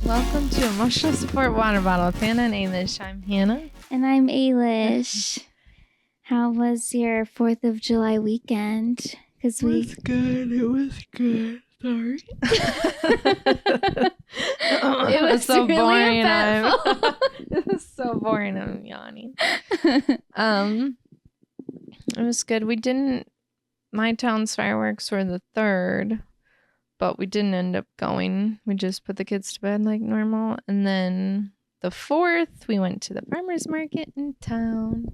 Welcome to Emotional Support Water Bottle with Hannah and Ailish. I'm Hannah. And I'm Ailish. How was your 4th of July weekend? It was good. Sorry. It was so really boring. eventful. It was so boring. I'm yawning. It was good. My town's fireworks were the 3rd, but we didn't end up going. We just put the kids to bed like normal. And then the 4th, we went to the farmer's market in town.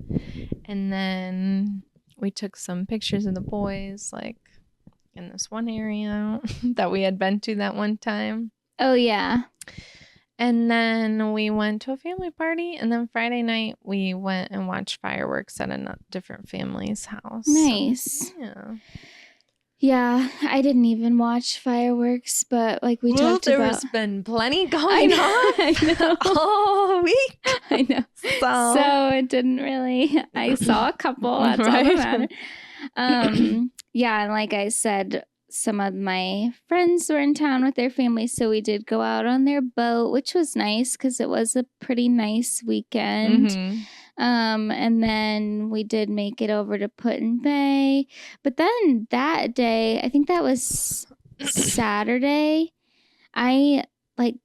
And then we took some pictures of the boys, like in this one area that we had been to that one time. Oh, yeah. And then we went to a family party. And then Friday night, we went and watched fireworks at a different family's house. Nice. So, yeah. Yeah, I didn't even watch fireworks, but like we talked about. There's been plenty going on I know. all week. I know. So it didn't really. I saw a couple. That's all that mattered. Yeah, and like I said, some of my friends were in town with their families, so we did go out on their boat, which was nice because it was a pretty nice weekend. Mm-hmm. And then we did make it over to Put-in-Bay. But then that day, I think that was Saturday, I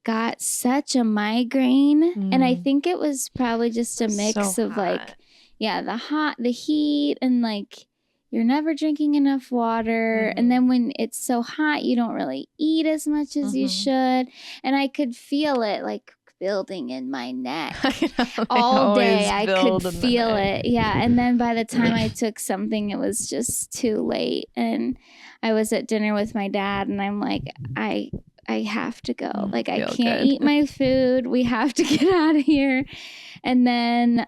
got such a migraine. And I think it was probably just a mix of the heat and like you're never drinking enough water. And then when it's so hot, you don't really eat as much as you should. And I could feel it like building in my neck all day. I could feel it. Yeah. And then by the time I took something, it was just too late. And I was at dinner with my dad and I'm like, I have to go. Like, I can't eat my food. We have to get out of here. And then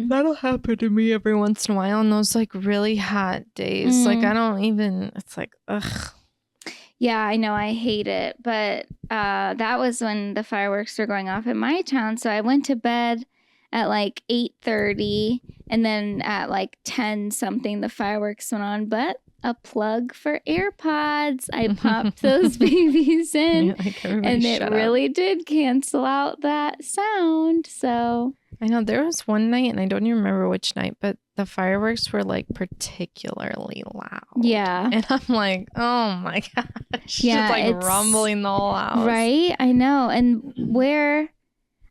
that'll happen to me every once in a while on those like really hot days. Like I don't even, it's like, ugh. Yeah, I know. I hate it. But that was when the fireworks were going off in my town. So I went to bed at like 8:30 and then at like 10 something, the fireworks went on. But a plug for AirPods. I popped those babies in and it really did cancel out that sound. So I know there was one night, and I don't even remember which night, but the fireworks were like particularly loud. Yeah. And I'm like, oh my gosh. Yeah. It's like rumbling the whole house. Right? I know. And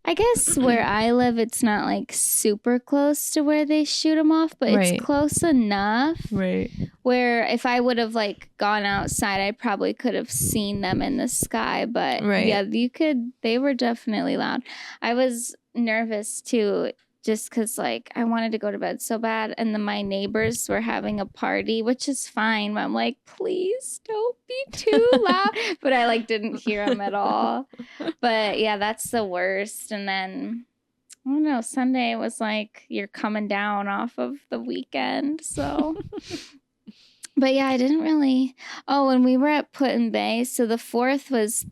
I guess where I live, it's not like super close to where they shoot them off, but it's close enough. Right. Where if I would have like gone outside, I probably could have seen them in the sky. But yeah, they were definitely loud. I was nervous too, just because like I wanted to go to bed so bad. And then my neighbors were having a party, which is fine. But I'm like, please don't be too loud. But I like didn't hear them at all. But yeah, that's the worst. And then I don't know, Sunday was like you're coming down off of the weekend. So but yeah, I didn't really. Oh, and we were at Put-in-Bay. So the 4th was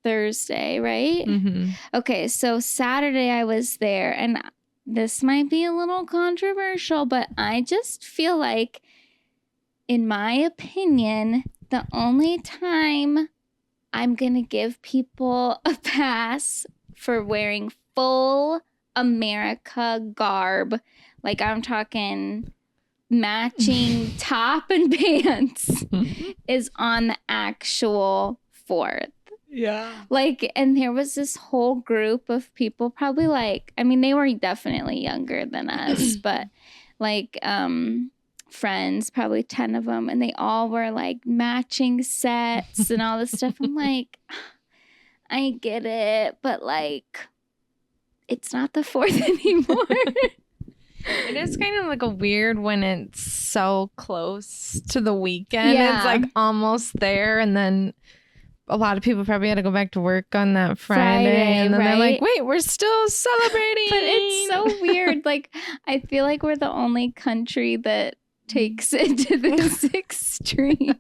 Thursday, right? Mm-hmm. Okay, so Saturday I was there, and this might be a little controversial, but I just feel like, in my opinion, the only time I'm going to give people a pass for wearing full America garb, like I'm talking matching top and pants, is on the actual 4th. Yeah. Like, and there was this whole group of people, probably like, I mean, they were definitely younger than us, but like friends, probably 10 of them, and they all were like matching sets and all this stuff. I'm like, I get it, but like, it's not the 4th anymore. It is kind of like a weird when it's so close to the weekend. Yeah. It's like almost there, and then a lot of people probably had to go back to work on that Friday and then they're like, wait, we're still celebrating. But it's so weird. Like, I feel like we're the only country that takes it to this extreme.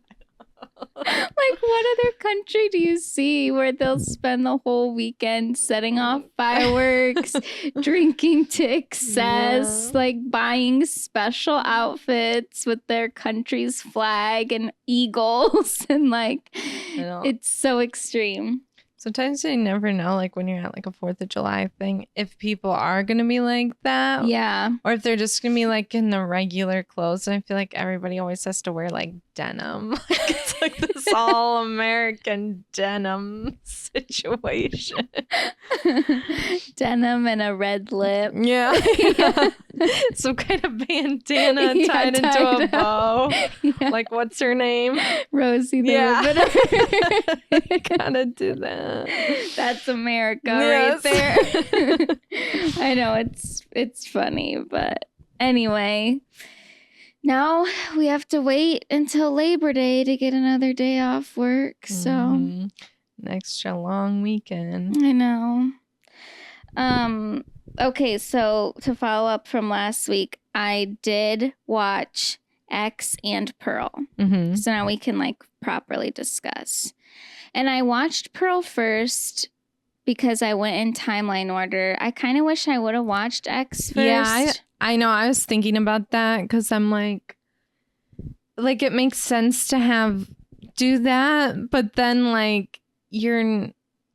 Like, what other country do you see where they'll spend the whole weekend setting off fireworks, drinking to excess, like buying special outfits with their country's flag and eagles, and like, it's so extreme. Sometimes you never know, like when you're at like a 4th of July thing, if people are going to be like that. Yeah. Or if they're just going to be like in the regular clothes. And I feel like everybody always has to wear like denim. Like it's like this all American denim situation. Denim and a red lip. Yeah. Some kind of bandana tied into a bow. Yeah. Like, what's her name? Rosie the Riveter. Gotta do that. That's America right there. I know it's funny, but anyway, now we have to wait until Labor Day to get another day off work. So an extra long weekend. I know. Okay, so to follow up from last week, I did watch X and Pearl. Mm-hmm. So now we can like properly discuss. And I watched Pearl first because I went in timeline order. I kind of wish I would have watched X first. Yeah, I know. I was thinking about that because I'm like it makes sense to do that, but then like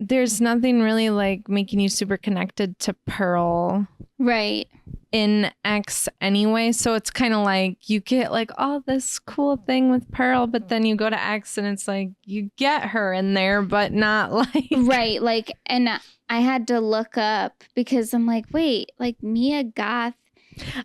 there's nothing really like making you super connected to Pearl. Right. In X anyway, so it's kind of like you get like all this cool thing with Pearl, but then you go to X and it's like you get her in there, but not like right. Like, and I had to look up because I'm like, wait, like Mia Goth,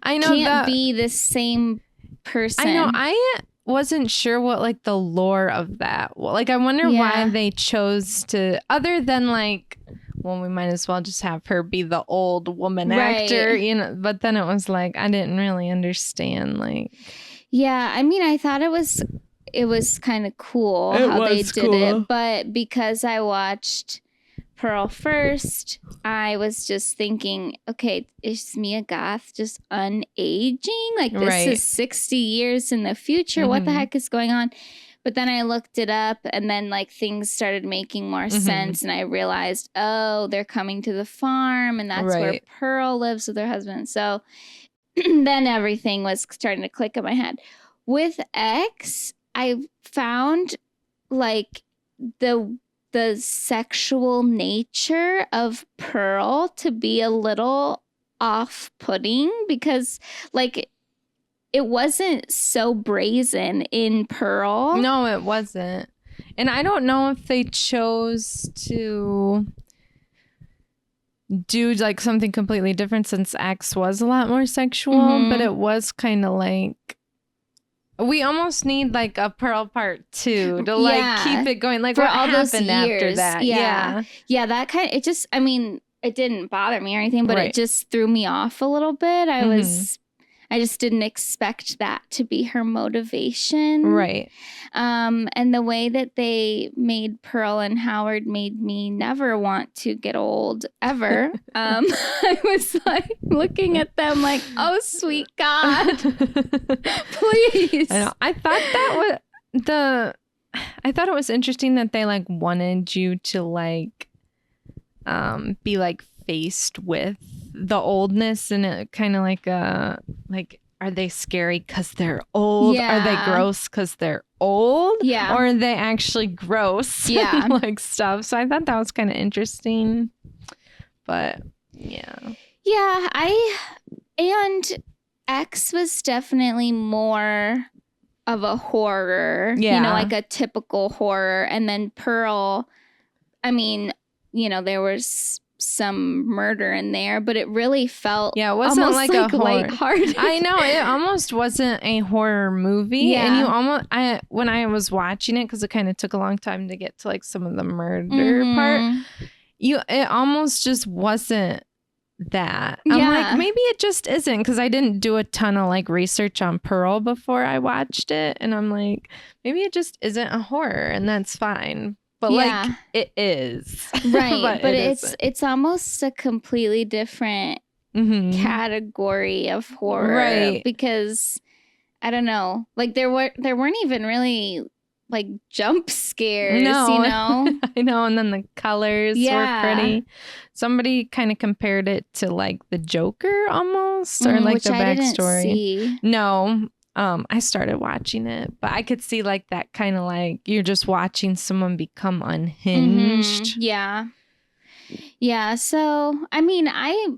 I know can't be the same person. I know. I wasn't sure what like the lore of that. Like, I wonder why they chose to, other than like, well, we might as well just have her be the old woman actor, you know. But then it was like I didn't really understand. Like, yeah, I mean, I thought it was kind of cool how they did it, but because I watched Pearl first, I was just thinking, okay, is Mia Goth just unaging? Like this is 60 years in the future. Mm-hmm. What the heck is going on? But then I looked it up and then like things started making more sense. And I realized, oh, they're coming to the farm and that's where Pearl lives with her husband. So then everything was starting to click in my head. With X, I found like the sexual nature of Pearl to be a little off-putting because like it wasn't so brazen in Pearl. No, it wasn't. And I don't know if they chose to do like something completely different since X was a lot more sexual, but it was kind of like we almost need like a Pearl part 2 to like keep it going. Like for what all happened those years. After that? Yeah, that kind of, it just, I mean, it didn't bother me or anything, but it just threw me off a little bit. I just didn't expect that to be her motivation. Right. And the way that they made Pearl and Howard made me never want to get old ever. I was like looking at them like, oh, sweet God, please. I know. I thought it was interesting that they like wanted you to like be like faced with the oldness and it kind of like are they scary because they're old? Are they gross because they're old? Yeah. Or are they actually gross? Yeah. Like stuff. So I thought that was kind of interesting. But yeah. Yeah, and X was definitely more of a horror. Yeah. You know, like a typical horror. And then Pearl, I mean, you know, there was some murder in there, but it really felt it wasn't like a horror. Lighthearted. I know, it almost wasn't a horror movie. Yeah. And you almost when I was watching it, because it kind of took a long time to get to like some of the murder part, it almost just wasn't that. I'm like, maybe it just isn't, because I didn't do a ton of like research on Pearl before I watched it, and I'm like, maybe it just isn't a horror, and that's fine. But like it is. Right. but it's almost a completely different category of horror. Right. Because I don't know. Like there weren't even really like jump scares, you know? I know. And then the colors were pretty. Somebody kind of compared it to like the Joker almost, or like the backstory. I didn't see. No. I started watching it, but I could see like that kind of like you're just watching someone become unhinged. Yeah. Yeah. So, I mean, I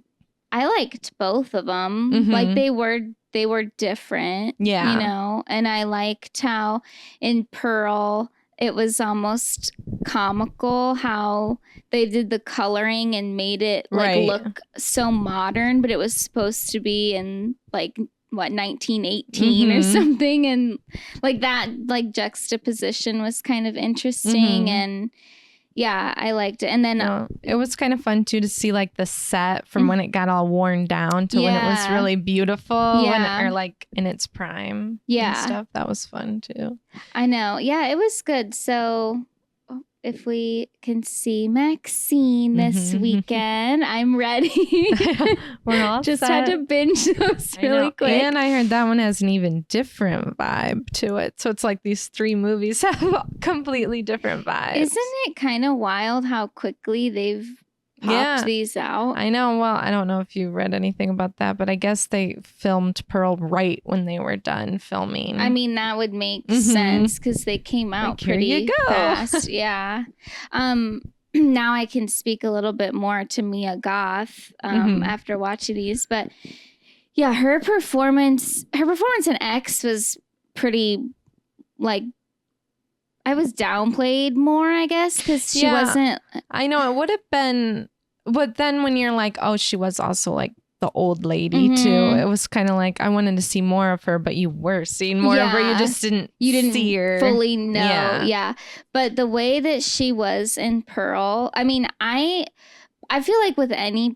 liked both of them. Like they were different, Yeah. you know, and I liked how in Pearl it was almost comical how they did the coloring and made it like look so modern, but it was supposed to be in like what 1918 or something, and like that like juxtaposition was kind of interesting and yeah, I liked it. And then it was kind of fun too to see like the set from when it got all worn down to when it was really beautiful or like in its prime and stuff. That was fun too. I know. Yeah, it was good. So if we can see Maxxxine this weekend, I'm ready. We're all just set. had to binge those really quick. And I heard that one has an even different vibe to it. So it's like these 3 movies have completely different vibes. Isn't it kind of wild how quickly they've popped these out? I know. Well, I don't know if you read anything about that, but I guess they filmed Pearl right when they were done filming. I mean, that would make sense because they came out pretty fast. Yeah. Now I can speak a little bit more to Mia Goth after watching these, but yeah, her performance in X was pretty like. I was downplayed more, I guess, because she wasn't. I know it would have been, but then when you're like, oh, she was also like the old lady too. It was kind of like I wanted to see more of her, but you were seeing more of her. You just didn't see her fully know. Yeah, but the way that she was in Pearl, I mean, I feel like with any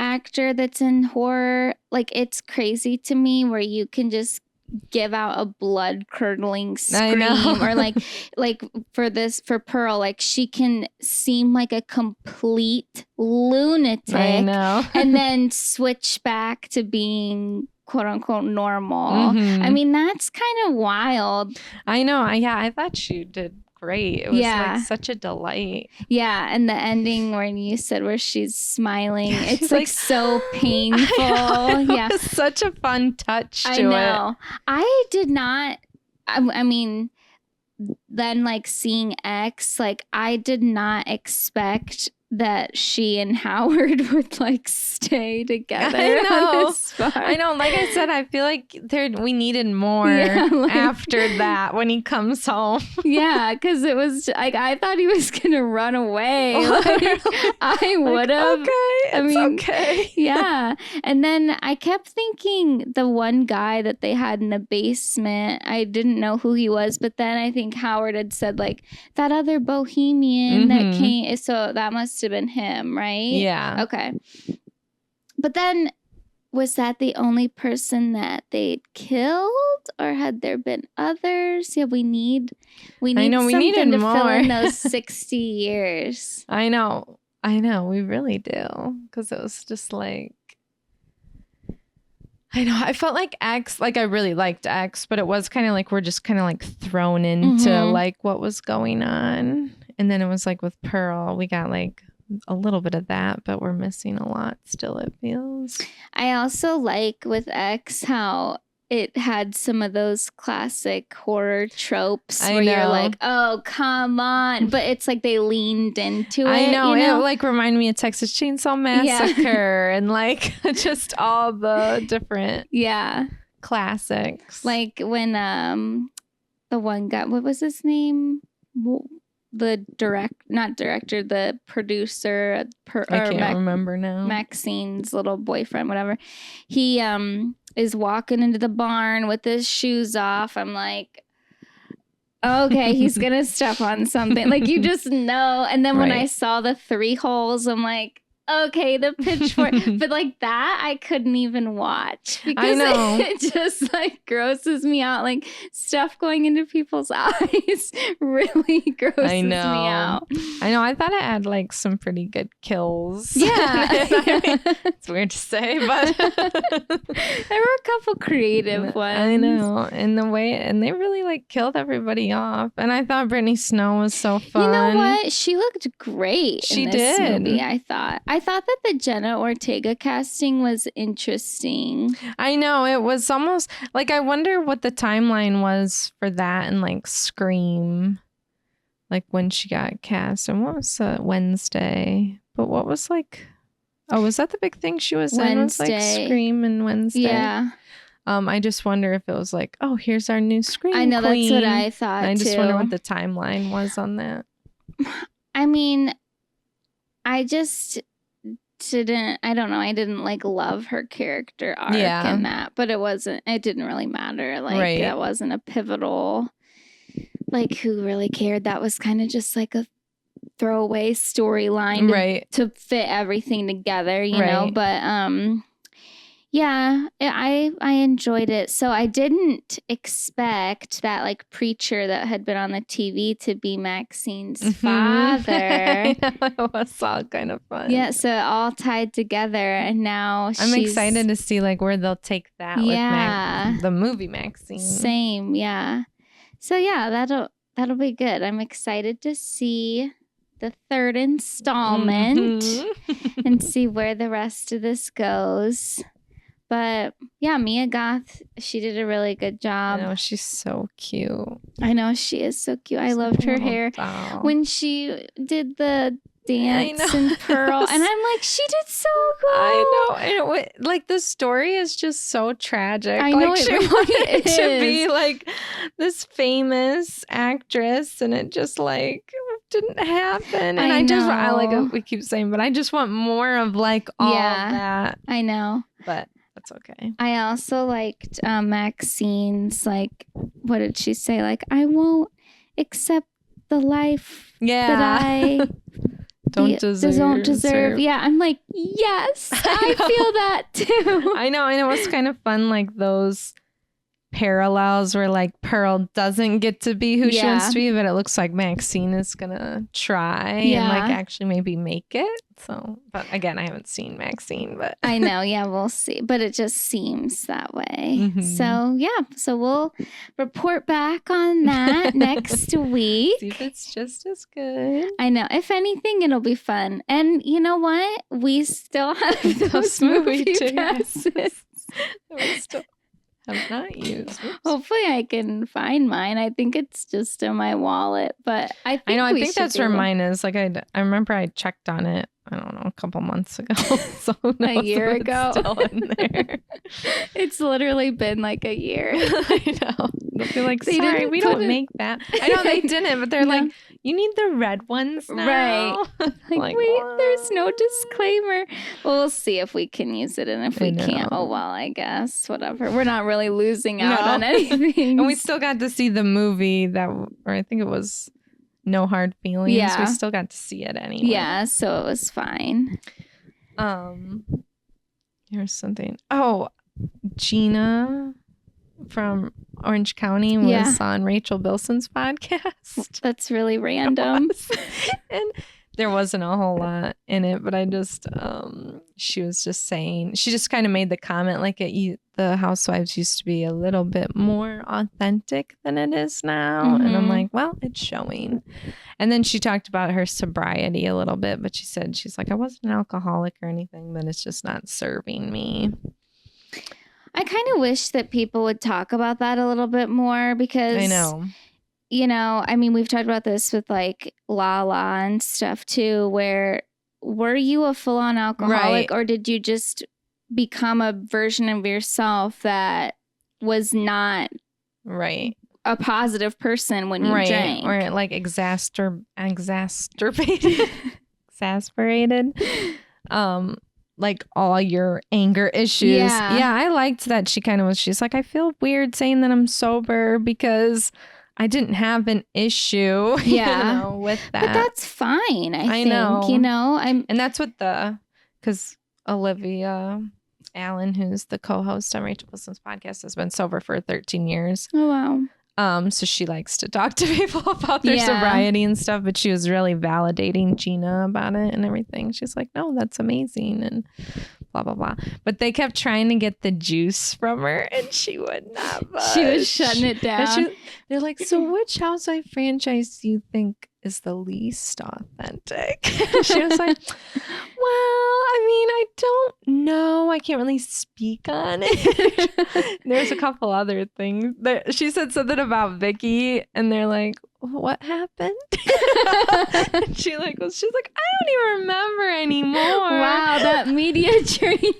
actor that's in horror, like it's crazy to me where you can just give out a blood curdling scream or like for Pearl, like she can seem like a complete lunatic and then switch back to being quote unquote normal. I mean, that's kind of wild. I know. Yeah, I thought she did great. It was like such a delight. Yeah, and the ending when you said where she's smiling, it's like so painful. Yeah, it's such a fun touch to it. I know. I did not. I mean, then like seeing X, like I did not expect that she and Howard would like stay together. I know. Like I said, I feel like we needed more after that when he comes home. Yeah, because it was like I thought he was gonna run away. Like, I would have. Okay, Yeah, and then I kept thinking the one guy that they had in the basement. I didn't know who he was, but then I think Howard had said like that other bohemian that came. So that must have been him, right? Yeah. Okay. But then was that the only person that they'd killed, or had there been others? Yeah, we need something to more. fill in those 60 years. I know, we really do, because it was just like, I know, I felt like X, like I really liked X, but it was kind of like we're just kind of like thrown into like what was going on, and then it was like with Pearl, we got like a little bit of that, but we're missing a lot still, it feels. I also like with X how it had some of those classic horror tropes where you're like, oh, come on. But it's like they leaned into it. I know. You know? It like reminded me of Texas Chainsaw Massacre and like just all the different classics. Like when the one guy, what was his name? The the producer, I can't remember now. Maxxine's little boyfriend, whatever. He is walking into the barn with his shoes off. I'm like, okay, he's gonna step on something. Like you just know. And then when I saw the 3 holes, I'm like, okay, the pitchfork. But like that, I couldn't even watch because it just like grosses me out. Like stuff going into people's eyes really grosses me out. I know. I thought it had like some pretty good kills. Yeah. I mean, it's weird to say, but there were a couple creative ones. I know. And they really like killed everybody off. And I thought Brittany Snow was so fun. You know what? She looked great in this movie, I thought. I I thought that the Jenna Ortega casting was interesting. I know, it was almost like, I wonder what the timeline was for that and like Scream, like when she got cast, and what was Wednesday, but what was like, oh, was that the big thing she was in, was like Scream and Wednesday? Yeah. I just wonder if it was like, oh, here's our new Scream I know, queen. that's what I thought, and I just too. wonder what the timeline was on that. I mean, I just didn't, I don't know, I didn't like love her character arc in that, but it didn't really matter. Like, that wasn't a pivotal, like, who really cared? That was kind of just like a throwaway storyline to fit everything together, you know? But, yeah, I enjoyed it. So I didn't expect that like preacher that had been on the TV to be Maxxine's father. I know, it was all kind of fun. Yeah, so it all tied together, and now I'm excited to see like where they'll take that with the movie Maxxxine. Same, yeah. So yeah, that'll be good. I'm excited to see the third installment and see where the rest of this goes. But yeah, Mia Goth, she did a really good job. I know, she's so cute. I know, she is so cute. I loved her hair when she did the dance in Pearl. And I'm like, she did so good. I know. Like, the story is just so tragic. I know, like, she wanted to be like this famous actress, and it just like didn't happen. And I like we keep saying, but I just want more of like all of that. I know. But that's okay. I also liked Maxxine's, like, what did she say? Like, I won't accept the life that I don't deserve. Yeah, I'm like, yes, I feel that too. I know. It's kind of fun, like those parallels where like Pearl doesn't get to be who she wants to be, but it looks like Maxxine is gonna try and like actually maybe make it. So, but again, I haven't seen Maxxine, but I know, we'll see. But it just seems that way. So so we'll report back on that next week. See if it's just as good. I know. If anything, it'll be fun. And you know what? We still have those movie passes. We still have not used. Oops. Hopefully I can find mine. I think it's just in my wallet, but I think that's where mine is. Like I remember I checked on it, I don't know, a couple months ago. So a year ago. It's still in there. It's literally been like a year. I know. They'll be like, sorry, we don't make that. I know they didn't, but they're like, you need the red ones now. Right. Like wait, there's no disclaimer. Well, we'll see if we can use it, and if we can't, oh well, I guess whatever. We're not really losing out on anything. And we still got to see the movie or I think it was No Hard Feelings. Yeah. We still got to see it anyway. Yeah, so it was fine. Here's something. Oh, Gina from Orange County was on Rachel Bilson's podcast. That's really random. And there wasn't a whole lot in it, but I just, she was just saying, she just kind of made the comment like the Housewives used to be a little bit more authentic than it is now. And I'm like, well, it's showing. And then she talked about her sobriety a little bit, but she said, she's like, I wasn't an alcoholic or anything, but it's just not serving me. I kind of wish that people would talk about that a little bit more, because I know. You know, I mean, we've talked about this with like Lala and stuff too, where were you a full-on alcoholic or did you just become a version of yourself that was not a positive person when you drank? Or it like exasperated. Like all your anger issues. Yeah, I liked that she kind of was, she's like, I feel weird saying that I'm sober because I didn't have an issue, with that. But that's fine, I think, know. And that's what because Olivia Allen, who's the co-host on Rachel Bilson's podcast, has been sober for 13 years. Oh, wow. So she likes to talk to people about their sobriety and stuff, but she was really validating Gina about it and everything. She's like, no, that's amazing. And blah, blah, blah. But they kept trying to get the juice from her and she would not budge. She was shutting it down. They're like, so which housewife franchise do you think is the least authentic? She was like, well, I mean, I don't know. I can't really speak on it. There's a couple other things. She said something about Vicky and they're like, what happened? She's like, I don't even remember anymore. Wow, that media training.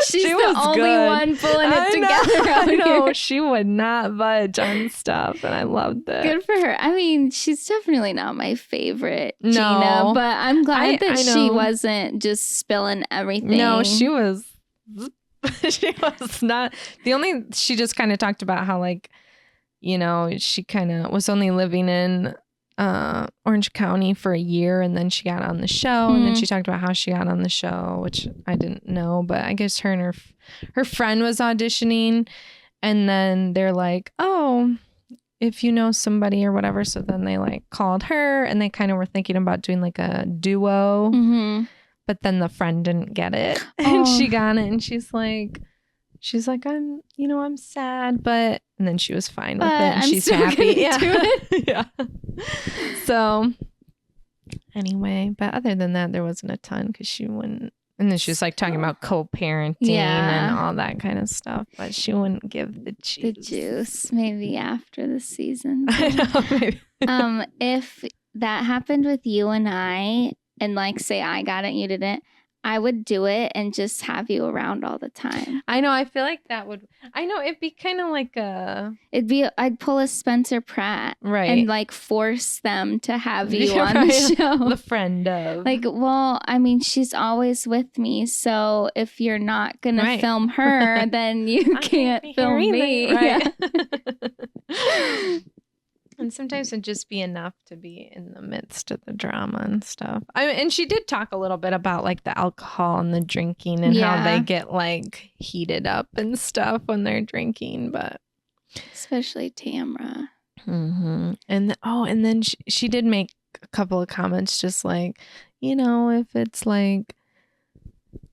She's the only one pulling it together. I know. She would not budge on stuff, and I loved it. Good for her. I mean, she's definitely not my favorite, Gina, but I'm glad that she wasn't just spilling everything. No, she was. She was not. She just kind of talked about how, like, you know, she kind of was only living in Orange County for a year, and then she got on the show, and then she talked about how she got on the show, which I didn't know, but I guess her and her friend was auditioning, and then they're like, oh, if you know somebody or whatever, so then they like called her, and they kind of were thinking about doing like a duo, but then the friend didn't get it, and she got it, and she's like, I'm sad, but, and then she was fine with it, and she's happy. Yeah. So anyway, but other than that, there wasn't a ton because she wouldn't, and then she was like talking about co-parenting and all that kind of stuff, but she wouldn't give the juice. The juice, maybe after the season. I know, maybe. If that happened with you and I, and like say I got it, you didn't, I would do it and just have you around all the time. I know. I feel like that would. I know it'd be kind of like I'd pull a Spencer Pratt, right, and like force them to have you on the show. The friend of. Like, well, I mean, she's always with me, so if you're not gonna film her, then you can't film me. Right. Yeah. And sometimes it'd just be enough to be in the midst of the drama and stuff. And she did talk a little bit about like the alcohol and the drinking and how they get like heated up and stuff when they're drinking, but especially Tamra. And then she did make a couple of comments, just like, you know, if it's like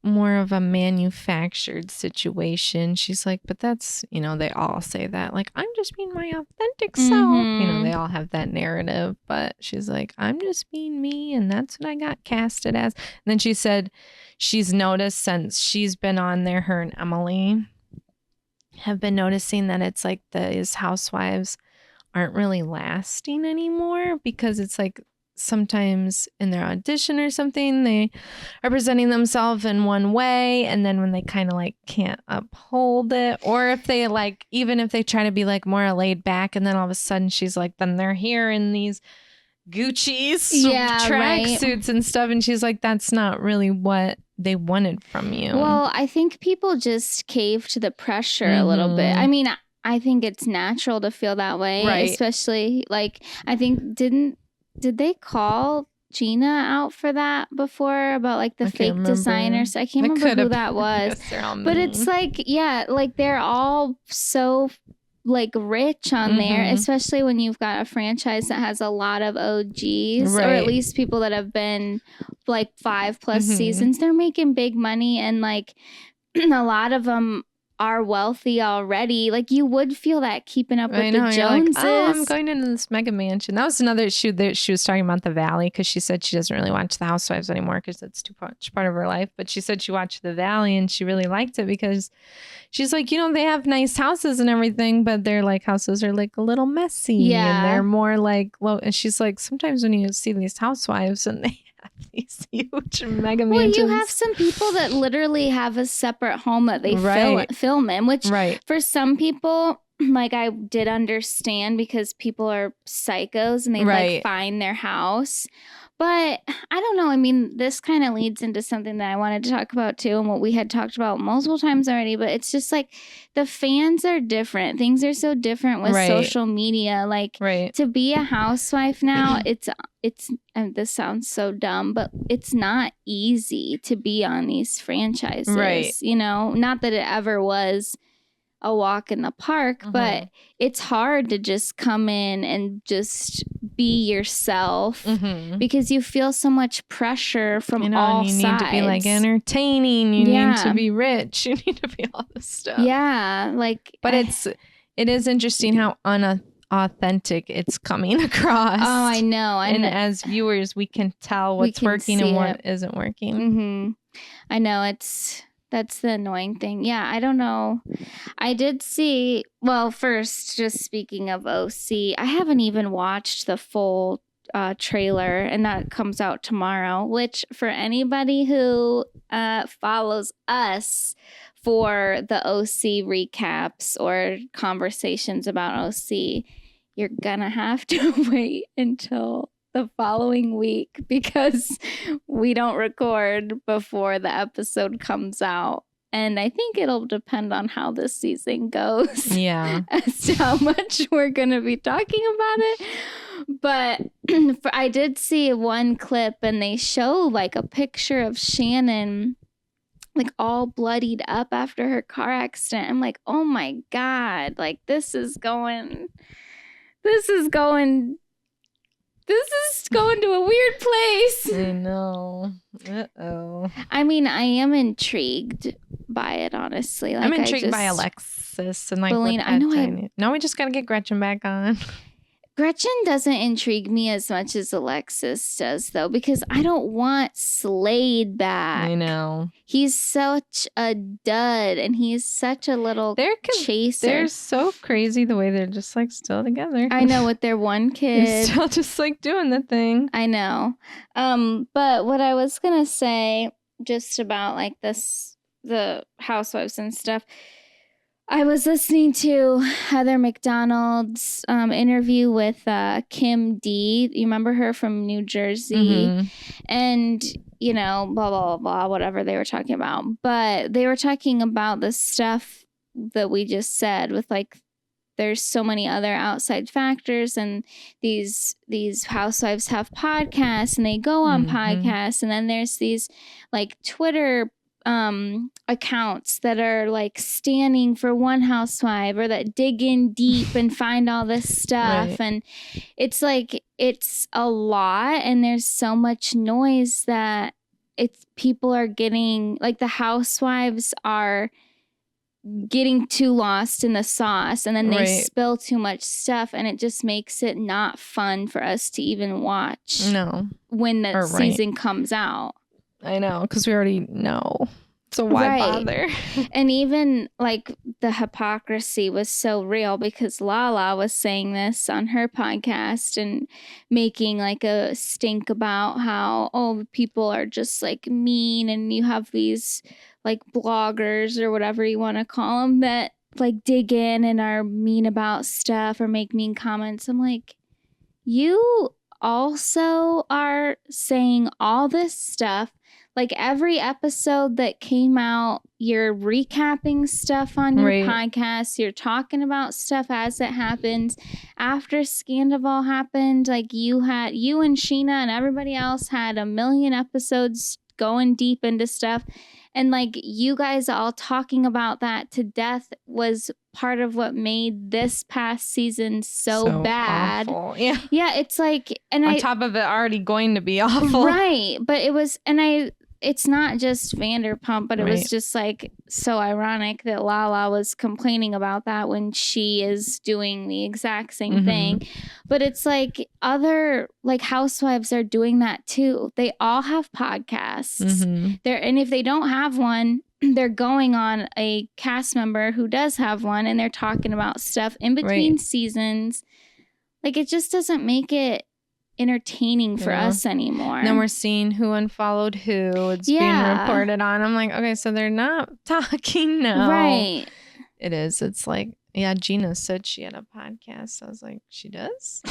more of a manufactured situation, she's like, but that's, you know, they all say that, like, I'm just being my authentic self. You know, they all have that narrative, but she's like, I'm just being me, and that's what I got casted as. And then she said she's noticed since she's been on there, her and Emily have been noticing that it's like these housewives aren't really lasting anymore, because it's like sometimes in their audition or something, they are presenting themselves in one way, and then when they kind of like can't uphold it, or if they like, even if they try to be like more laid back, and then all of a sudden she's like, then they're here in these Gucci's track suits and stuff, and she's like, that's not really what they wanted from you. Well, I think people just cave to the pressure a little bit. I mean, I think it's natural to feel that way, especially like, I think did they call Gina out for that before about like the fake designers? I can't remember who that was. But it's like, yeah, like they're all so like rich on there, especially when you've got a franchise that has a lot of OGs, or at least people that have been like 5+ seasons. They're making big money, and like a lot of them are wealthy already. Like, you would feel that keeping up with the Joneses. Like, oh, I'm going into this mega mansion. That was another issue that she was talking about, the Valley, because she said she doesn't really watch the Housewives anymore because that's too much part of her life. But she said she watched the Valley and she really liked it because she's like, you know, they have nice houses and everything, but their like houses are like a little messy, and they're more like low. And she's like, sometimes when you see these housewives and they have these huge mega mansions. Well, you have some people that literally have a separate home that they film in, which for some people, like, I did understand, because people are psychos and they like find their house. But I don't know. I mean, this kind of leads into something that I wanted to talk about too, and what we had talked about multiple times already. But it's just like, the fans are different. Things are so different with social media. Like, to be a housewife now, it's and this sounds so dumb, but it's not easy to be on these franchises. You know, not that it ever was a walk in the park, but it's hard to just come in and just be yourself because you feel so much pressure from all and you sides. need to be like entertaining. You need to be rich. You need to be all this stuff. Yeah, like, but it is interesting how unauthentic it's coming across. Oh, I know. And as viewers, we can tell what's working and what isn't working. I know that's the annoying thing. Yeah, I don't know. I did see, well, first, just speaking of OC, I haven't even watched the full trailer, and that comes out tomorrow, which for anybody who follows us for the OC recaps or conversations about OC, you're gonna have to wait until the following week because we don't record before the episode comes out. And I think it'll depend on how this season goes. Yeah. As to how much we're going to be talking about it. But I did see one clip and they show like a picture of Shannon like all bloodied up after her car accident. I'm like, oh my God, like this is going to a weird place. I know. Uh-oh. I mean, I am intrigued by it, honestly. Like, I'm intrigued by Alexis and like Belina. I know. Now we just gotta get Gretchen back on. Gretchen doesn't intrigue me as much as Alexis does, though, because I don't want Slade back. I know. He's such a dud, and he's such a little chaser. They're so crazy the way they're just like still together. I know, with their one kid. They're still just like doing the thing. I know. But what I was going to say just about like the housewives and stuff, I was listening to Heather McDonald's interview with Kim D. You remember her from New Jersey? And, you know, blah, blah, blah, whatever they were talking about. But they were talking about the stuff that we just said with like, there's so many other outside factors, and these housewives have podcasts and they go on podcasts. And then there's these like Twitter accounts that are like standing for one housewife or that dig in deep and find all this stuff. Right. And it's like, it's a lot, and there's so much noise that people are getting, like the housewives are getting too lost in the sauce, and then they spill too much stuff, and it just makes it not fun for us to even watch. No. When the season comes out. I know, because we already know. So why bother? And even like the hypocrisy was so real because Lala was saying this on her podcast and making like a stink about how, people are just like mean, and you have these like bloggers or whatever you want to call them that like dig in and are mean about stuff or make mean comments. I'm like, you also are saying all this stuff. Like every episode that came out, you're recapping stuff on your podcast. You're talking about stuff as it happens. After Scandival happened, like you and Sheena and everybody else had a million episodes going deep into stuff. And like you guys all talking about that to death was part of what made this past season so bad. Awful. Yeah. Yeah, it's like, and on top of it already going to be awful. Right. But it was, it's not just Vanderpump, but it was just like so ironic that Lala was complaining about that when she is doing the exact same thing. But it's like other like housewives are doing that too. They all have podcasts. And if they don't have one, they're going on a cast member who does have one, and they're talking about stuff in between seasons. Like it just doesn't make it entertaining for us anymore. And then we're seeing who unfollowed who. It's being reported on. I'm like, okay, so they're not talking now. Right. It is. It's like, Gina said she had a podcast. I was like, she does?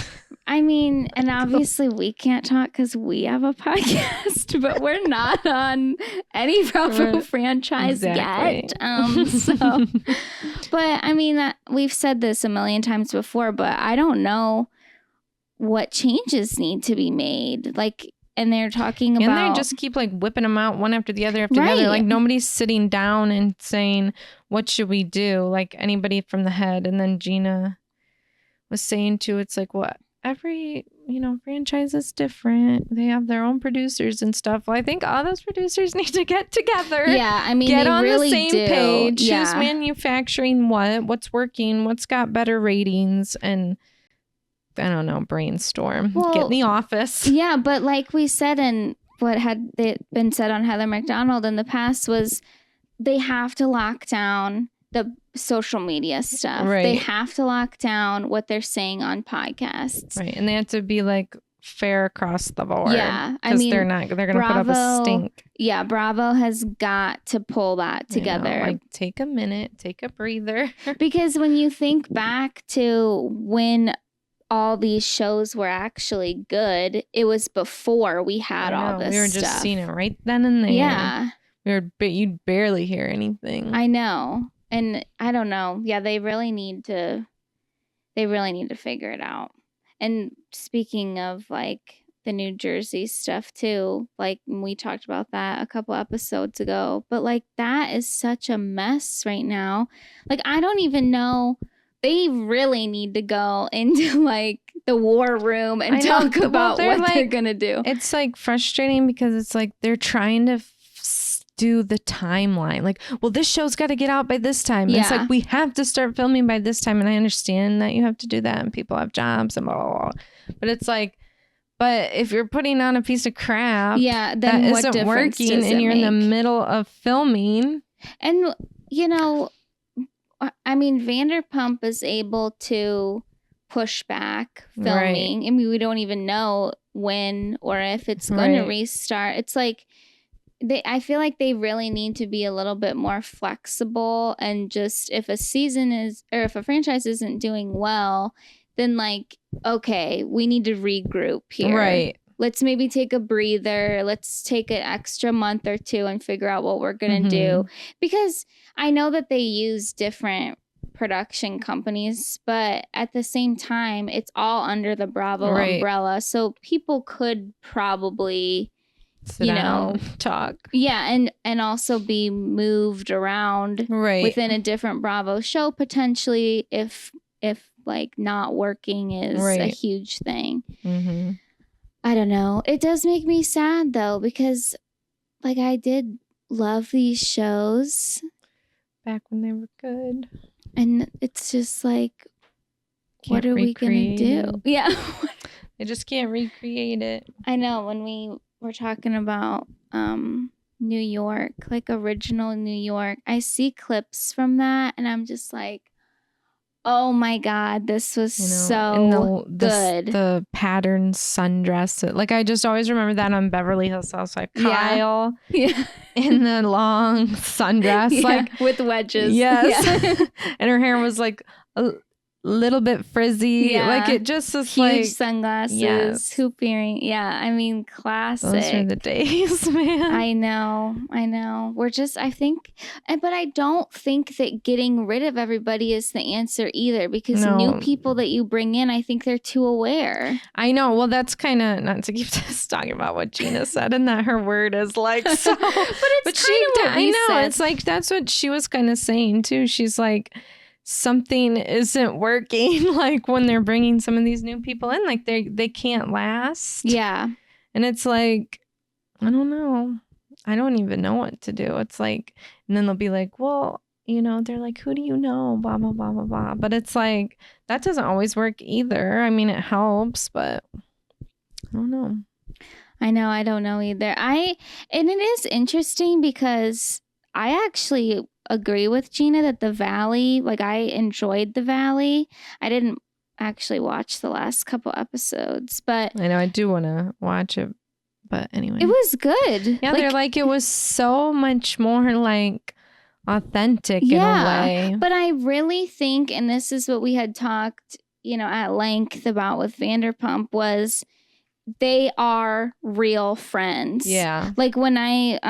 I mean, and obviously we can't talk because we have a podcast, but we're not on any Bravo franchise yet. But I mean, we've said this a million times before, but I don't know what changes need to be made. Like and they're talking about... And they just keep like whipping them out one after the other after the other. Like nobody's sitting down and saying, what should we do? Like anybody from the head. And then Gina was saying too, it's like, what? Every, franchise is different. They have their own producers and stuff. Well, I think all those producers need to get together. Yeah, I mean, get they on really the same do. page. Yeah. Who's manufacturing what's working, what's got better ratings, and I don't know, brainstorm. Well, get in the office. Yeah, but like we said, and what had been said on Heather McDonald in the past was they have to lock down the social media stuff. Right. They have to lock down what they're saying on podcasts. Right. And they have to be like fair across the board. Yeah. I mean, they're going to put up a stink. Yeah. Bravo has got to pull that together. Like take a minute, take a breather. Because when you think back to when all these shows were actually good, it was before we had all this stuff. We were just seeing it right then and there. Yeah. You'd barely hear anything. I know. And I don't know. Yeah, they really need to figure it out. And speaking of like the New Jersey stuff too, like we talked about that a couple episodes ago, but like that is such a mess right now. Like I don't even know. They really need to go into like the war room and talk about what they're going to do. It's like frustrating because it's like they're trying to do the timeline. Like, well, this show's got to get out by this time. Yeah. It's like, we have to start filming by this time. And I understand that you have to do that and people have jobs and blah, blah, blah. But it's like, but if you're putting on a piece of crap then that what isn't working and you're in the middle of filming. And, I mean, Vanderpump is able to push back filming. Right. I mean, we don't even know when or if it's going to restart. It's like, I feel like they really need to be a little bit more flexible and just if a franchise isn't doing well, then like, okay, we need to regroup here. Right. Let's maybe take a breather. Let's take an extra month or two and figure out what we're going to do. Because I know that they use different production companies, but at the same time, it's all under the Bravo umbrella. So people could probably... Sit down, talk. Yeah, and also be moved around within a different Bravo show potentially if like not working is a huge thing. Mm-hmm. I don't know. It does make me sad though because like I did love these shows back when they were good, and it's just like, what are we gonna do? Yeah, they just can't recreate it. I know when we're talking about New York, like original New York. I see clips from that and I'm just like, oh my God, this was so good. The patterned sundress. Like I just always remember that on Beverly Hills Housewives. Kyle in the long sundress. Like with wedges. Yes. Yeah. And her hair was like a little bit frizzy. Yeah. Like it just was huge like sunglasses, hoop earring. Yeah, I mean, classic. Those are the days, man. I know. We're just, I think, but I don't think that getting rid of everybody is the answer either because new people that you bring in, I think they're too aware. I know. Well, that's kind of, not to keep just talking about what Gina said and that her word is like so. But it's kind of what we said. It's like, that's what she was kind of saying too. She's like, something isn't working like when they're bringing some of these new people in, like they can't last. Yeah. And it's like, I don't know. I don't even know what to do. It's like, and then they'll be like, well, they're like, who do you know? Blah, blah, blah, blah, blah. But it's like, that doesn't always work either. I mean, it helps, but I don't know. I know. I don't know either. And it is interesting because I actually agree with Gina that the Valley, like I enjoyed the Valley. I didn't actually watch the last couple episodes, but I know I do want to watch it, but anyway, it was good. Yeah, they're like, it was so much more like authentic in a way. But I really think, and this is what we had talked, at length about with Vanderpump, was they are real friends. Yeah. Like when I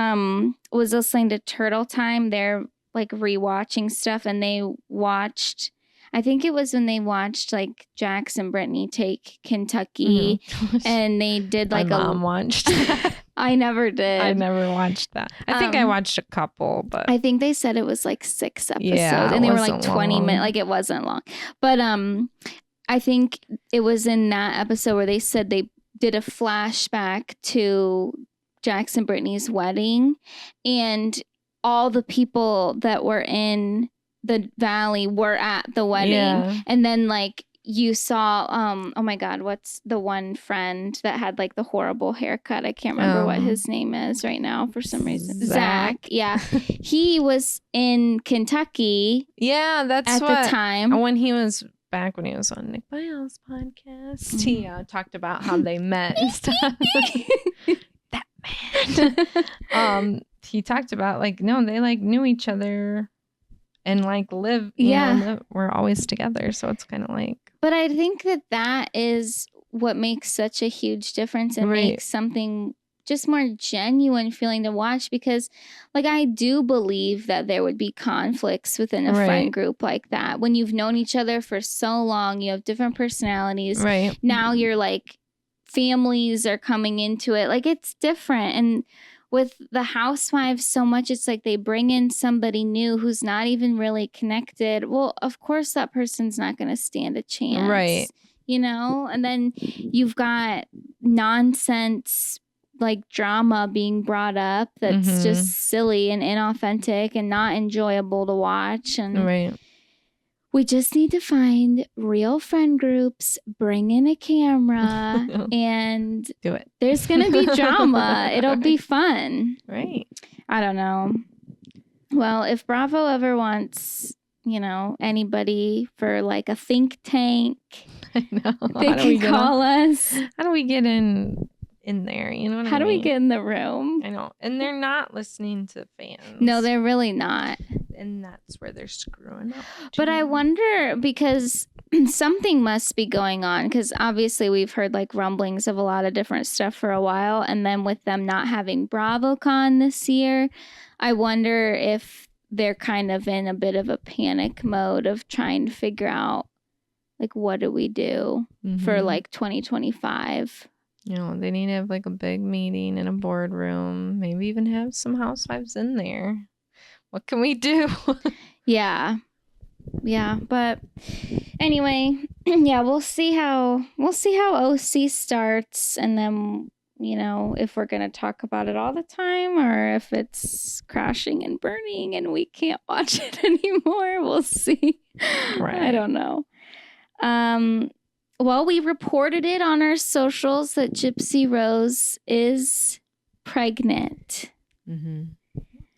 was listening to Turtle Time, they're like rewatching stuff and they watched, I think it was when they watched like Jax and Brittany take Kentucky, and they did like My mom watched that. I never did. I never watched that. I think I watched a couple, but I think they said it was like 6 episodes, yeah, and they were like 20 minutes. Like it wasn't long, but I think it was in that episode where they said they did a flashback to Jax and Brittany's wedding, and all the people that were in the valley were at the wedding, and then like you saw oh my god, what's the one friend that had like the horrible haircut? I can't remember what his name is right now for some reason. Zach. Yeah. He was in Kentucky. Yeah, that's at the time when he was back, when he was on Nick Biles' podcast. He talked about how they met and stuff. That man. He talked about like, no, they like knew each other and like live, you know, we're always together. So it's kind of like. But I think that is what makes such a huge difference and makes something just more genuine feeling to watch, because like I do believe that there would be conflicts within a friend group like that. When you've known each other for so long, you have different personalities. Right. Now you're like families are coming into it. Like it's different. And with the housewives so much, it's like they bring in somebody new who's not even really connected. Well, of course that person's not going to stand a chance. Right. You know, and then you've got nonsense like drama being brought up that's just silly and inauthentic and not enjoyable to watch. And we just need to find real friend groups, bring in a camera, and do it. There's going to be drama. It'll be fun. Right. I don't know. Well, if Bravo ever wants, you know, anybody for like a think tank, I know. They can call us. How do we get in there? You know what I mean? How do we get in the room? I know. And they're not listening to fans. No, they're really not. And that's where they're screwing up. But I wonder, because something must be going on, because obviously we've heard like rumblings of a lot of different stuff for a while. And then with them not having BravoCon this year, I wonder if they're kind of in a bit of a panic mode of trying to figure out like, what do we do for like 2025? You know, they need to have like a big meeting in a boardroom, maybe even have some housewives in there. What can we do? Yeah. But anyway, yeah, we'll see how OC starts, and then, you know, if we're going to talk about it all the time or if it's crashing and burning and we can't watch it anymore. We'll see. Right. I don't know. Well, we reported it on our socials that Gypsy Rose is pregnant.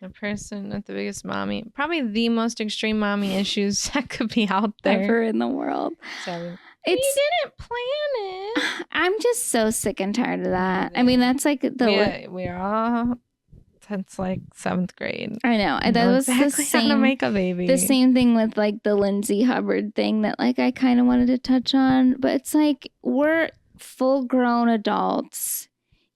The person with the biggest mommy, probably the most extreme mommy issues that could be out there ever in the world. You didn't plan it. I'm just so sick and tired of that. I mean, that's like we're all. That's like 7th grade. I know. That was exactly the same. How to make a baby. The same thing with like the Lindsay Hubbard thing that like I kind of wanted to touch on, but it's like we're full-grown adults.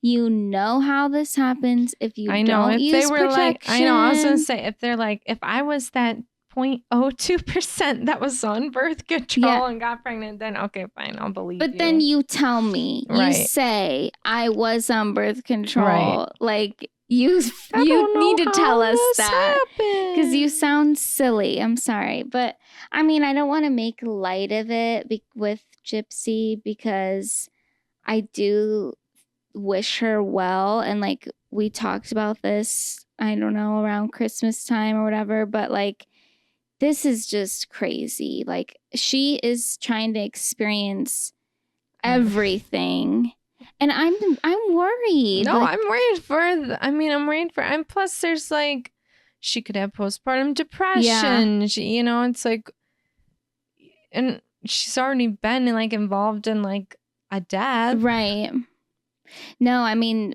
You know how this happens. If you don't use protection. I know. I was gonna say, if they're like, if I was that 0.02% that was on birth control and got pregnant, then okay, fine, I'll believe you. But then you tell me, you say I was on birth control, like. You need to tell us that, because you sound silly. I'm sorry. But I mean, I don't want to make light of it with Gypsy, because I do wish her well. And like we talked about this, I don't know, around Christmas time or whatever. But like, this is just crazy. Like she is trying to experience everything. And I'm worried. No, I'm worried I'm worried for. And plus, there's like, she could have postpartum depression. Yeah. It's like, and she's already been like involved in like a death. Right. No, I mean,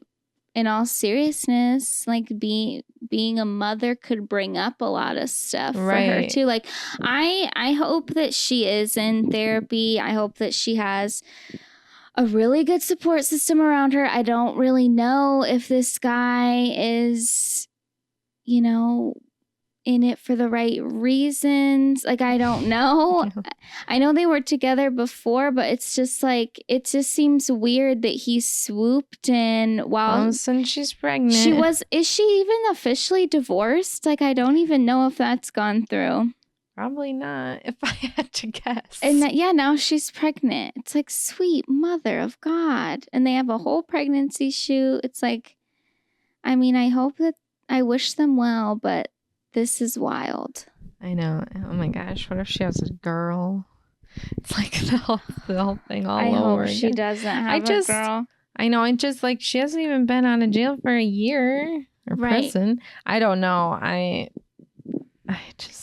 in all seriousness, like being a mother could bring up a lot of stuff for her too. Like, I hope that she is in therapy. I hope that she has a really good support system around her. I don't really know if this guy is, in it for the right reasons. Like, I don't know. I know they were together before, but it's just like, it just seems weird that he swooped in while since she's pregnant. Is she even officially divorced? Like, I don't even know if that's gone through. Probably not, if I had to guess. And now she's pregnant. It's like, sweet mother of God. And they have a whole pregnancy shoot. It's like, I mean, I wish them well, but this is wild. I know. Oh my gosh. What if she has a girl? It's like the whole thing all over. I hope she doesn't have a girl. I know. I just like, she hasn't even been out of jail for a year or prison. I don't know.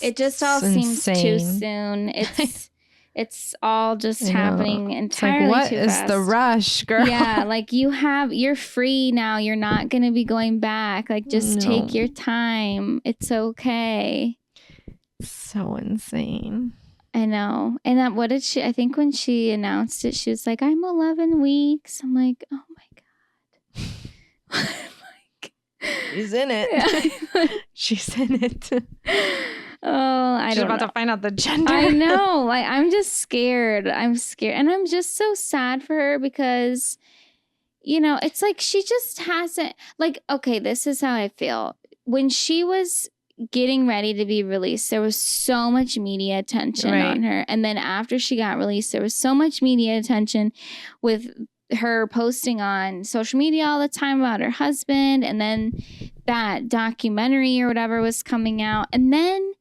It just all seems too soon. It's all just happening entirely what too is fast. The rush, girl? Yeah, like you're free now. You're not gonna be going back. Like, just take your time. It's okay. So insane. I know. And that, what did she? I think when she announced it, she was like, "I'm 11 weeks." I'm like, oh my God. She's in it. Yeah. She's in it. She's about to find out the gender. I know. Like, I'm just scared. I'm scared. And I'm just so sad for her because, it's like she just hasn't, like, okay, this is how I feel. When she was getting ready to be released, there was so much media attention on her. And then after she got released, there was so much media attention with her posting on social media all the time about her husband. And then that documentary or whatever was coming out. And then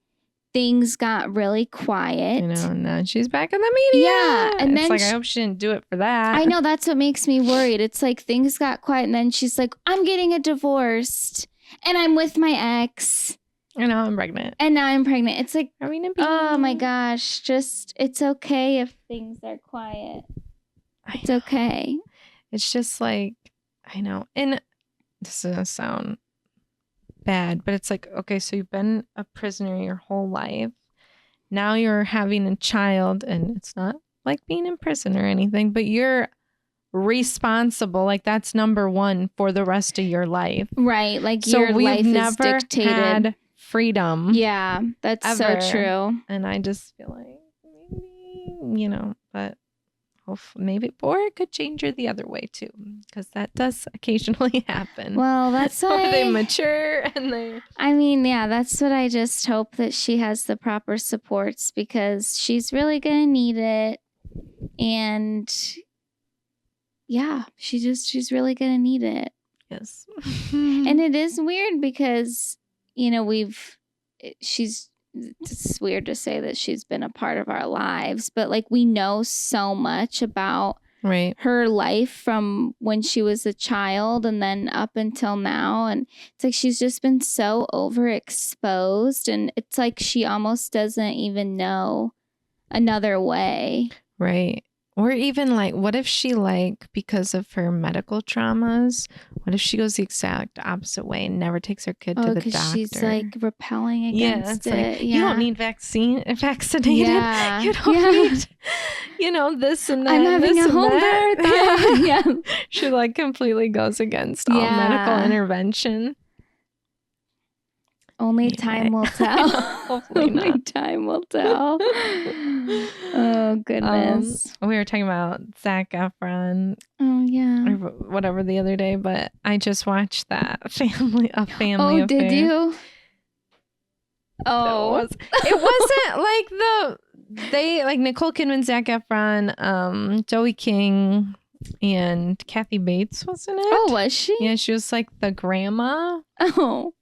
things got really quiet. Now she's back in the media. Yeah. And then I hope she didn't do it for that. I know, that's what makes me worried. It's like things got quiet and then she's like, I'm getting a divorce and I'm with my ex. And now I'm pregnant. It's like, oh my gosh, it's okay if things are quiet. It's okay. It's just like, I know. And this is going to sound bad, but it's like, okay, so you've been a prisoner your whole life. Now you're having a child, and it's not like being in prison or anything, but you're responsible. Like, that's number one for the rest of your life. Right. Like, so your life is dictated. Had freedom. Yeah, that's ever. So true. And I just feel like maybe, but maybe, or it could change her the other way too, because that does occasionally happen. Well, that's why they mature and they. I mean, yeah, that's what I just hope, that she has the proper supports, because she's really gonna need it, and yeah, she's really gonna need it. Yes, and it is weird because it's weird to say that she's been a part of our lives, but like, we know so much about her life from when she was a child and then up until now. And it's like, she's just been so overexposed, and it's like she almost doesn't even know another way. Right. Or even like, what if she, like, because of her medical traumas, what if she goes the exact opposite way and never takes her kid to the doctor? Because she's like repelling against it. Like, you don't need vaccinated. Yeah. You don't need, this and that. I'm having a home birth. Yeah. She like completely goes against all medical intervention. Only time will tell. Hopefully not. Only time will tell. Oh, goodness. We were talking about Zac Efron. Oh, yeah. Or whatever the other day, but I just watched that Family Affair. Oh, did you? Oh. It wasn't like Nicole Kidman, Zac Efron, Joey King, and Kathy Bates, wasn't it? Oh, was she? Yeah, she was like the grandma. Oh.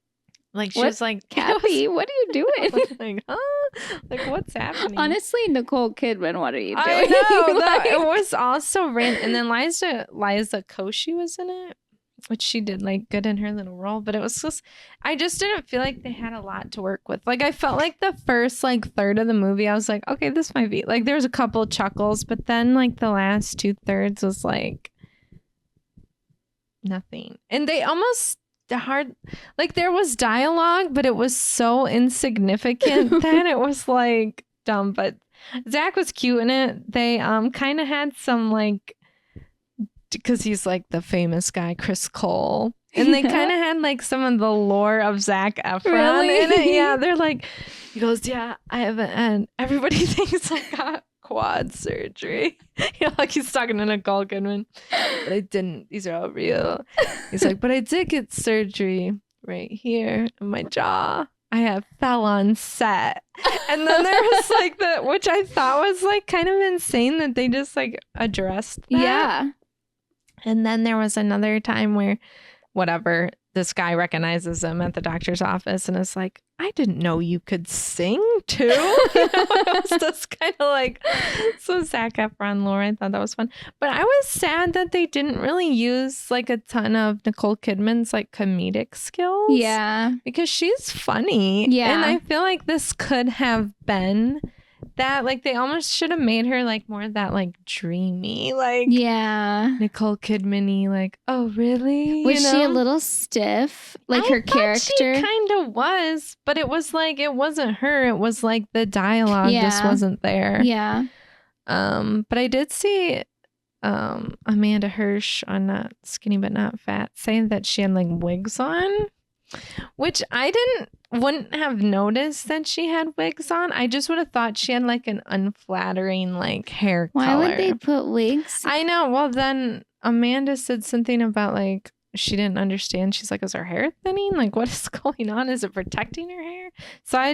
Like, she was like, Kathy, what are you doing? Like, huh? Like, what's happening? Honestly, Nicole Kidman, what are you doing? I know. It was also random. And then Liza Koshy was in it, which she did like good in her little role. But it was just, I just didn't feel like they had a lot to work with. Like, I felt like the first like third of the movie, I was like, okay, this might be like, there was a couple chuckles, but then like the last 2/3 was like nothing. And they almost there was dialogue, but it was so insignificant that it was like dumb. But Zach was cute in it. They kind of had some like because he's like the famous guy, Chris Cole. And they kind of had like some of the lore of Zac Efron in it. Yeah, they're like, he goes, yeah, I haven't had, everybody thinks I got quad surgery. You know, like he's talking to Nicole Kidman. But I didn't. These are all real. He's like, but I did get surgery right here in my jaw. I fell on set. And then there was like which I thought was like kind of insane that they just like addressed that. Yeah. And then there was another time where whatever, this guy recognizes him at the doctor's office and is like, I didn't know you could sing too. You know, it was just kind of like, so Zac Efron lore. I thought that was fun. But I was sad that they didn't really use like a ton of Nicole Kidman's like comedic skills. Yeah. Because she's funny. Yeah. And I feel like this could have been that, like they almost should have made her like more of that like dreamy, like Nicole Kidman-y, like, oh really? Was she a little stiff? Like her character? She kind of was, but it was like it wasn't her. It was like the dialogue just wasn't there. Yeah. But I did see Amanda Hirsch on Not Skinny But Not Fat saying that she had like wigs on, which I wouldn't have noticed that she had wigs on. I just would have thought she had like an unflattering like hair color. Why would they put wigs? I know. Well, then Amanda said something about like she didn't understand. She's like, is her hair thinning? Like, what is going on? Is it protecting her hair? So I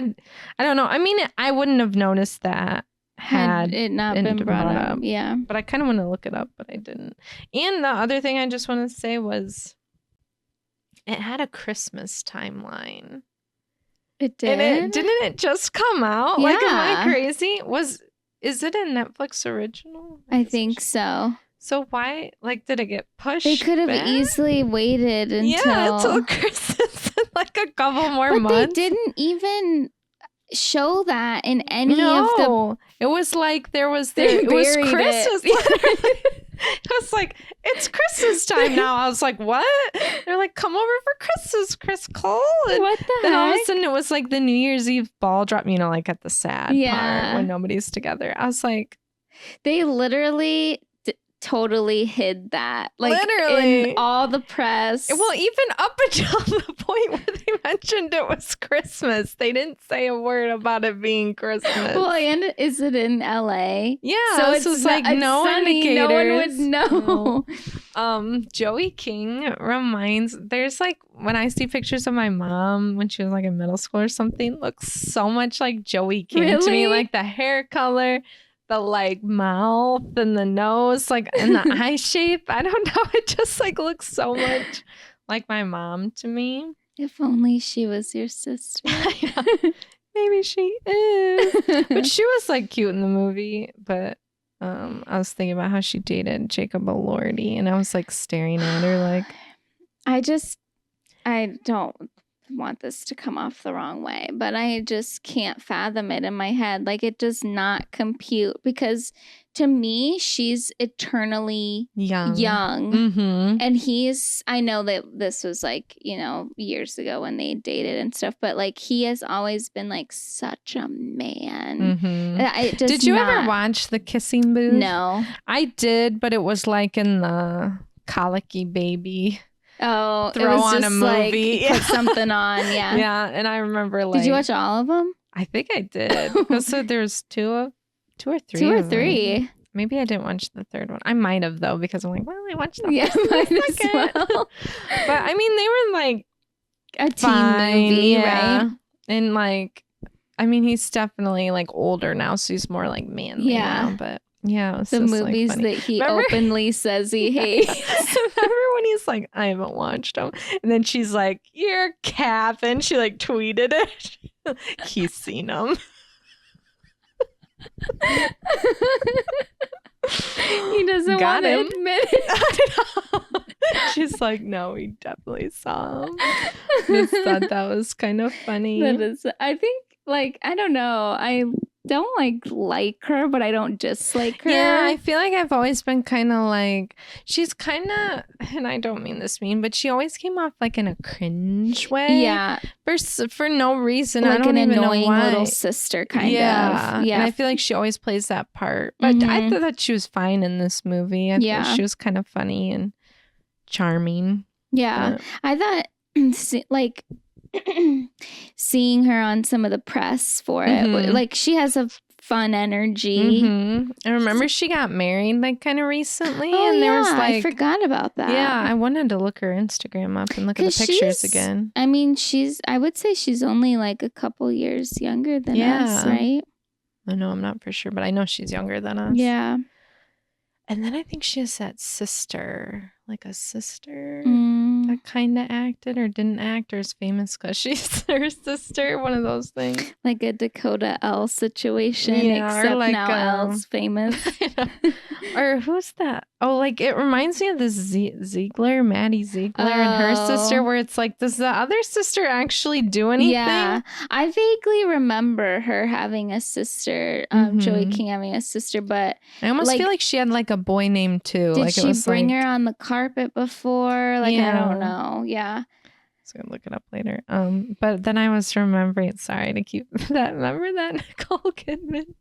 don't know. I mean, I wouldn't have noticed that had it not been brought up. Yeah. But I kind of want to look it up, but I didn't. And the other thing I just want to say was it had a Christmas timeline. It did? And didn't it just come out? Yeah. Like, am I crazy? Is it a Netflix original? I think so. So why, like, did it get pushed They could have back? easily waited until Christmas in like a couple more but months. They didn't even show that in any of the... It was like it was buried Christmas. it. It was like, it's Christmas time now. I was like, what? They're like, come over for Christmas, Chris Cole. And What the then all of a heck? sudden it was like the New Year's Eve ball drop, you know, like at the sad part when nobody's together. I was like, They literally totally hid that. Like, literally. in all the press. Well, even up until the point where they mentioned it was Christmas, they didn't say a word about it being Christmas. Well, and is it in LA? Yeah, so it's just like no sunny, indicators. No one would know. No. Joey King there's like when I see pictures of my mom when she was like in middle school or something, looks so much like Joey King to me, like the hair color, the like mouth and the nose, like and the eye shape. I don't know. It just like looks so much like my mom to me. If only she was your sister. Maybe she is. But she was like cute in the movie. But I was thinking about how she dated Jacob Elordi, and I was like staring at her like, I don't want this to come off the wrong way, but I just can't fathom it in my head. Like, it does not compute, because to me, she's eternally young. Mm-hmm. And I know that this was like, you know, years ago when they dated and stuff, but like he has always been like such a man. Mm-hmm. Did you ever watch The Kissing Booth? No. I did, but it was like in the Colicky Baby. Oh, throw it was on just a movie. Like, put something on, yeah. Yeah, and I remember like... Did you watch all of them? I think I did. So there's two or three. Two or three. Maybe I didn't watch the third one. I might have, though, because I'm like, well, I watched the first might as well. But I mean, they were like a teen movie, right? And like, I mean, he's definitely like older now, so he's more like manly now. But yeah, it was the just, movies like, that he openly says he hates. Remember when he's like, I haven't watched them, and then she's like, you're capping. She like tweeted it. He's seen them. He doesn't want to admit it. She's like, no, we definitely saw him. I just thought that was kind of funny. That is, I think, like, I don't know. don't like her, but I don't dislike her. Yeah, I feel like I've always been kind of like, she's kind of, and I don't mean this mean, but she always came off like in a cringe way. Yeah. For no reason. Like I don't an even know annoying why. little sister kind of. Yeah. Yeah. And I feel like she always plays that part. But I thought that she was fine in this movie. I thought she was kind of funny and charming. Yeah. But I thought like seeing her on some of the press for it, like she has a fun energy. I remember she got married like kind of recently. Oh, and there was like, I forgot about that. Yeah, I wanted to look her Instagram up and look at the pictures again. I mean, I would say she's only like a couple years younger than us, right? I know, I'm not for sure, but I know she's younger than us. Yeah. And then I think she has that sister, like a sister that kind of acted or didn't act or is famous because she's her sister, one of those things. Like a Dakota L situation, except like, now L's famous. Or who's that? Oh, like it reminds me of this Ziegler, Maddie Ziegler and her sister, where it's like, does the other sister actually do anything? Yeah, I vaguely remember her having a sister, Joey King having a sister, but I almost feel like she had like a boy named too. Did like she bring her on the carpet before? Like, I don't know. Yeah. So I'm gonna look it up later. But then I was remembering, sorry to keep that. Remember that Nicole Kidman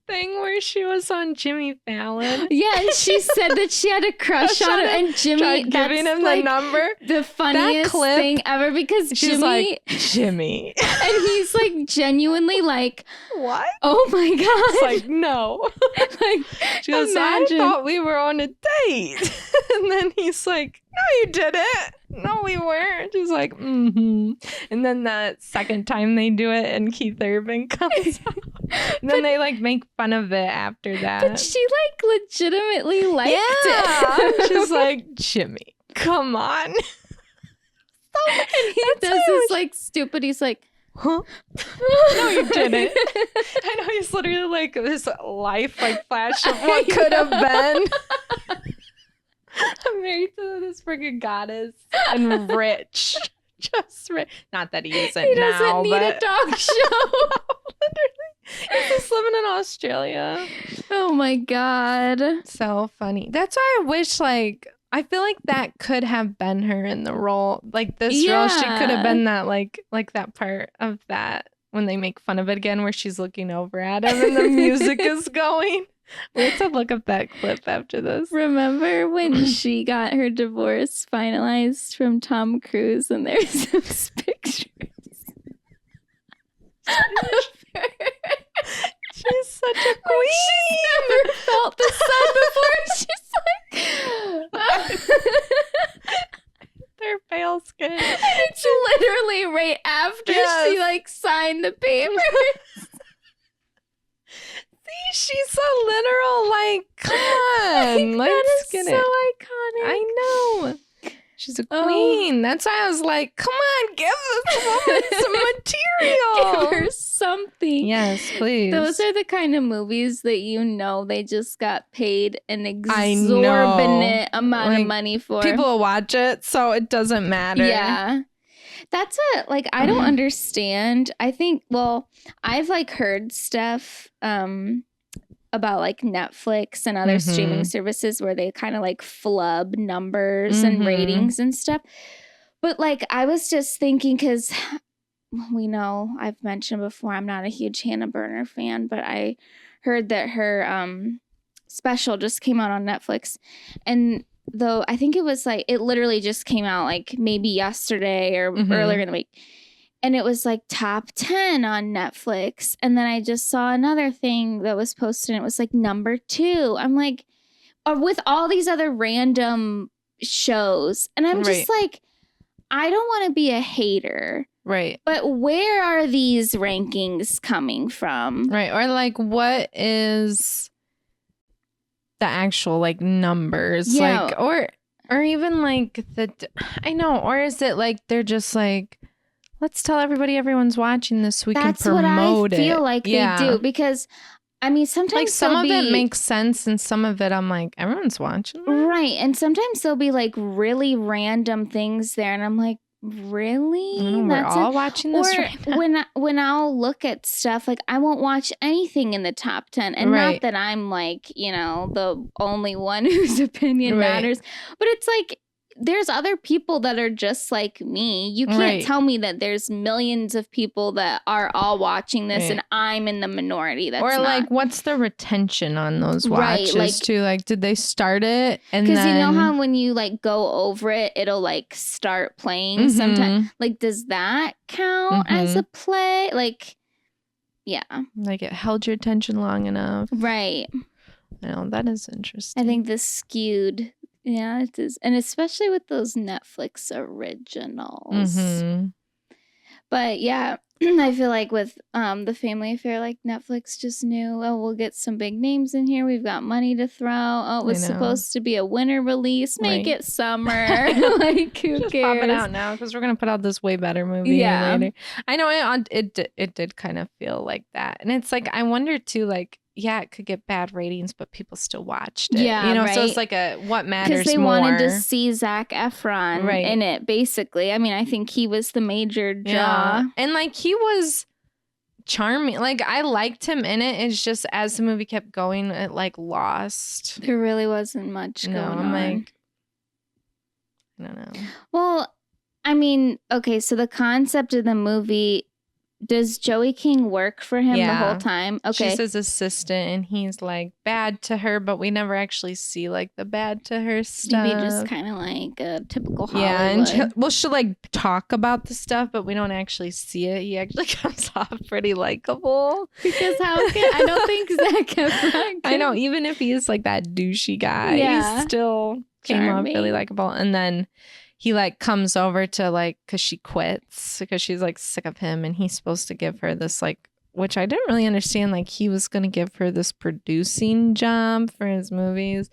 thing where she was on Jimmy Fallon? Yeah, and she said that she had a crush on him, and Jimmy giving him the number. The funniest thing ever, because she's like, Jimmy, and he's like genuinely like, what? Oh my god! It's like, no. Like, she goes, I thought we were on a date, and then he's like, no, you didn't. No, we weren't. She's like, And then that second time they do it, and Keith Urban comes out. And then they like make fun of it after that. But she like legitimately liked it. She's like, Jimmy, come on. And he does this like stupid, he's like, huh? No, you didn't. I know, he's literally like this life like flash of what could have been. I'm married to this freaking goddess and rich. Just rich. Not that he isn't now. He doesn't need a dog show. Literally. He's just living in Australia. Oh my god. So funny. That's why I wish, like, I feel like that could have been her in the role. Like this role, she could have been that, like that part of that when they make fun of it again where she's looking over at him and the music is going. We have to look up that clip after this. Remember when she got her divorce finalized from Tom Cruise, and there's those pictures? She's such a queen. She's never felt the sun before. She's like, their pale skin. And it's literally right after she like signed the papers. She's a literal, like, come on. Let's get so iconic. I know. She's a queen. That's why I was like, come on, give this woman some material. Give her something. Yes, please. Those are the kind of movies that they just got paid an exorbitant amount of money for. People will watch it, so it doesn't matter. Yeah. That's it. Like, I don't understand. I think, I've like heard stuff about like Netflix and other streaming services where they kind of like flub numbers and ratings and stuff. But like, I was just thinking, because we know, I've mentioned before, I'm not a huge Hannah Berner fan, but I heard that her special just came out on Netflix. And though I think it was like, it literally just came out like maybe yesterday or earlier in the week. And it was like top 10 on Netflix. And then I just saw another thing that was posted, and it was like number 2. I'm like, with all these other random shows. And I'm just like, I don't want to be a hater. Right. But where are these rankings coming from? Right. Or like, what is the actual like numbers? Yeah. Like, or even like I know. Or is it like, they're just like, let's tell everybody everyone's watching this so we can promote it. That's what I feel like they do. Because, I mean, sometimes like some of it makes sense, and some of it I'm like, everyone's watching that. Right. And sometimes there'll be like really random things there, and I'm like, really? I know, we're all watching this right now. When I'll look at stuff, like I won't watch anything in the top 10. And Right. not that I'm like, you know, the only one whose opinion Right. matters. But it's like, there's other people that are just like me. You can't Right. tell me that there's millions of people that are all watching this Right. and I'm in the minority. That's or not. like, what's the retention on those Right, watches like- too? Like, did they start it and Because then you know how when you like go over it, it'll like start playing sometimes. Like, does that count as a play? Like, yeah. like it held your attention long enough? Right. No, that is interesting. I think this skewed. Yeah, it is. And especially with those Netflix originals. But yeah, I feel like with the Family Affair, like Netflix just knew, oh, we'll get some big names in here. We've got money to throw. Oh, it was supposed to be a winter release. Make it summer. Like, who just cares? pop it out now because we're gonna put out this way better movie later. I know it did kind of feel like that, and it's like I wonder too, like. Yeah, it could get bad ratings, but people still watched it. Yeah, you know, right. so it's like what matters more. Because they wanted to see Zac Efron in it, basically. I mean, I think he was the major draw. Yeah. And like he was charming. Like I liked him in it. It's just as the movie kept going, it like lost. There really wasn't much going on. I'm like, I don't know. Well, I mean, okay, so the concept of the movie. Does Joey King work for him the whole time? Okay. She's his assistant and he's like bad to her, but we never actually see like the bad to her stuff. Maybe just kind of like a typical Hollywood. Yeah, and she'll like talk about the stuff, but we don't actually see it. He actually comes off pretty likable. Because I don't think Zac Efron I know, even if he is like that douchey guy, he still came off really likable. And then he like comes over to like, cause she quits because she's like sick of him, and he's supposed to give her this like, which I didn't really understand. Like he was going to give her this producing job for his movies,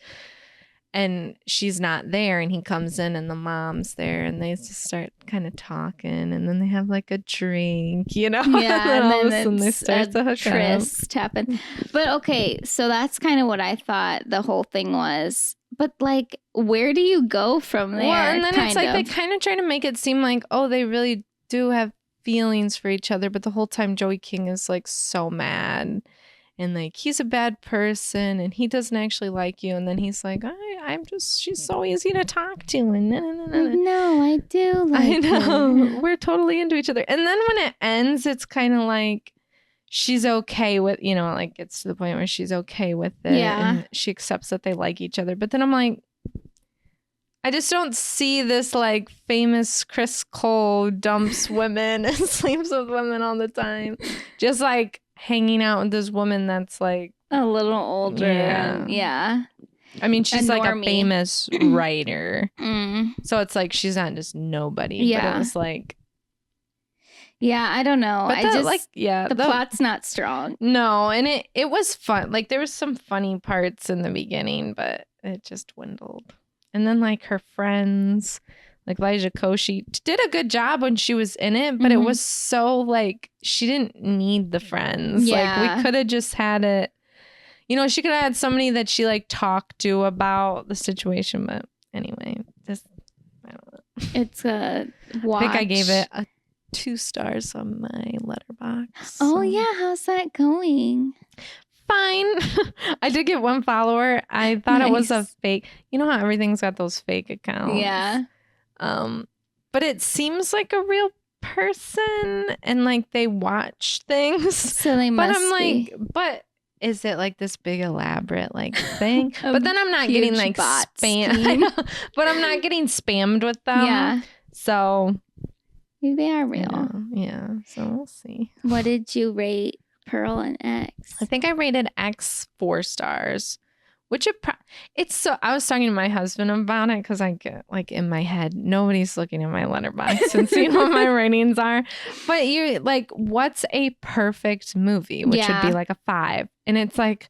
and she's not there, and he comes in and the mom's there, and they just start kind of talking, and then they have like a drink, you know? Yeah, and all of a sudden they start to hook tryst happen. But okay, so that's kind of what I thought the whole thing was. But like, where do you go from there? Well, and then it's like they kind of try to make it seem like, oh, they really do have feelings for each other, but the whole time Joey King is like so mad. And like, he's a bad person and he doesn't actually like you. And then he's like, she's so easy to talk to. And no, I do like I know. her. We're totally into each other. And then when it ends, it's kind of like she's okay with, you know, like gets to the point where she's okay with it. Yeah. And she accepts that they like each other. But then I'm like, I just don't see this like famous Chris Cole dumps women and sleeps with women all the time. Just like hanging out with this woman that's like a little older. Yeah. I mean, she's like a famous writer. So it's like she's not just nobody. Yeah. But it was like. Yeah, I don't know. But the plot's not strong. No, and it was fun. Like there was some funny parts in the beginning, but it just dwindled. And then like her friends, like Elijah Koshy, did a good job when she was in it, but it was so like she didn't need the friends. Yeah. Like we could have just had it. You know, she could have had somebody that she like talked to about the situation. But anyway, I don't know. It's a watch. I think I gave it a 2 stars on my LetterBoxd. Oh yeah, how's that going? Fine. I did get 1 follower. I thought it was a fake. You know how everything's got those fake accounts. Yeah. But it seems like a real person, and like they watch things. So they must. But I'm like, but is it like this big elaborate like thing? But then I'm not getting like spam. But I'm not getting spammed with them. Yeah. So maybe they are real. Yeah. So we'll see. What did you rate Pearl and X? I think I rated X 4 stars, which it's so. I was talking to my husband about it because I get like in my head, nobody's looking at my letterbox and seeing what my ratings are. But you're like, what's a perfect movie? Which would be like a 5. And it's like,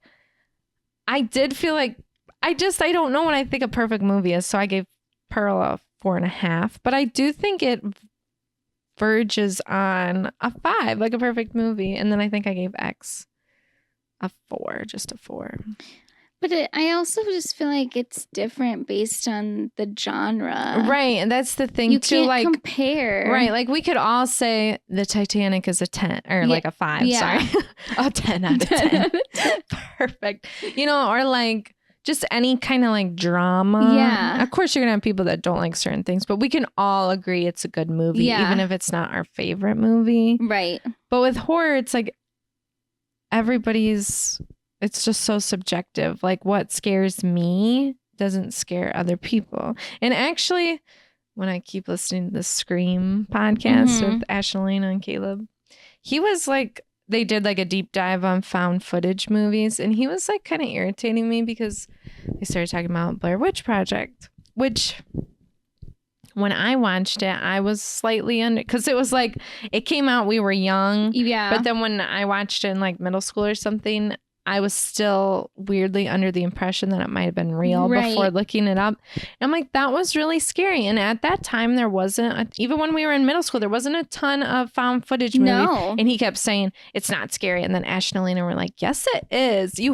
I did feel like I don't know what I think a perfect movie is. So I gave Pearl a 4.5, but I do think it verges on a 5, like a perfect movie. And then I think I gave X a 4, just a 4. But I also just feel like it's different based on the genre. Right. And that's the thing You too. can't compare. Right. Like we could all say the Titanic is a 10 or like a 5. Yeah. Sorry. A 10 out of 10. Perfect. You know, or like just any kind of like drama. Yeah. Of course, you're going to have people that don't like certain things, but we can all agree it's a good movie, even if it's not our favorite movie. Right. But with horror, it's like it's just so subjective. Like what scares me doesn't scare other people. And actually, when I keep listening to the Scream podcast with Ashley and Caleb, he was like, they did like a deep dive on found footage movies. And he was like kind of irritating me because they started talking about Blair Witch Project, which when I watched it, I was slightly under, because it was like, it came out, we were young. Yeah. But then when I watched it in like middle school or something, I was still weirdly under the impression that it might have been real before looking it up. And I'm like, that was really scary. And at that time, there wasn't, even when we were in middle school, there wasn't a ton of found footage movies. No. And he kept saying, it's not scary. And then Ash and Elena were like, yes, it is. You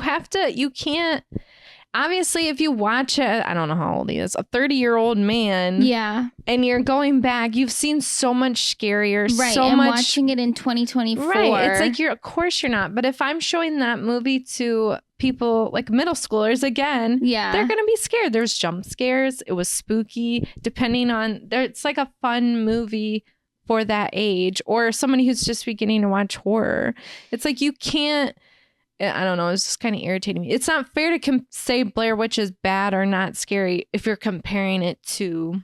can't. Obviously, if you watch it, I don't know how old he is, a 30-year-old man. Yeah. And you're going back, you've seen so much scarier, right, so and much. watching it in 2024. Right. It's like, of course you're not. But if I'm showing that movie to people like middle schoolers again, they're going to be scared. There's jump scares. It was spooky. Depending on, it's like a fun movie for that age or somebody who's just beginning to watch horror. It's like you can't. I don't know. It's just kind of irritating me. It's not fair to say Blair Witch is bad or not scary if you're comparing it to,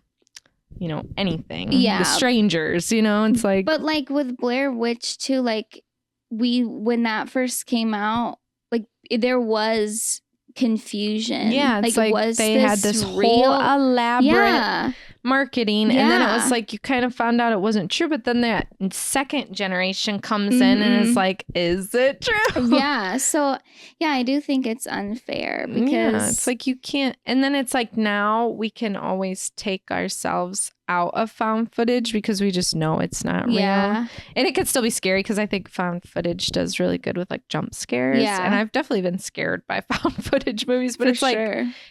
you know, anything. Yeah. The Strangers, you know, it's like. But like with Blair Witch too, like when that first came out, like there was confusion. Yeah. It's like was they had this whole elaborate marketing. And then it was like, you kind of found out it wasn't true. But then that second generation comes in and is like, is it true? Yeah. So, yeah, I do think it's unfair because it's like you can't. And then it's like now we can always take ourselves out of found footage because we just know it's not real. And it could still be scary because I think found footage does really good with like jump scares. Yeah. And I've definitely been scared by found footage movies, but it's like,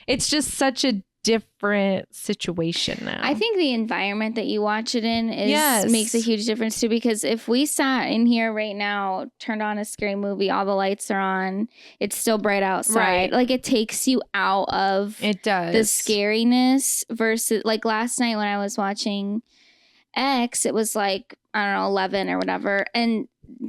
it's just such a different situation now. I think the environment that you watch it in makes a huge difference too, because if we sat in here right now, turned on a scary movie, all the lights are on, it's still bright outside, like it takes you out of the scariness versus like last night when I was watching X, it was like, I don't know, 11 or whatever, and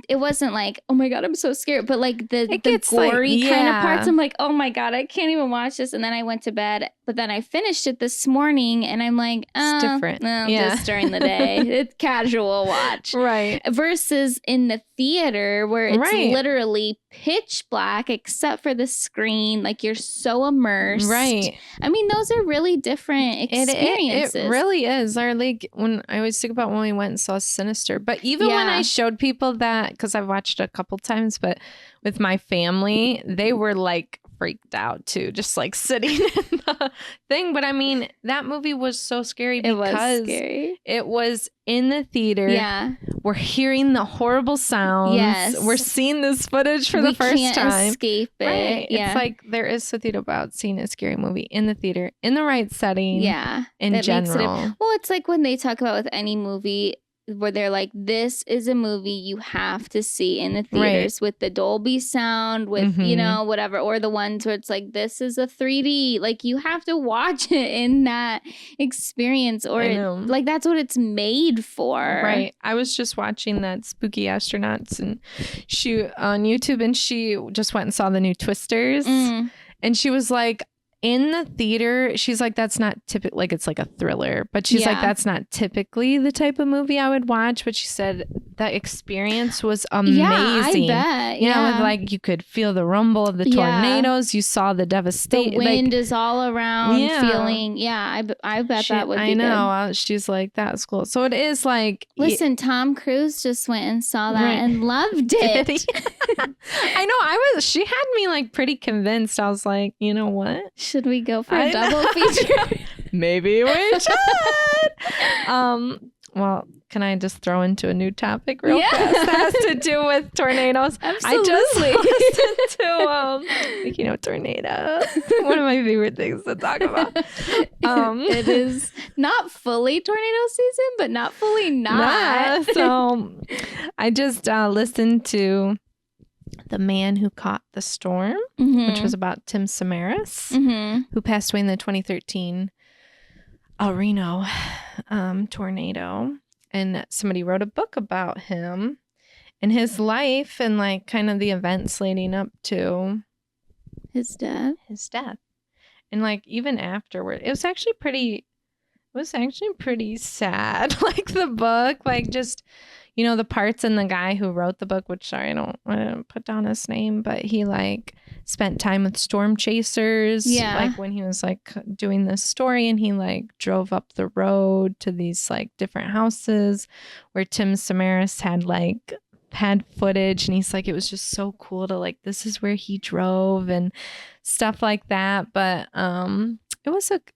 it wasn't like, oh my God, I'm so scared. But like the gory kind of parts, I'm like, oh my God, I can't even watch this. And then I went to bed. But then I finished it this morning and I'm like, it's different. Just during the day. It's casual watch. Right. Versus in the theater where it's literally pitch black except for the screen. Like you're so immersed. Right. I mean, those are really different experiences. It really is. Or like when I always think about when we went and saw Sinister. But even when I showed people that, because I've watched it a couple times, but with my family, they were like freaked out too, just like sitting in the thing. But I mean, that movie was so scary because it was in the theater. Yeah. We're hearing the horrible sounds. Yes. We're seeing this footage for the first time. We can't escape it. Right. Yeah. It's like there is something about seeing a scary movie in the theater, in the right setting. Yeah. In general. Well, it's like when they talk about with any movie where they're like, this is a movie you have to see in the theaters with the Dolby sound, with, you know, whatever. Or the ones where it's like, this is a 3D. Like, you have to watch it in that experience. Or, like, that's what it's made for. Right. I was just watching that Spooky Astronauts and she on YouTube, and she just went and saw the new Twisters. And she was like, in the theater, she's like, that's not typical, like it's like a thriller, but she's like, that's not typically the type of movie I would watch. But she said the experience was amazing. Yeah, I bet. You know, with like you could feel the rumble of the tornadoes, you saw the devastation. The wind is all around, feeling. Yeah, I bet that would be good. She's like, that's cool. So it is like, listen, Tom Cruise just went and saw that and loved it. I know. She had me like pretty convinced. I was like, you know what? Should we go for a double feature? Maybe we should. Well, can I just throw into a new topic real Yeah. fast that has to do with tornadoes? Absolutely. I just listened to speaking of tornadoes, one of my favorite things to talk about. It is not fully tornado season, but not fully not. So I just listened to The Man Who Caught the Storm, which was about Tim Samaras, who passed away in the 2013 El Reno tornado. And somebody wrote a book about him and his life and like kind of the events leading up to his death. And like even afterward, it was actually pretty sad. Like the book, like just, you know, the parts and the guy who wrote the book, which sorry, I don't put down his name, but he like spent time with storm chasers. Yeah. Like when he was like doing this story and he like drove up the road to these like different houses where Tim Samaras had footage, and he's like, it was just so cool to like, this is where he drove and stuff like that. But it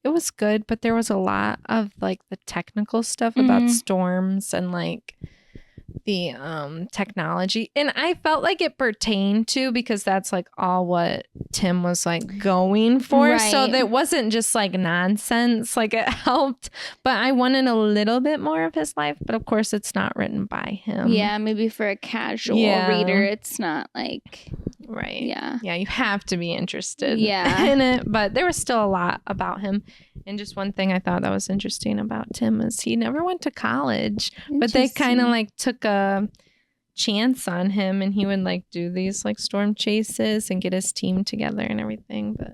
was good, but there was a lot of like the technical stuff about storms and like the technology, and I felt like it pertained to, because that's like all what Tim was like going for, right. So that wasn't just like nonsense, like it helped, but I wanted a little bit more of his life. But of course it's not written by him. Yeah, maybe for a casual reader it's not like right. Yeah, you have to be interested in it, but there was still a lot about him. And just one thing I thought that was interesting about Tim is he never went to college, but they kind of like took a chance on him, and he would like do these like storm chases and get his team together and everything. But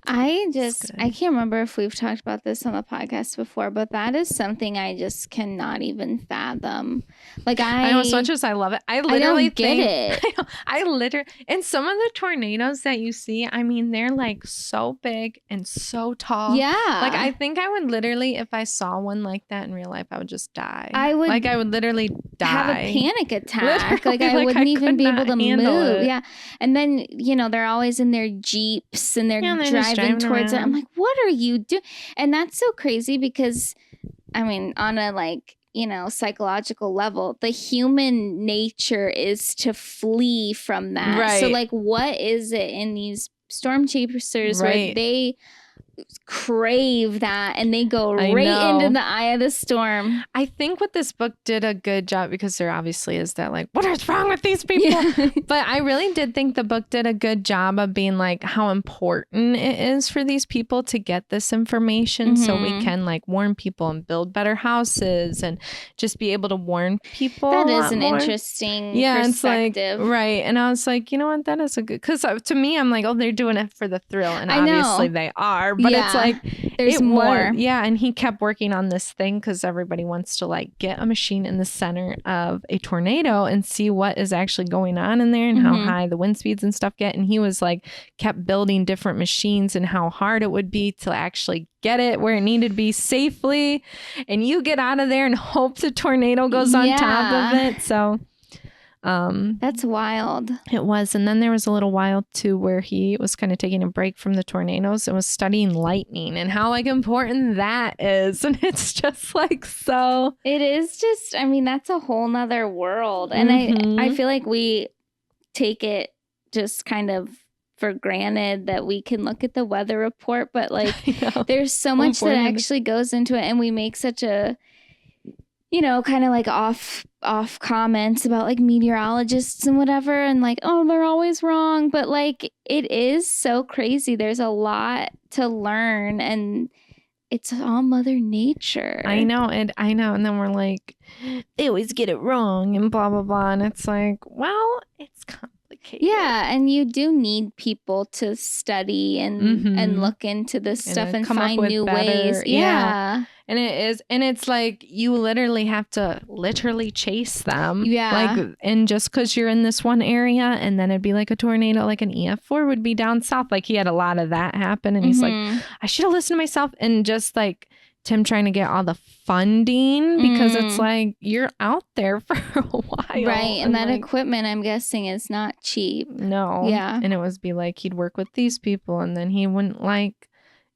I can't remember if we've talked about this on the podcast before, but that is something I just cannot even fathom. Like I know, as much as I love it, I literally don't get it. I literally, and some of the tornadoes that you see, I mean, they're like so big and so tall. Yeah. Like I think I would literally, if I saw one like that in real life, I would just die. I would literally die. Have a panic attack. Like I wouldn't even be able to move. Yeah. And then, you know, they're always in their Jeeps and they're driving towards it. I'm like, what are you doing? And that's so crazy because, I mean, on a like, you know, psychological level, the human nature is to flee from that. Right. So like, what is it in these storm chasers where they crave that and they go right into the eye of the storm? I think what this book did a good job, because there obviously is that like, what is wrong with these people? Yeah. But I really did think the book did a good job of being like how important it is for these people to get this information, so we can like warn people and build better houses and just be able to warn people. That is an interesting perspective. It's like, right. And I was like, you know what, that is a good, because to me I'm like, oh, they're doing it for the thrill, and obviously they are, but it's like there's more. And he kept working on this thing because everybody wants to like get a machine in the center of a tornado and see what is actually going on in there and how high the wind speeds and stuff get. And he was like kept building different machines and how hard it would be to actually get it where it needed to be safely, and you get out of there and hope the tornado goes on top of it. So that's wild. It was. And then there was a little while too where he was kind of taking a break from the tornadoes and was studying lightning and how like important that is. And it's just like, so it is just, I mean, that's a whole nother world. And I feel like we take it just kind of for granted that we can look at the weather report, but like there's so much that actually goes into it, and we make such a, you know, kind of like off comments about like meteorologists and whatever, and like, oh, they're always wrong, but like it is so crazy. There's a lot to learn, and it's all Mother Nature. I know. And then we're like, they always get it wrong and blah blah blah, and it's like, well, it's complicated. Yeah, and you do need people to study and look into this stuff and find new ways. Yeah. And it is, and it's like you literally have to chase them. Yeah. Like, and just because you're in this one area, and then it'd be like a tornado, like an EF4 would be down south. Like he had a lot of that happen, and he's like, I should have listened to myself, and just like Tim trying to get all the funding, because it's like you're out there for a while. Right. And that like, equipment, I'm guessing, is not cheap. No. Yeah. And it was be like he'd work with these people, and then he wouldn't like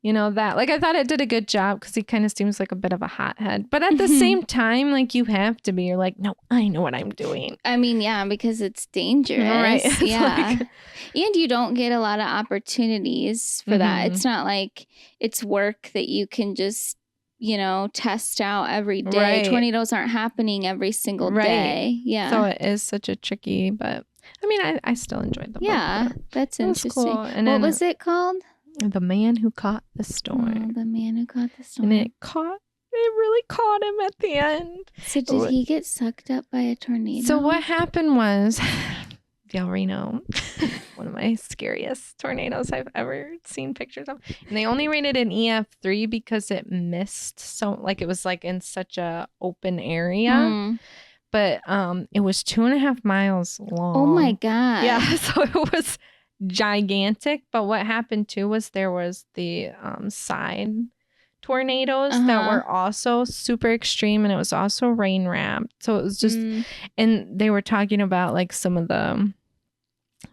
you know, that. Like, I thought it did a good job because he kind of seems like a bit of a hothead. But at the same time, like, you have to be. You're like, no, I know what I'm doing. I mean, yeah, because it's dangerous. Right. It's yeah. like- and you don't get a lot of opportunities for that. It's not like it's work that you can just, you know, test out every day. Right. Tornadoes aren't happening every single day. Yeah. So it is such a tricky, but I mean, I still enjoyed the book. That's It was interesting. cool. And what then was it called? The Man Who Caught the Storm. The Man Who Caught the Storm. And it really caught him at the end. So did he get sucked up by a tornado? So what happened was, Del Reno, one of my scariest tornadoes I've ever seen pictures of. And they only rated an EF3 because it missed. So like it was like in such a open area. But it was 2.5 miles long. Oh my God. Yeah, so it was gigantic. But what happened too was there was the side tornadoes that were also super extreme, and it was also rain wrapped. So it was just, and they were talking about like some of the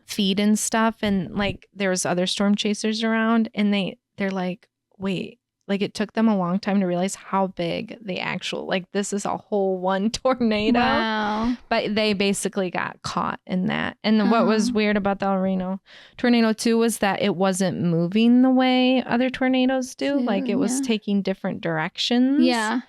feed and stuff, and like there was other storm chasers around, and they're like, wait, like it took them a long time to realize how big the actual, like this is a whole one tornado. Wow. But they basically got caught in that. And what was weird about the El Reno tornado too was that it wasn't moving the way other tornadoes do. Like it was taking different directions. Yeah.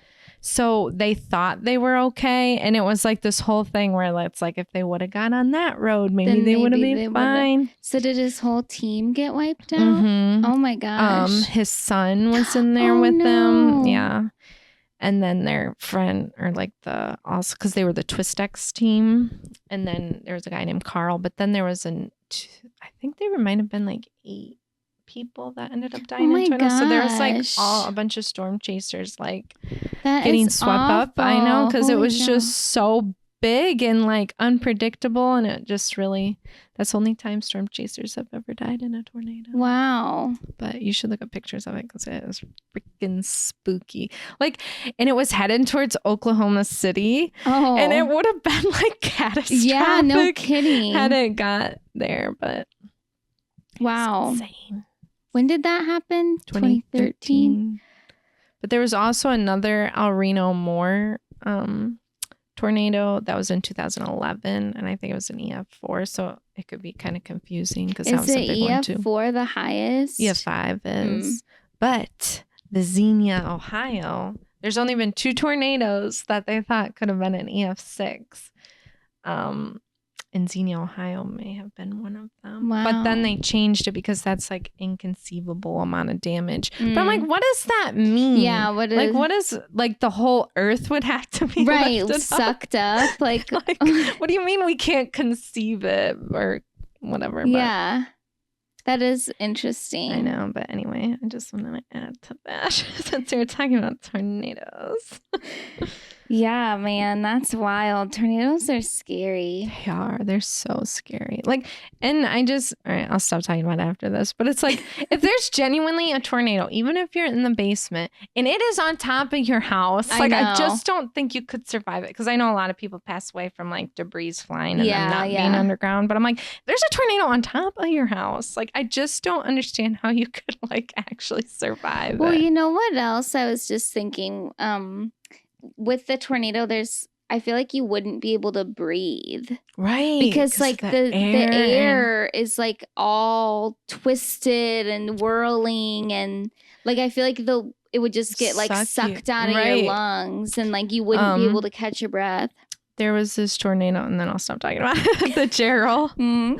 So they thought they were okay. And it was like this whole thing where it's like if they would have gone on that road, maybe they would have been fine. So did his whole team get wiped out? Oh my gosh. His son was in there with them. Yeah. And then their friend, or like also because they were the Twistex team. And then there was a guy named Carl. But then there was I think there might have been like 8 people that ended up dying in tornadoes. So there was like a bunch of storm chasers like getting swept up. I know, because it was just so big and like unpredictable, and it just really, that's the only time storm chasers have ever died in a tornado. Wow. But you should look at pictures of it because it was freaking spooky. Like, and it was headed towards Oklahoma City. Oh. And it would have been like catastrophic. Yeah, no kidding. Had it got there, but wow. it's insane. When did that happen? 2013. But there was also another El Reno Moore tornado that was in 2011, and I think it was an EF4, so it could be kind of confusing because that was a big one too. Is EF4 the highest? EF5 is. But the Xenia, Ohio, there's only been 2 tornadoes that they thought could have been an EF6. And Xenia, Ohio may have been one of them. Wow. But then they changed it because that's like inconceivable amount of damage. But I'm like, what does that mean? Yeah, what is like the whole earth would have to be sucked up? Like what do you mean we can't conceive it or whatever? Yeah. That is interesting. I know, but anyway, I just wanted to add to that since we were talking about tornadoes. Yeah, man, that's wild. Tornadoes are scary. They are. They're so scary. Like, and all right, I'll stop talking about it after this. But it's like, if there's genuinely a tornado, even if you're in the basement and it is on top of your house, I just don't think you could survive it. Because I know a lot of people pass away from like debris flying and them not being underground. But I'm like, there's a tornado on top of your house. Like, I just don't understand how you could like actually survive. Well, you know what else I was just thinking? With the tornado, I feel like you wouldn't be able to breathe. Right. Because like the air is like all twisted and whirling, and like I feel like it would just get like sucked out of your lungs, and like you wouldn't be able to catch your breath. There was this tornado, and then I'll stop talking about it. The Gerald. Tornado.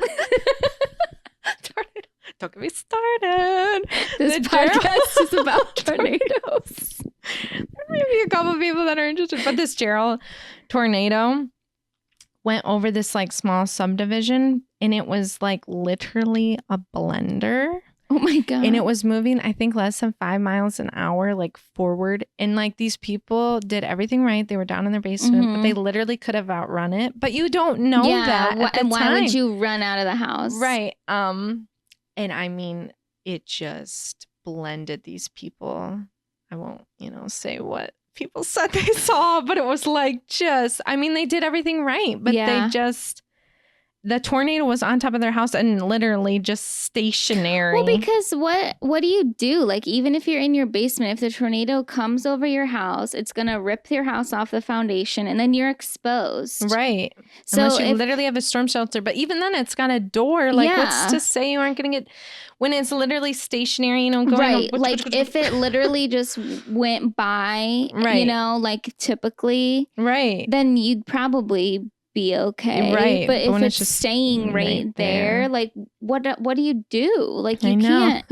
Don't get me started. This podcast is about tornadoes. There may be a couple people that are interested, but this Gerald tornado went over this like small subdivision, and it was like literally a blender. Oh my God. And it was moving, I think, less than 5 miles an hour, like forward. And like these people did everything right. They were down in their basement, but they literally could have outrun it. But you don't know that. And why would you run out of the house? Right. And I mean, it just blended these people. I won't, say what people said they saw, but it was like I mean, they did everything right, but they just, the tornado was on top of their house and literally just stationary. Well, because what do you do? Like, even if you're in your basement, if the tornado comes over your house, it's going to rip your house off the foundation and then you're exposed. Right. So unless you literally have a storm shelter. But even then, it's got a door. Like, what's to say you aren't going to get... When it's literally stationary, going... Right. Like, if it literally just went by, like, typically... Right. Then you'd probably be okay. Right. But if it's just staying right there, like, what do you do? Like, you can't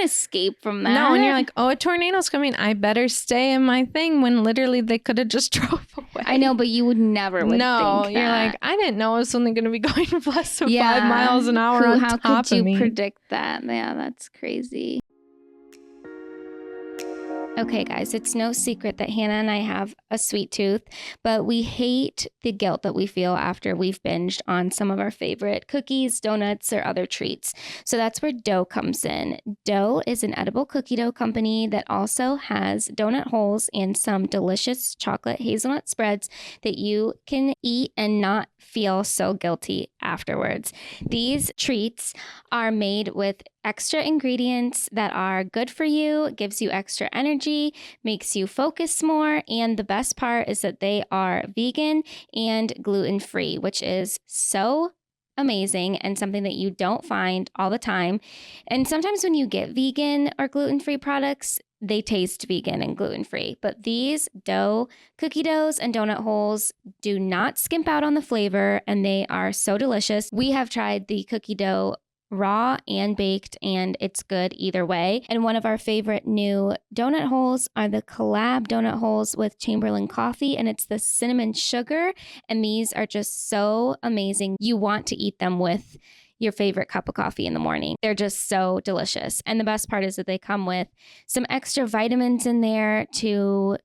escape from that. No, and you're like, oh, a tornado's coming. I better stay in my thing, when literally they could have just drove away. I know, but you would never think that. You're like, I didn't know it was only going to be going less than 5 miles an hour on how top could of me. You predict that? Yeah, that's crazy. Okay, guys, it's no secret that Hannah and I have a sweet tooth, but we hate the guilt that we feel after we've binged on some of our favorite cookies, donuts, or other treats. So that's where dough comes in. Dough is an edible cookie dough company that also has donut holes and some delicious chocolate hazelnut spreads that you can eat and not feel so guilty afterwards. These treats are made with extra ingredients that are good for you, gives you extra energy, makes you focus more, and the best part is that they are vegan and gluten-free, which is so amazing and something that you don't find all the time. And sometimes when you get vegan or gluten-free products, they taste vegan and gluten-free. But these dough, cookie doughs, and donut holes do not skimp out on the flavor, and they are so delicious. We have tried the cookie dough raw and baked, and it's good either way. And one of our favorite new donut holes are the collab donut holes with Chamberlain coffee, and it's the cinnamon sugar. And these are just so amazing. You want to eat them with your favorite cup of coffee in the morning. They're just so delicious. And the best part is that they come with some extra vitamins in there to,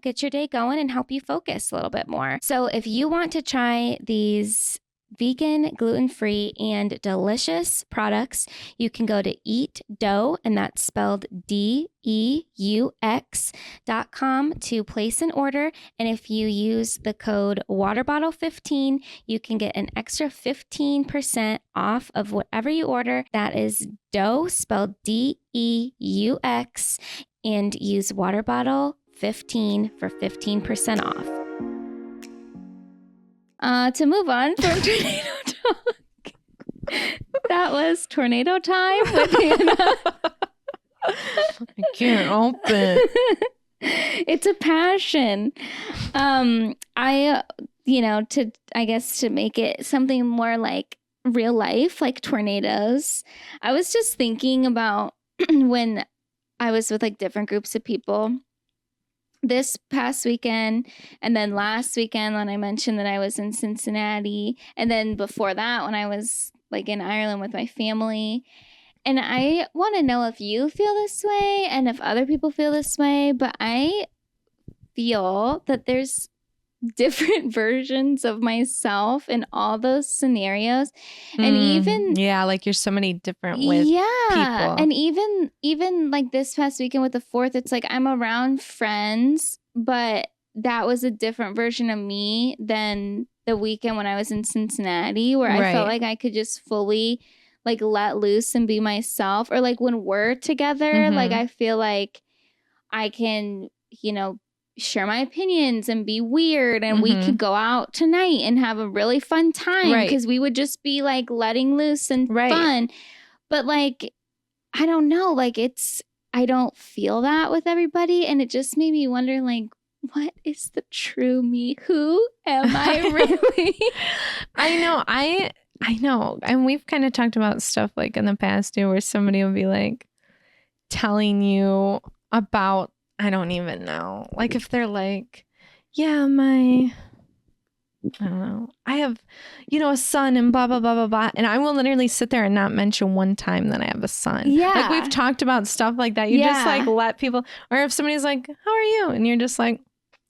get your day going and help you focus a little bit more. So if you want to try these vegan, gluten-free, and delicious products, you can go to Eat Dough, and that's spelled DEUX.com to place an order. And if you use the code WaterBottle15, you can get an extra 15% off of whatever you order. That is dough, spelled DEUX, and use WaterBottle15 for 15% off. To move on from tornado talk, that was tornado time with Hannah. I can't open. It's a passion. To make it something more like real life, like tornadoes. I was just thinking about when I was with like different groups of people this past weekend, and then last weekend when I mentioned that I was in Cincinnati, and then before that when I was like in Ireland with my family. And I want to know if you feel this way and if other people feel this way, but I feel that there's different versions of myself in all those scenarios. And even like you're so many different with people. And even like this past weekend with the 4th, it's like I'm around friends, but that was a different version of me than the weekend when I was in Cincinnati, where I felt like I could just fully like let loose and be myself. Or like when we're together, like I feel like I can, share my opinions and be weird, and we could go out tonight and have a really fun time because we would just be like letting loose and fun. But like, I don't know, like I don't feel that with everybody, and it just made me wonder, like, what is the true me? Who am I really? I know. And we've kind of talked about stuff like in the past too, where somebody will be like telling you about, I don't even know. Like if they're like, yeah, I don't know, I have, a son and blah, blah, blah, blah, blah. And I will literally sit there and not mention one time that I have a son. Yeah. Like we've talked about stuff like that. You just like let people, or if somebody's like, how are you? And you're just like,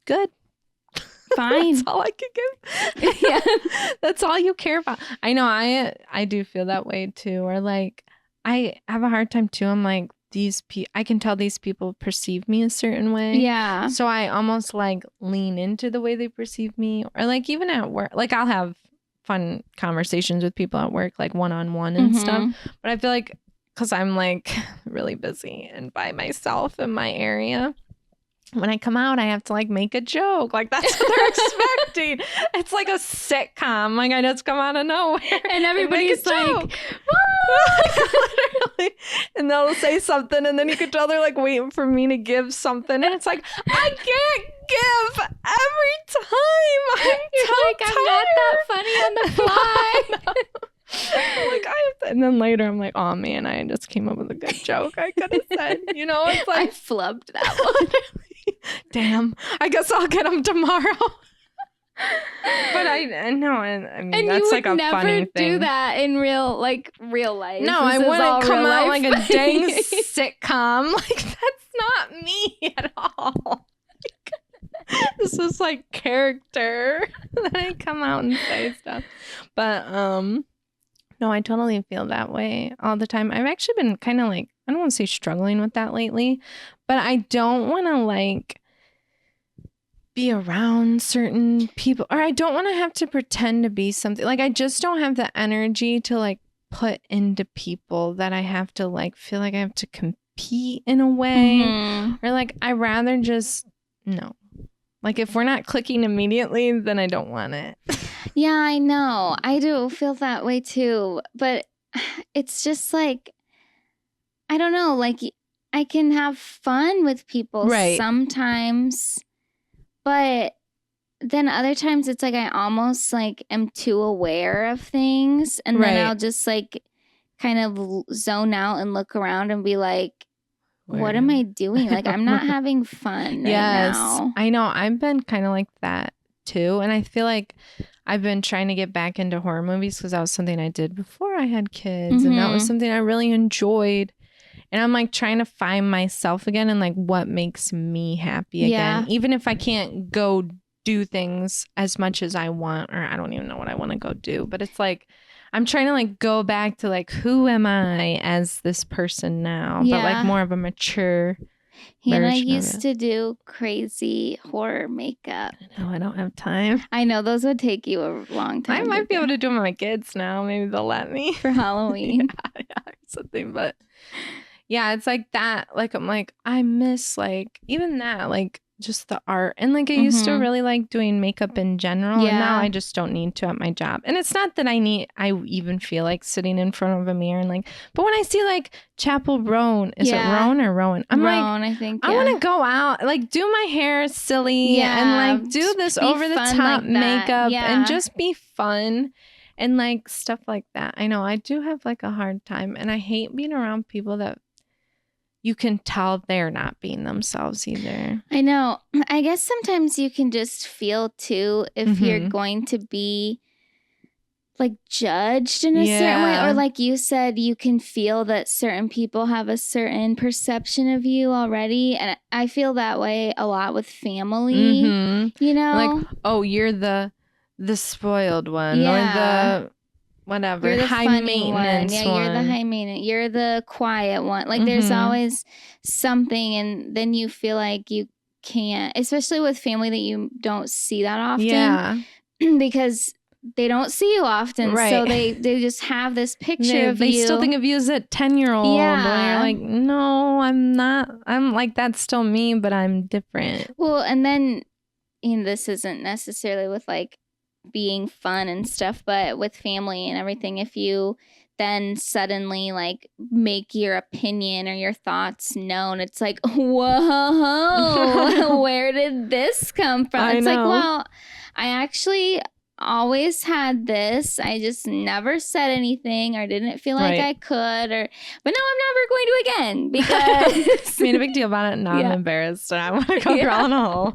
good. Fine. That's all I can give. Yeah. That's all you care about. I know. I do feel that way too. Or like, I have a hard time too. I'm like, I can tell these people perceive me a certain way. Yeah. So I almost like lean into the way they perceive me. Or like even at work, like I'll have fun conversations with people at work, like one-on-one and stuff. But I feel like because I'm like really busy and by myself in my area, when I come out, I have to like make a joke. Like that's what they're expecting. It's like a sitcom. Like I just come out of nowhere. And everybody's like, literally. And they'll say something and then you could tell they're like waiting for me to give something. And it's like, I can't give every time. I'm not that funny on the fly. Like and then later I'm like, oh man, I just came up with a good joke I could have said. You know, it's like I flubbed that one. Damn, I guess I'll get them tomorrow. But I know, I mean, and that's like a funny thing. you would never do that in real life. No, I wouldn't come out like a dang sitcom. Like that's not me at all. This is like character that I come out and say stuff. But no, I totally feel that way all the time. I've actually been kind of like, I don't want to say struggling with that lately, but I don't want to like be around certain people, or I don't want to have to pretend to be something. Like I just don't have the energy to like put into people that I have to like feel like I have to compete in a way, or like I rather just no. Like if we're not clicking immediately, then I don't want it. Yeah, I know. I do feel that way too. But it's just like, I don't know, like I can have fun with people sometimes, but then other times it's like I almost like am too aware of things, and then I'll just like kind of zone out and look around and be like, what am I doing? Like I'm not having fun right now. I know. I've been kind of like that too. And I feel like I've been trying to get back into horror movies because that was something I did before I had kids. And that was something I really enjoyed. And I'm like trying to find myself again and like what makes me happy again. Even if I can't go do things as much as I want, or I don't even know what I want to go do. But it's like I'm trying to like go back to like, who am I as this person now? But like more of a mature Hannah used to do crazy horror makeup. No, I don't have time. I know those would take you a long time. I might be able to do them with my kids now. Maybe they'll let me for Halloween. yeah, something. But yeah, it's like that. Like I'm like I miss like even that like just the art, and like I used to really like doing makeup in general, and now I just don't need to at my job. And it's not that I even feel like sitting in front of a mirror and like, but when I see like Chapel Roan, is it Roan or Rowan? I'm Rowan, like, I think I want to go out, like do my hair silly and like do this over the top like makeup and just be fun and like stuff like that. I know I do have like a hard time, and I hate being around people that you can tell they're not being themselves either. I know. I guess sometimes you can just feel too if you're going to be like judged in a certain way. Or like you said, you can feel that certain people have a certain perception of you already. And I feel that way a lot with family, you know? Like, oh, you're the spoiled one or the whatever, you're the high maintenance one. Yeah, you're the high maintenance. You're the quiet one. Like there's always something, and then you feel like you can't, especially with family that you don't see that often. Yeah. Because they don't see you often. So they just have this picture of you. They still think of you as a 10-year-old. Yeah. And you're like, no, I'm not. I'm like, that's still me, but I'm different. Well, and then, this isn't necessarily with like being fun and stuff, but with family and everything, if you then suddenly like make your opinion or your thoughts known, it's like, whoa, where did this come from? It's like, well, I actually always had this. I just never said anything or didn't feel like I could, but now I'm never going to again because made a big deal about it. Now I'm embarrassed and I want to go crawl in a hole.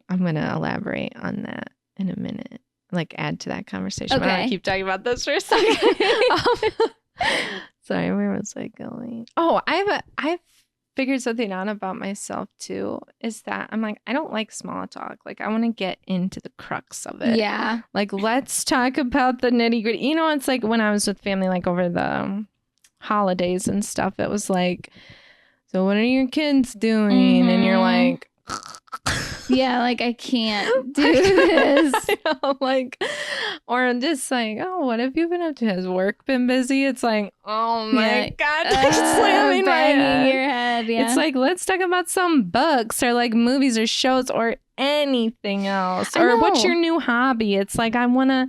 I'm going to elaborate on that in a minute, like add to that conversation. Okay. I want to keep talking about this for a second. Sorry, where was I going? Oh, I've figured something out about myself too, is that I'm like, I don't like small talk. Like I want to get into the crux of it. Yeah. Like, let's talk about the nitty gritty. It's like when I was with family, like over the holidays and stuff, it was like, so what are your kids doing? And you're like, Yeah, like I can't do this. I know, like, or just like, oh, what have you been up to? Has work been busy? It's like, oh my God, like slamming my head. Your head. Yeah. It's like, let's talk about some books or like movies or shows or anything else. Or what's your new hobby? It's like, I want to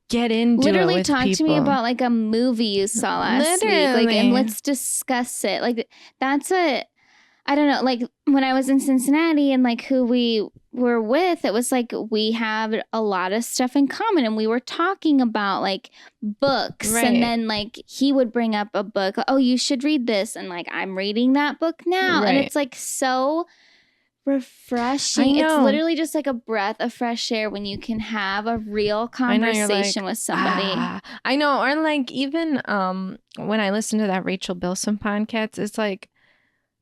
get into literally it with talk people. to me about like a movie you saw last week, like, and let's discuss it. Like that's I don't know, like when I was in Cincinnati and like who we were with, it was like we have a lot of stuff in common, and we were talking about like books, and then like he would bring up a book, oh, you should read this, and like I'm reading that book now, and it's like so refreshing. It's literally just like a breath of fresh air when you can have a real conversation with somebody. I know. Or like even when I listen to that Rachel Bilson podcast, it's like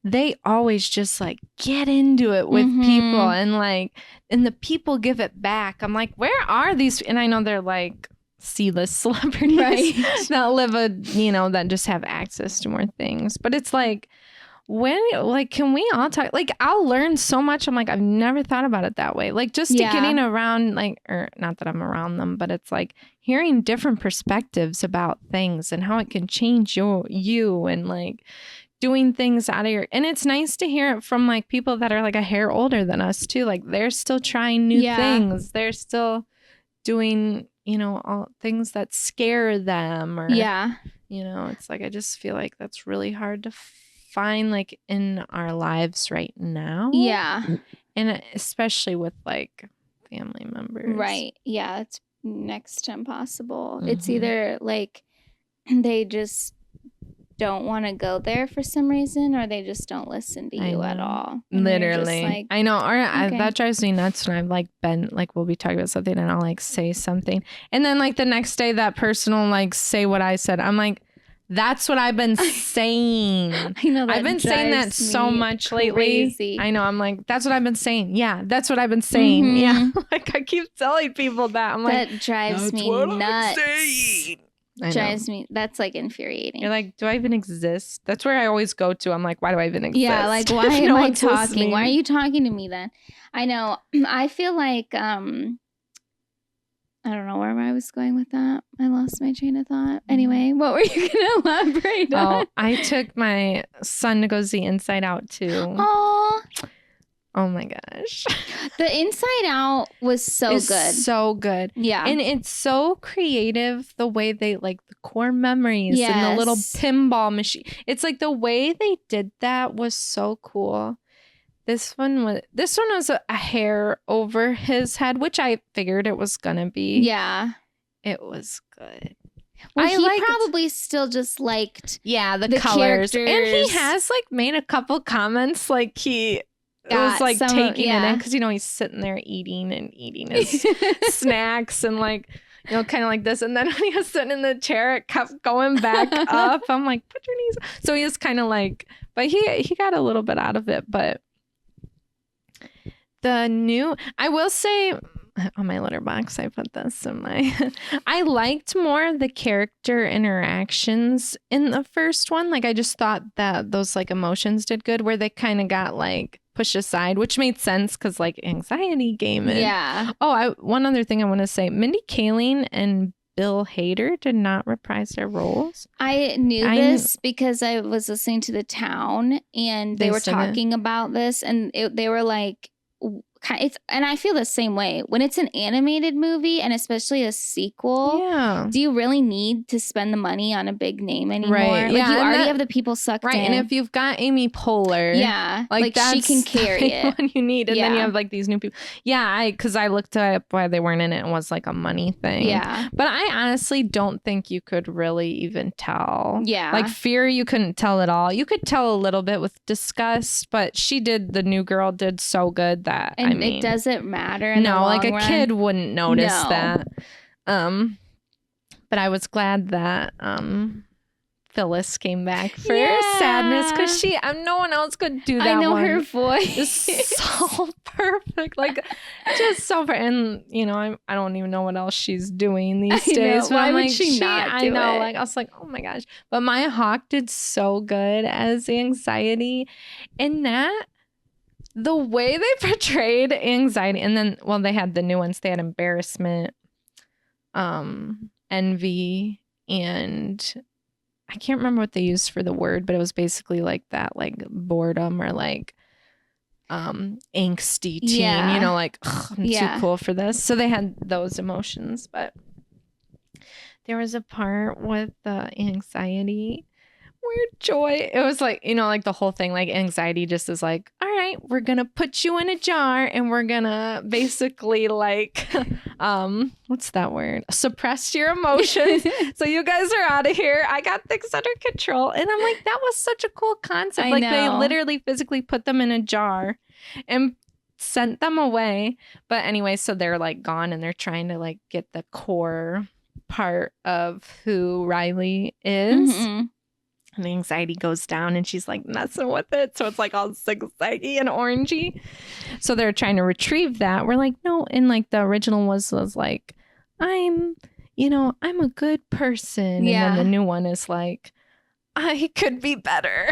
they always just like get into it with people, and like, and the people give it back. I'm like, where are these? And I know they're like C-list celebrities that live that just have access to more things. But it's like, when, like, can we all talk? Like, I'll learn so much. I'm like, I've never thought about it that way. Like, just getting around, like, or not that I'm around them, but it's like hearing different perspectives about things and how it can change you and like doing things out of your, and it's nice to hear it from like people that are like a hair older than us too. Like they're still trying new things. They're still doing, all things that scare them, or, it's like, I just feel like that's really hard to find like in our lives right now. Yeah. And especially with like family members. Right. Yeah. It's next to impossible. It's either like they just don't want to go there for some reason, or they just don't listen to you at all. Literally. Like, I know. Or that drives me nuts when I've like been like, we'll be talking about something and I'll like say something, and then like the next day that person will like say what I said. I'm like, that's what I've been saying. I know. I've been saying that so much lately. I know. I'm like, that's what I've been saying. Yeah, that's what I've been saying. Yeah. Like I keep telling people that. I'm like, that drives me nuts. Drives me. That's like infuriating. You're like, do I even exist? That's where I always go to. I'm like, why do I even exist? Yeah, like why am I talking? Listening? Why are you talking to me then? I know. I feel like I don't know where I was going with that. I lost my train of thought. Anyway, what were you gonna elaborate on? Oh, I took my son to go see Inside Out too. Oh my gosh. The Inside Out was so good. So good. Yeah. And it's so creative, the way they like the core memories and the little pinball machine. It's like the way they did that was so cool. This one was a hair over his head, which I figured it was gonna be. Yeah. It was good. Well, he probably still just liked the colors. Characters. And he has like made a couple comments like he was like taking it in, because he's sitting there eating his snacks and like kind of like this, and then when he was sitting in the chair it kept going back up. I'm like, put your knees. So he was kind of like, but he got a little bit out of it. But I will say on my LetterBoxd, I put this in my I liked more the character interactions in the first one. Like I just thought that those like emotions did good, where they kind of got like pushed aside, which made sense because like anxiety game. One other thing I want to say, Mindy Kaling and Bill Hader did not reprise their roles. I knew this because I was listening to The Town, and they were talking about this, and they were like, and I feel the same way when it's an animated movie, and especially a sequel. Yeah. Do you really need to spend the money on a big name anymore? Right. Like you already have the people sucked in. Right. And if you've got Amy Poehler, like she can carry it. One you need, and then you have like these new people. Yeah, because I looked up why they weren't in it, and it was like a money thing. Yeah. But I honestly don't think you could really even tell. Yeah. Like Fear, you couldn't tell at all. You could tell a little bit with Disgust, but the new girl did so good that it doesn't matter in the long like a run. Kid wouldn't notice that. But I was glad that Phyllis came back for Sadness, because no one else could do that. I know her voice is so perfect, like just so perfect. And I don't even know what else she's doing these days. Why would she not do it? Like I was like, oh my gosh. But Maya Hawke did so good as the anxiety, and that the way they portrayed anxiety, and then, well, they had the new ones. They had embarrassment, envy, and I can't remember what they used for the word, but it was basically like that, like boredom or like angsty teen, you know, like, I'm too cool for this. So they had those emotions, but there was a part with the anxiety where Joy, it was like, you know, like the whole thing, like anxiety just is like, all right, we're gonna put you in a jar and we're gonna basically like what's that word, suppress your emotions so you guys are out of here. I got things under control. And I'm like, that was such a cool concept. Like they literally physically put them in a jar and sent them away. But anyway, so they're like gone and they're trying to like get the core part of who Riley is. And the anxiety goes down and she's like messing with it. So it's like all zigzaggy and orangey. So they're trying to retrieve that. We're like, no. And like the original was like, I'm a good person. Yeah. And then the new one is like, I could be better.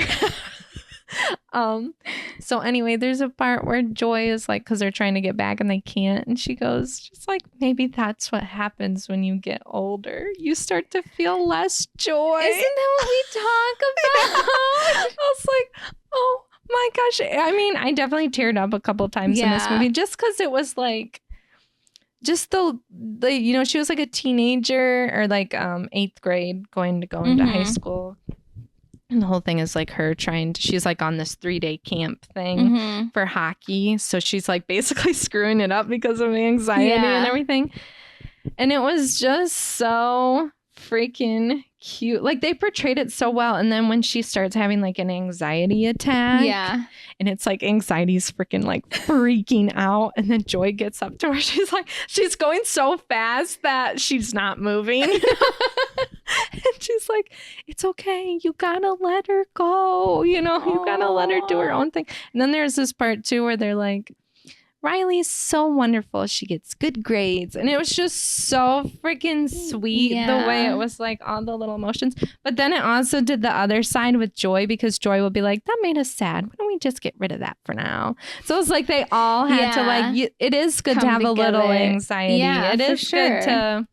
So anyway, there's a part where Joy is like, because they're trying to get back and they can't, and she goes just like, maybe that's what happens when you get older, you start to feel less joy. Isn't that what we talk about? I was like, oh my gosh. I mean, I definitely teared up a couple times in this movie just because it was like just the you know, she was like a teenager or like 8th grade going into high school. And the whole thing is like her she's like on this 3-day camp thing for hockey. So she's like basically screwing it up because of the anxiety and everything. And it was just so freaking cute. Like they portrayed it so well. And then when she starts having like an anxiety attack, and it's like anxiety's freaking like freaking out, and then Joy gets up to her, she's like, she's going so fast that she's not moving. And she's like, it's okay, you gotta let her go, you know. Aww. You gotta let her do her own thing. And then there's this part too where they're like, Riley's so wonderful, she gets good grades. And it was just so freaking sweet the way it was like all the little emotions. But then it also did the other side with Joy, because Joy will be like, that made us sad, why don't we just get rid of that for now? So it's like they all had to like, it is good to have together. A little anxiety. It is good to.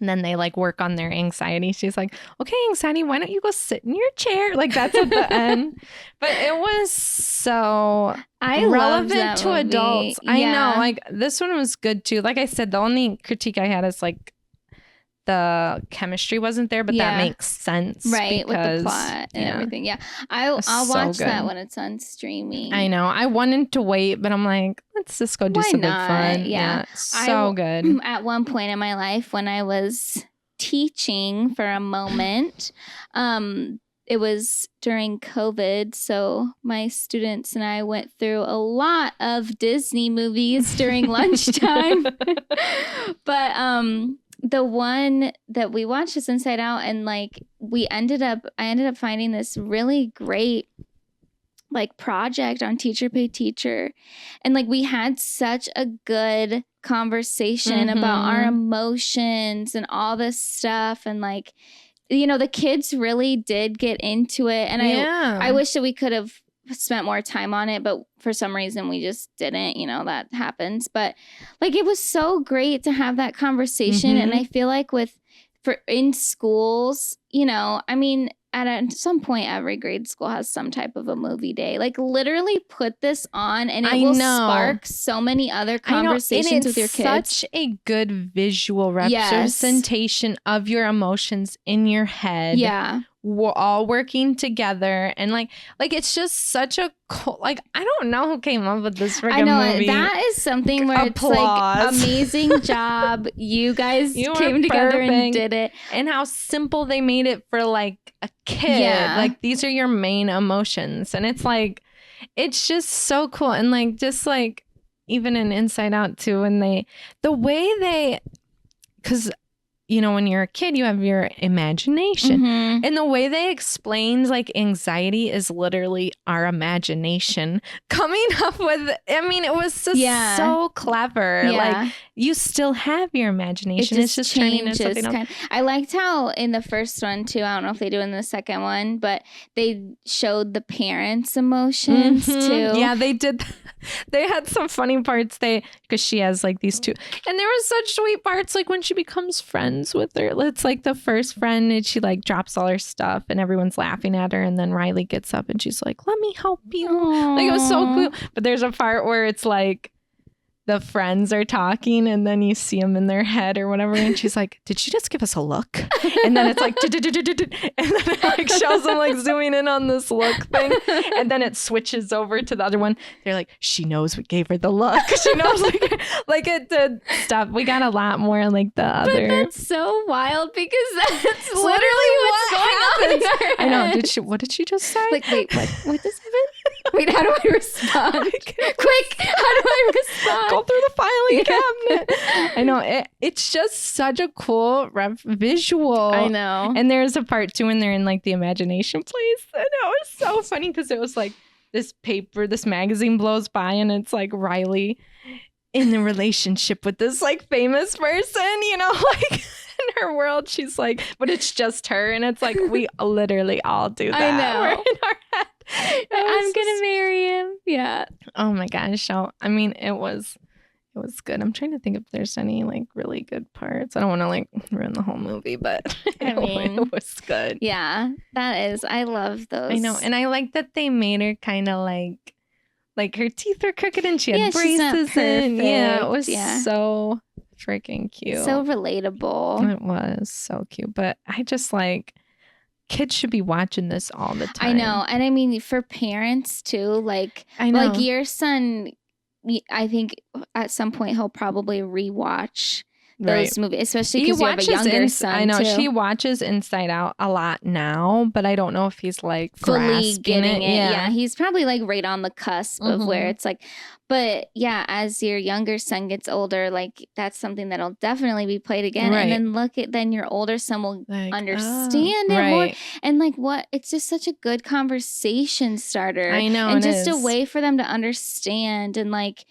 And then they like work on their anxiety. She's like, okay, anxiety, why don't you go sit in your chair? Like that's at the end. But it was so relevant to adults. I know. Like this one was good too. Like I said, the only critique I had is like the chemistry wasn't there, but that makes sense. Right, because, with the plot and everything. Yeah. I'll watch that when it's on streaming. I know. I wanted to wait, but I'm like, let's just go do something fun. Yeah. So good. At one point in my life when I was teaching for a moment, it was during COVID, so my students and I went through a lot of Disney movies during lunchtime. But the one that we watched is Inside Out, and like I ended up finding this really great like project on Teacher Pay Teacher, and like we had such a good conversation about our emotions and all this stuff, and like, you know, the kids really did get into it, and I wish that we could have spent more time on it, but for some reason we just didn't, you know, that happens. But like it was so great to have that conversation. And I feel like in schools, you know, I mean, at some point every grade school has some type of a movie day. Like literally put this on and it will spark so many other conversations with your kids. Such a good visual representation of your emotions in your head. Yeah. We're all working together, and like it's just such a cool, like I don't know who came up with this freaking movie. That is something where it's like amazing job. You guys came together and did it, and how simple they made it for like a kid. Yeah. Like these are your main emotions, and it's like it's just so cool. And like just like even in Inside Out too, and the way they, because you know, when you're a kid, you have your imagination. Mhm. And the way they explained like anxiety is literally our imagination coming up with, I mean, it was just so clever. Yeah. Like you still have your imagination. It's just turning into something else. I liked how in the first one too, I don't know if they do in the second one, but they showed the parents' emotions too. Yeah, they did. They had some funny parts. Because she has like these two, and there was such sweet parts like when she becomes friends with her. It's like the first friend and she like drops all her stuff and everyone's laughing at her, and then Riley gets up and she's like, let me help you. Aww. Like it was so cool. But there's a part where it's like the friends are talking and then you see them in their head or whatever, and she's like, did she just give us a look? And then it's like and then it like shows them like zooming in on this look thing, and then it switches over to the other one. They're like, she knows we gave her the look. She knows like it did stuff. We got a lot more like the other. But that's so wild because that's literally what's going on in her head. I know. What did she just say? Like, wait, what just happened? Wait, how do I respond? Quick, how do I respond? Go through the filing cabinet. I know. It's just such a cool visual. I know. And there's a part too when they're in like the imagination place. And it was so funny because it was like this magazine blows by and it's like Riley in the relationship with this like famous person, you know, like in her world, she's like, but it's just her. And it's like, we literally all do that. I know. We're in our head. I'm gonna marry him. Yeah. Oh my gosh. So, I mean, it was good. I'm trying to think if there's any like really good parts. I don't want to like ruin the whole movie, but it was good. Yeah, that is. I love those. I know. And I like that they made her kind of like her teeth were crooked and she had braces in. Yeah, it was so freaking cute. So relatable. It was so cute. But I just like, kids should be watching this all the time. I know. And I mean, for parents too, like, I know. Like your son, I think at some point he'll probably rewatch those movies, especially because you have a younger son. I know. Too. She watches Inside Out a lot now, but I don't know if he's like fully getting it. Yeah, he's probably like right on the cusp of where it's like, but yeah, as your younger son gets older, like that's something that'll definitely be played again. Right. And then your older son will like, understand it more. And like it's just such a good conversation starter. I know. And just a way for them to understand. And like,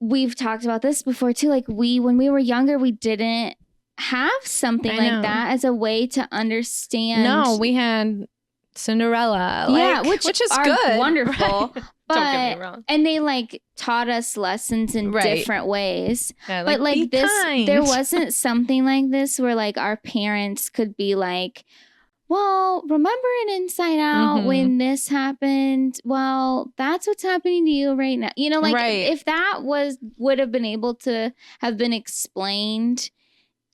we've talked about this before too. Like when we were younger, we didn't have something like that as a way to understand. No, we had Cinderella. Which is good. Wonderful. But, don't get me wrong. And they like taught us lessons in different ways. Yeah, but like this, kind. There wasn't something like this where like our parents could be like, well, remember in Inside Out when this happened? Well, that's what's happening to you right now. You know, like if that would have been able to have been explained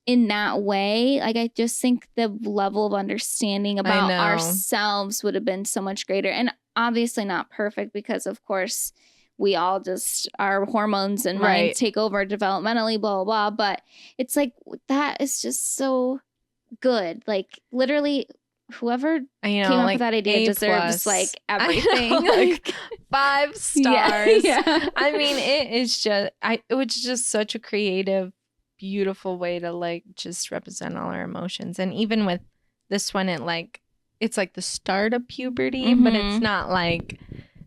in that way, like I just think the level of understanding about ourselves would have been so much greater. And obviously not perfect because of course we all just our hormones and mind take over developmentally, blah, blah, blah. But it's like that is just so good. Like literally whoever came up with that idea deserves like everything. Like 5 stars. Yeah. I mean, it was just such a creative, beautiful way to like just represent all our emotions. And even with this one, it's like the start of puberty, but it's not like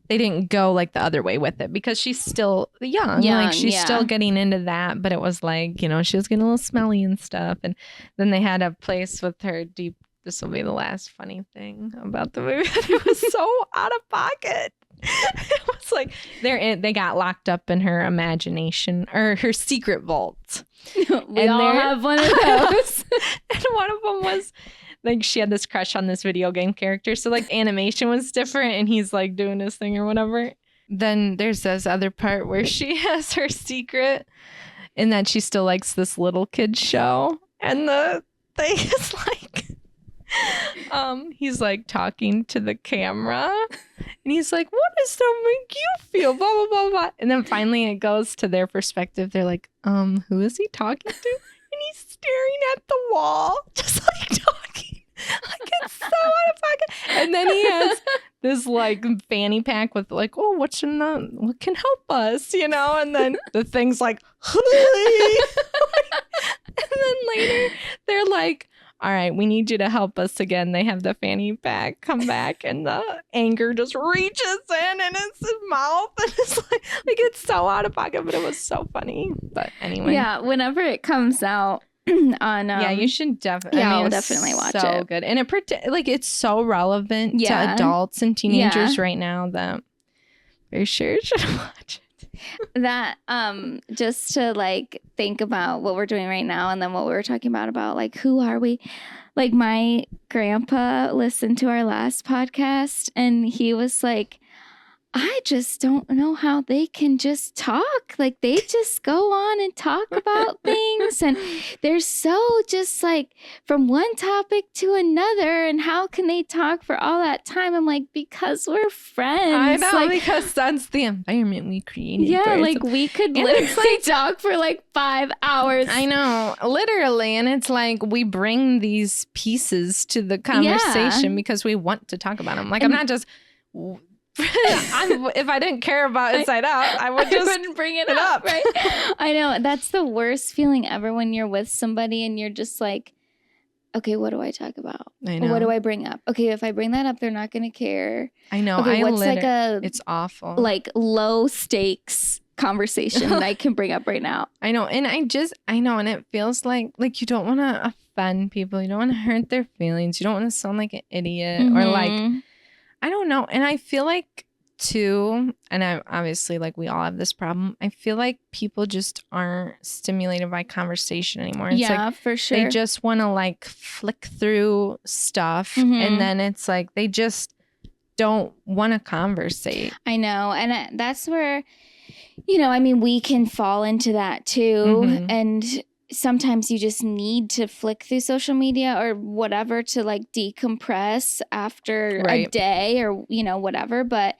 they didn't go like the other way with it because she's still young. Like she's still getting into that. But it was like, you know, she was getting a little smelly and stuff. And then they had a place with her deep. This will be the last funny thing about the movie. It was so out of pocket. It was like they got locked up in her imagination or her secret vault. We all have one of those. And one of them was like she had this crush on this video game character. So like animation was different and he's like doing his thing or whatever. Then there's this other part where she has her secret and that she still likes this little kid show. And the thing is like he's like talking to the camera and he's like, what does that make you feel? Blah, blah, blah, blah. And then finally it goes to their perspective. They're like, who is he talking to? And he's staring at the wall, just like talking. Like it's so out of pocket. And then he has this like fanny pack with like, oh, what can help us, you know? And then the thing's like, and then later they're like, all right, we need you to help us again. They have the fanny pack come back and the anger just reaches in and it's his mouth. And it's like it's so out of pocket, but it was so funny. But anyway. Yeah, whenever it comes out on yeah, you should definitely. Yeah, I'll definitely watch it. So good. And it's so relevant to adults and teenagers right now that very sure you should watch it. That just to like think about what we're doing right now and then what we were talking about like who are we, like my grandpa listened to our last podcast and he was like, I just don't know how they can just talk. Like they just go on and talk about things and they're so just like from one topic to another. And how can they talk for all that time? I'm like, because we're friends. I know, like, because that's the environment we created. Yeah, like we could literally talk for like 5 hours. I know, literally. And it's like we bring these pieces to the conversation because we want to talk about them. Like I'm not just... if I didn't care about Inside Out, I wouldn't bring it up. Right? I know. That's the worst feeling ever when you're with somebody and you're just like, okay, what do I talk about? I know. What do I bring up? Okay, if I bring that up, they're not going to care. I know. Okay, it's awful. Like low stakes conversation that I can bring up right now. I know. And and it feels like you don't want to offend people. You don't want to hurt their feelings. You don't want to sound like an idiot or like... I don't know. And I feel like too, and I obviously like we all have this problem. I feel like people just aren't stimulated by conversation anymore. It's like, for sure. They just want to like flick through stuff. And then it's like they just don't want to conversate. I know. And that's where, we can fall into that too. And sometimes you just need to flick through social media or whatever to like decompress after a day or, whatever. But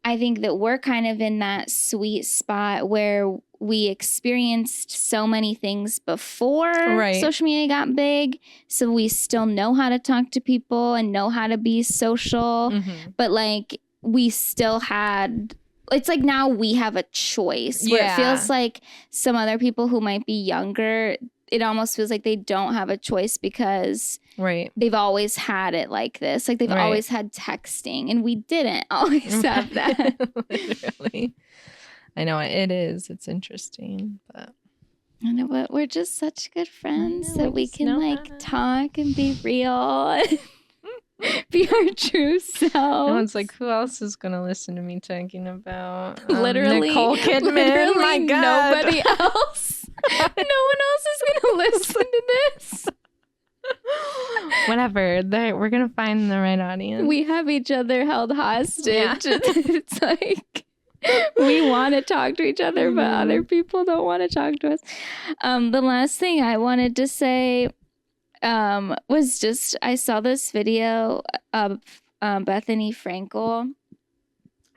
I think that we're kind of in that sweet spot where we experienced so many things before social media got big. So we still know how to talk to people and know how to be social. But like we still had... It's like now we have a choice where it feels like some other people who might be younger, it almost feels like they don't have a choice because they've always had it like this. Like they've always had texting and we didn't always have that. Literally. I know it is. It's interesting, but I know, but we're just such good friends that we can like talk and be real. Be our true self. No one's like, who else is going to listen to me talking about literally Nicole Kidman? Literally My God. Nobody else. No one else is going to listen to this. Whatever. We're going to find the right audience. We have each other held hostage. Yeah. It's like we want to talk to each other, but other people don't want to talk to us. The last thing I wanted to say was just I saw this video of Bethany Frankel.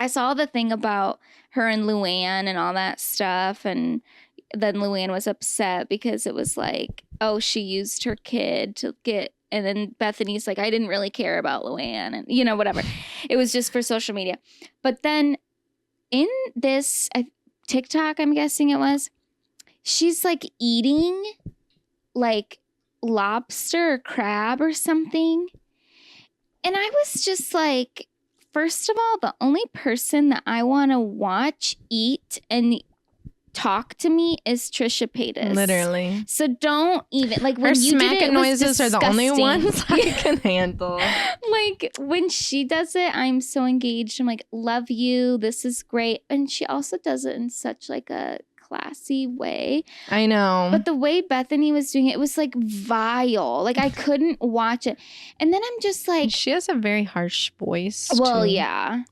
I saw the thing about her and Luann and all that stuff, and then Luann was upset because it was like, oh, she used her kid to get, and then Bethany's like, I didn't really care about Luann, and whatever. It was just for social media. But then in this TikTok, I'm guessing it was, she's like eating like lobster or crab or something. And I was just like, first of all, the only person that I want to watch eat and talk to me is Trisha Paytas. Literally. So don't even, like, when her you smacking did it, noises are the only ones I can handle. Like, when she does it, I'm so engaged. I'm like, love you. This is great. And she also does it in such like a classy way. I know. But the way Bethany was doing it, it was like vile. Like I couldn't watch it. And then I'm just like, she has a very harsh voice. Well, too. yeah.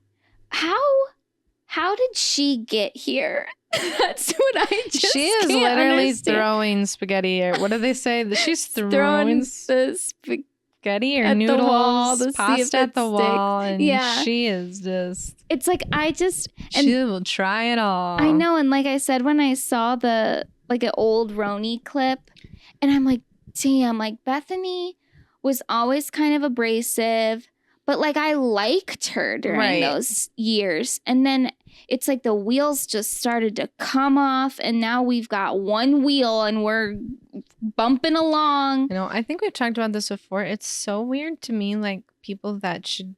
How did she get here? That's what I just She is can't literally understand. throwing spaghetti. Or what do they say? She's throwing the spaghetti or at noodles, the wall to pasta see if at the it wall, sticks. and she is just. It's like she will try it all. I know, and like I said, when I saw an old Roni clip, and I'm like, damn, like Bethany was always kind of abrasive, but like I liked her during those years, and then it's like the wheels just started to come off, and now we've got one wheel and we're bumping along. You know, I think we've talked about this before. It's so weird to me, like people that should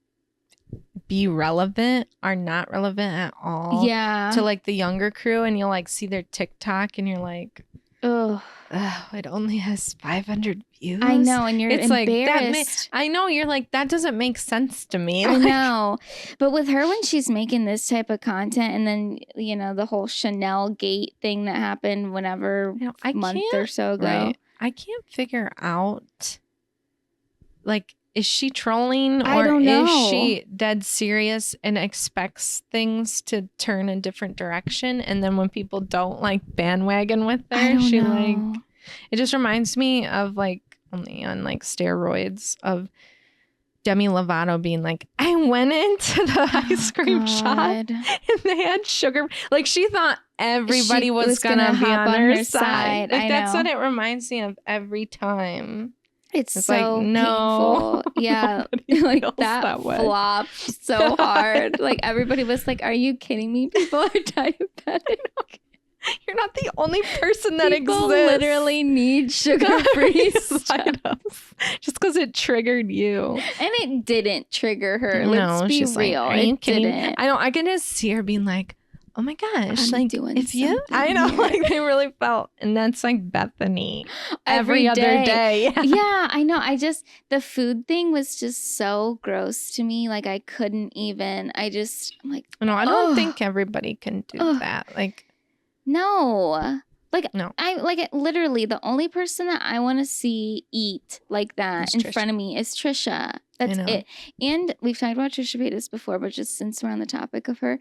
be relevant are not relevant at all. Yeah. To like the younger crew, and you'll like see their TikTok and you're like, oh, it only has 500 views. I know, and you're it's embarrassed. Like I know, you're like, that doesn't make sense to me. I know. But with her, when she's making this type of content, and then, you know, the whole Chanel gate thing that happened whenever a month or so ago. Right, I can't figure out, like, is she trolling, I or don't know. is she dead serious and expects things to turn a different direction? And then when people don't like bandwagon with her, she like, it just reminds me of like, only on like steroids, of Demi Lovato being like, I went into the ice cream shop and they had sugar. Like, she thought everybody was gonna be on her side. Like, that's what it reminds me of every time. It's so like, no, painful. Yeah. Like that flopped so hard. Like, everybody was like, are you kidding me? People are diabetic. You're not the only person that People exists. literally need sugar-free stuff. Just because it triggered you. And it didn't trigger her. No, Let's be she's real. Like, are you it kidding? didn't. I know. I can just see her being like, oh my gosh, I'm like, doing if you, something I know, here. like, they really felt, and that's like Bethany Every other day. Yeah, I know. The food thing was just so gross to me. Like, I couldn't even, I'm like, No, I don't think everybody can do that. Like, no. Like, no. I like it. Literally, the only person that I want to see eat like that in front of me is Trisha. That's it. And we've talked about Trisha Paytas before, but just since we're on the topic of her,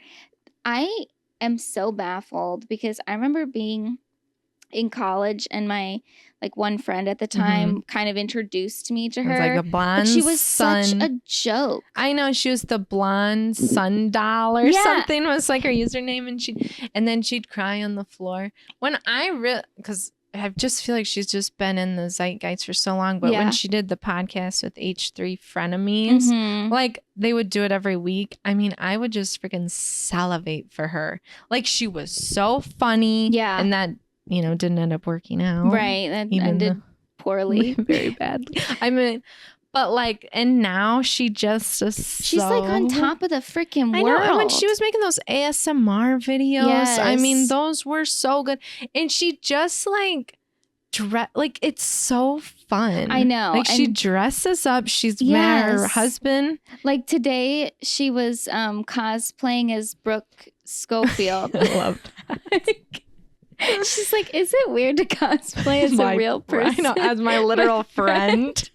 I am so baffled because I remember being in college and my like one friend at the time kind of introduced me to her. It was like a blonde she was sun. such a joke. I know, she was the blonde sun doll or something was like her username, and then she'd cry on the floor. When because I just feel like she's just been in the zeitgeist for so long, but when she did the podcast with H3 Frenemies, like they would do it every week. I mean, I would just freaking salivate for her. Like, she was so funny. Yeah. And that, you know, didn't end up working out. Right. That ended poorly. Very badly. I mean, but like, and now she's like on top of the freaking world. I know. And when she was making those ASMR videos, I mean, those were so good. And she just like like, it's so fun. I know. Like, she dresses up. She's met her husband. Like, today she was cosplaying as Brooke Schofield. I love that. She's like, is it weird to cosplay as a real person? I know, as my literal friend.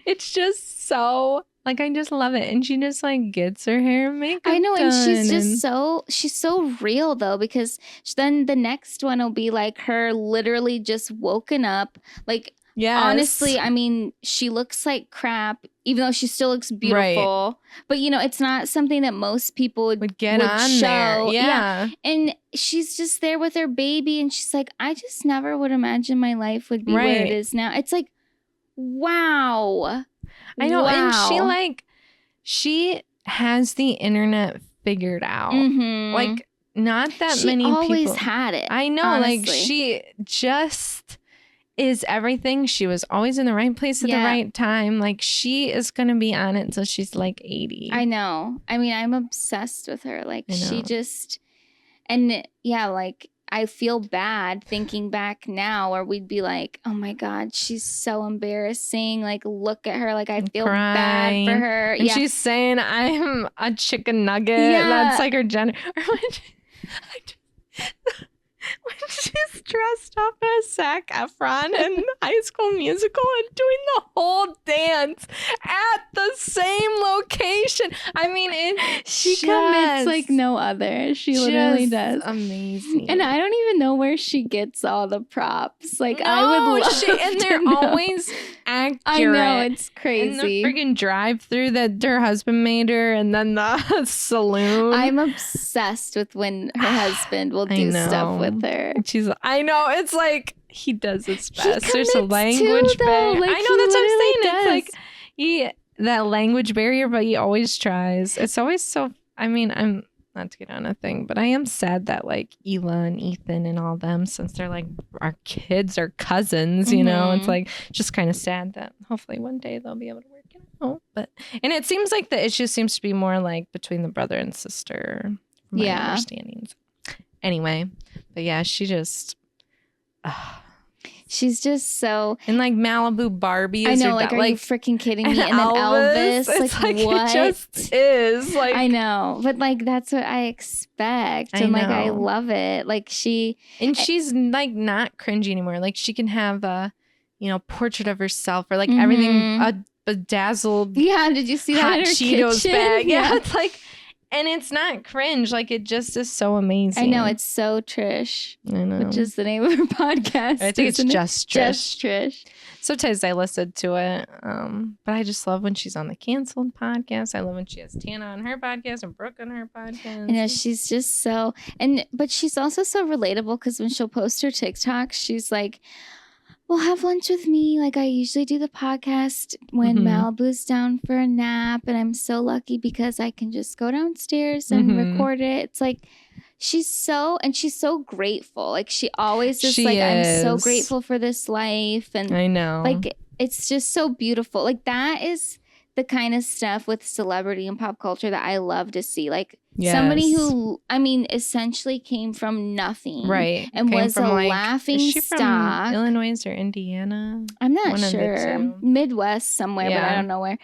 It's just so, like, I just love it. And she just like gets her hair and makeup I know, and she's done, just she's so real though, because then the next one will be like her literally just woken up. Like, honestly, I mean, she looks like crap, even though she still looks beautiful. Right. But, you know, it's not something that most people would get on show. There. Yeah. And she's just there with her baby, and she's like, I just never would imagine my life would be where it is now. It's like, wow. I know. Wow. And she has the internet figured out. Like, not that many people. She always had it. I know. Honestly. Like, she just is everything. She was always in the right place at the right time. Like, she is going to be on it until she's like 80. I know. I mean, I'm obsessed with her. Like, she just, and like, I feel bad thinking back now, where we'd be like, oh my God, she's so embarrassing. Like, look at her. Like, I feel bad for her. And she's saying, I'm a chicken nugget. That's like her gender. When she's dressed up as Zac Efron in High School Musical and doing the whole dance at the same location. I mean, she commits like no other. She literally does. Amazing. And I don't even know where she gets all the props. Like, I would love and they're always accurate. I know, it's crazy. And the freaking drive-through that her husband made her, and then the saloon. I'm obsessed with when her husband will do stuff with her. I know, it's like he does his best. There's a language barrier. Like, I know, that's what I'm saying. It's like that language barrier, but he always tries. It's always so I mean, I'm not to get on a thing, but I am sad that like Ela and Ethan and all them, since they're like our kids or cousins, you know, it's like just kind of sad that hopefully one day they'll be able to work it out. But and it seems like the issue seems to be more like between the brother and sister, from my understandings. Anyway, but yeah, she just. She's just so... And like Malibu Barbies. I know, like, are you freaking kidding me? And then Elvis. Like what? It just is. Like, I know. But like, that's what I expect. And like, I love it. Like she... And she's like not cringy anymore. Like she can have a, you know, portrait of herself or like everything, a bedazzled... Yeah, did you see that hot in her Cheetos kitchen? bag? Yeah, it's like... And it's not cringe. Like, it just is so amazing. I know. It's so Trish. I know. Which is the name of her podcast. I think it's Just Trish. Just Trish. Sometimes I listen to it. But I just love when she's on the canceled podcast. I love when she has Tana on her podcast and Brooke on her podcast. I know. She's just so... But she's also so relatable because when she'll post her TikTok, she's like... Well, have lunch with me. Like I usually do the podcast when Malibu's down for a nap. And I'm so lucky because I can just go downstairs and record it. It's like she's so grateful. Like she always just I'm so grateful for this life. And I know. Like it's just so beautiful. Like that is the kind of stuff with celebrity and pop culture that I love to see. Like somebody who, I mean, essentially came from nothing. Right. And was a laughing is she stock. From Illinois or Indiana? I'm not sure. Midwest somewhere, but I don't know where.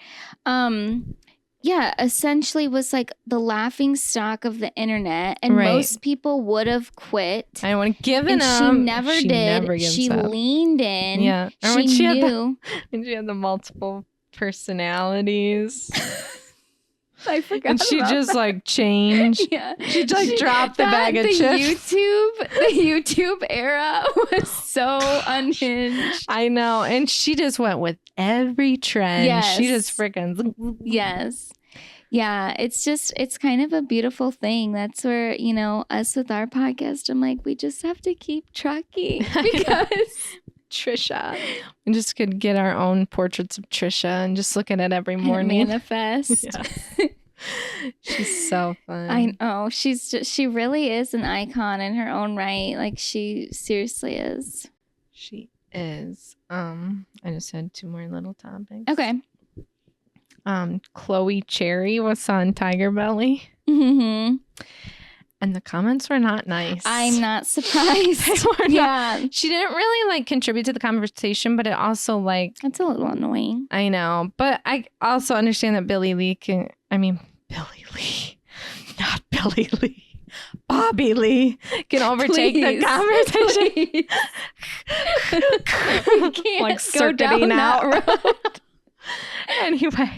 Yeah, essentially was like the laughing stock of the internet. And most people would have quit. I want to give it up. She never did. She leaned in. Yeah. Or when she knew. When she had the multiple personalities. I forgot. And she just like changed. Yeah. She like dropped the bag of chips. The YouTube era was so unhinged. I know. And she just went with every trend. Yes. She just freaking. Yes. Yeah. It's kind of a beautiful thing. That's where, you know, us with our podcast, I'm like, we just have to keep trucking because. Trisha. We just could get our own portraits of Trisha and just look at it every morning. Manifest. Yeah. She's so fun. I know. She really is an icon in her own right. Like she seriously is. She is. I just had two more little topics. Okay. Chloe Cherry was on Tiger Belly. Mm-hmm. And the comments were not nice. I'm not surprised. Yeah. She didn't really like contribute to the conversation, but it also like... That's a little annoying. I know. But I also understand that Billy Lee can... I mean, Billy Lee. Not Billy Lee. Bobby Lee can overtake the conversation. You can't like go down that road. Anyway,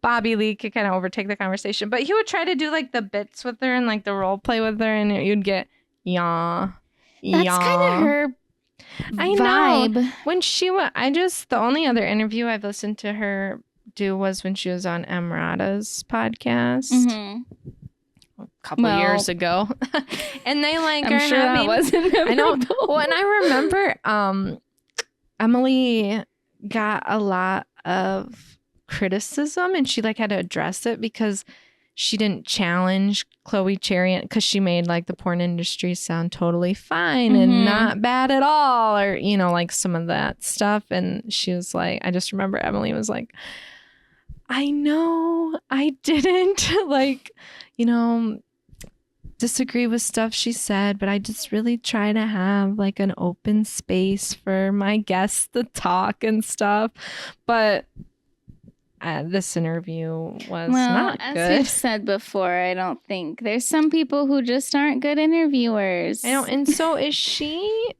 Bobby Lee could kind of overtake the conversation, but he would try to do like the bits with her and like the role play with her, and you'd get That's kind of her vibe. Know. When she the only other interview I've listened to her do was when she was on Emrata's podcast a couple years ago, and they like I'm sure that wasn't memorable. I know. Well, and I remember Emily got a lot of criticism, and she like had to address it because she didn't challenge Chloe Cherry because she made like the porn industry sound totally fine and not bad at all, or you know, like some of that stuff. And she was like, I just remember Emily was like, I know I didn't like, you know, disagree with stuff she said, but I just really try to have like an open space for my guests to talk and stuff. But this interview was not good. As we've said before, I don't think there's some people who just aren't good interviewers. I know, and so is she.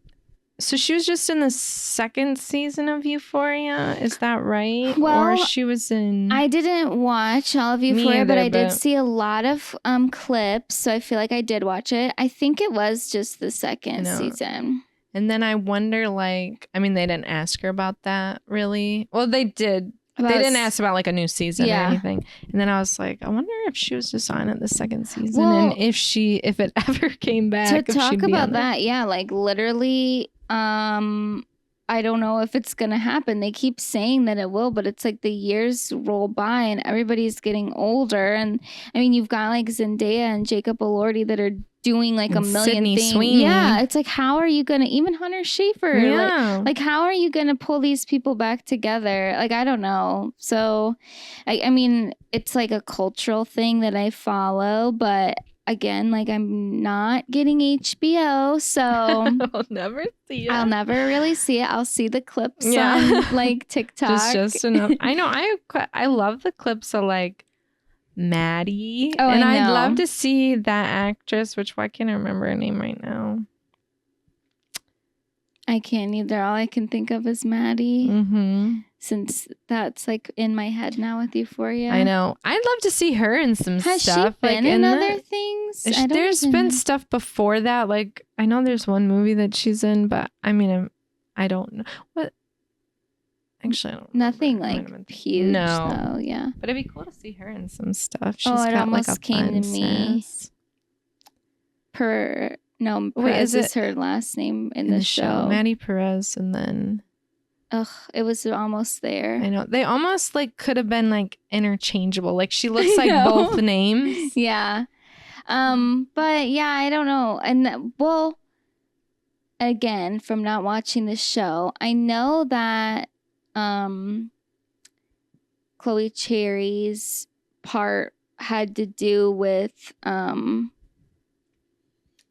So she was just in the second season of Euphoria, is that right? Well, or she was in... I didn't watch all of Euphoria, but I did see a lot of clips, so I feel like I did watch it. I think it was just the second season. And then I wonder, like, I mean, they didn't ask her about that, really. Well, they did. They didn't ask about, like, a new season or anything. And then I was like, I wonder if she was just on it the second season, and if it ever came back. To talk about that, yeah, like, literally... I I don't know if it's going to happen. They keep saying that it will, but it's like the years roll by and everybody's getting older. And I mean, you've got like Zendaya and Jacob Elordi that are doing like a million Sydney things. Sweeney. Yeah, it's like, how are you going to, even Hunter Schafer, Yeah. like how are you going to pull these people back together? Like, I don't know. So, I mean, it's like a cultural thing that I follow, but again, like I'm not getting HBO, so I'll never see it. I'll never really see it. I'll see the clips on like TikTok. Just enough. I know. I love the clips of like Maddie, Oh, and I I'd know. love to see that actress. Which why can't I remember her name right now? I can't either. All I can think of is Maddie. Mm-hmm. Since that's like in my head now with Euphoria. I know. I'd love to see her in some Has stuff. she been like, in other things? There's been stuff before that. Like I know there's one movie that she's in, but I mean, I don't know what. Actually, I don't. Nothing like huge. No. Though, yeah. But it'd be cool to see her in some stuff. She's it got almost like a came fun to me. sass. Perez is her last name in the show. Maddie Perez, and then. Ugh, it was almost there. I know. They almost like could have been like interchangeable. Like she looks like both names. Yeah. But yeah, I don't know. And well, again, from not watching the show, I know that Chloe Cherry's part had to do with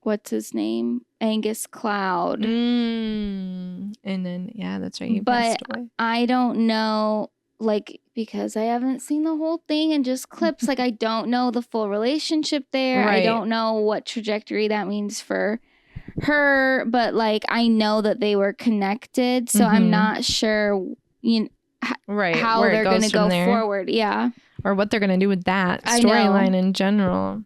what's his name? Angus Cloud. And then, yeah, that's right. He But passed away. I don't know, like, because I haven't seen the whole thing and just clips, like, I don't know the full relationship there. Right. I don't know what trajectory that means for her, but, like, I know that they were connected, so I'm not sure, how they're going to go forward. Yeah. Or what they're going to do with that storyline in general.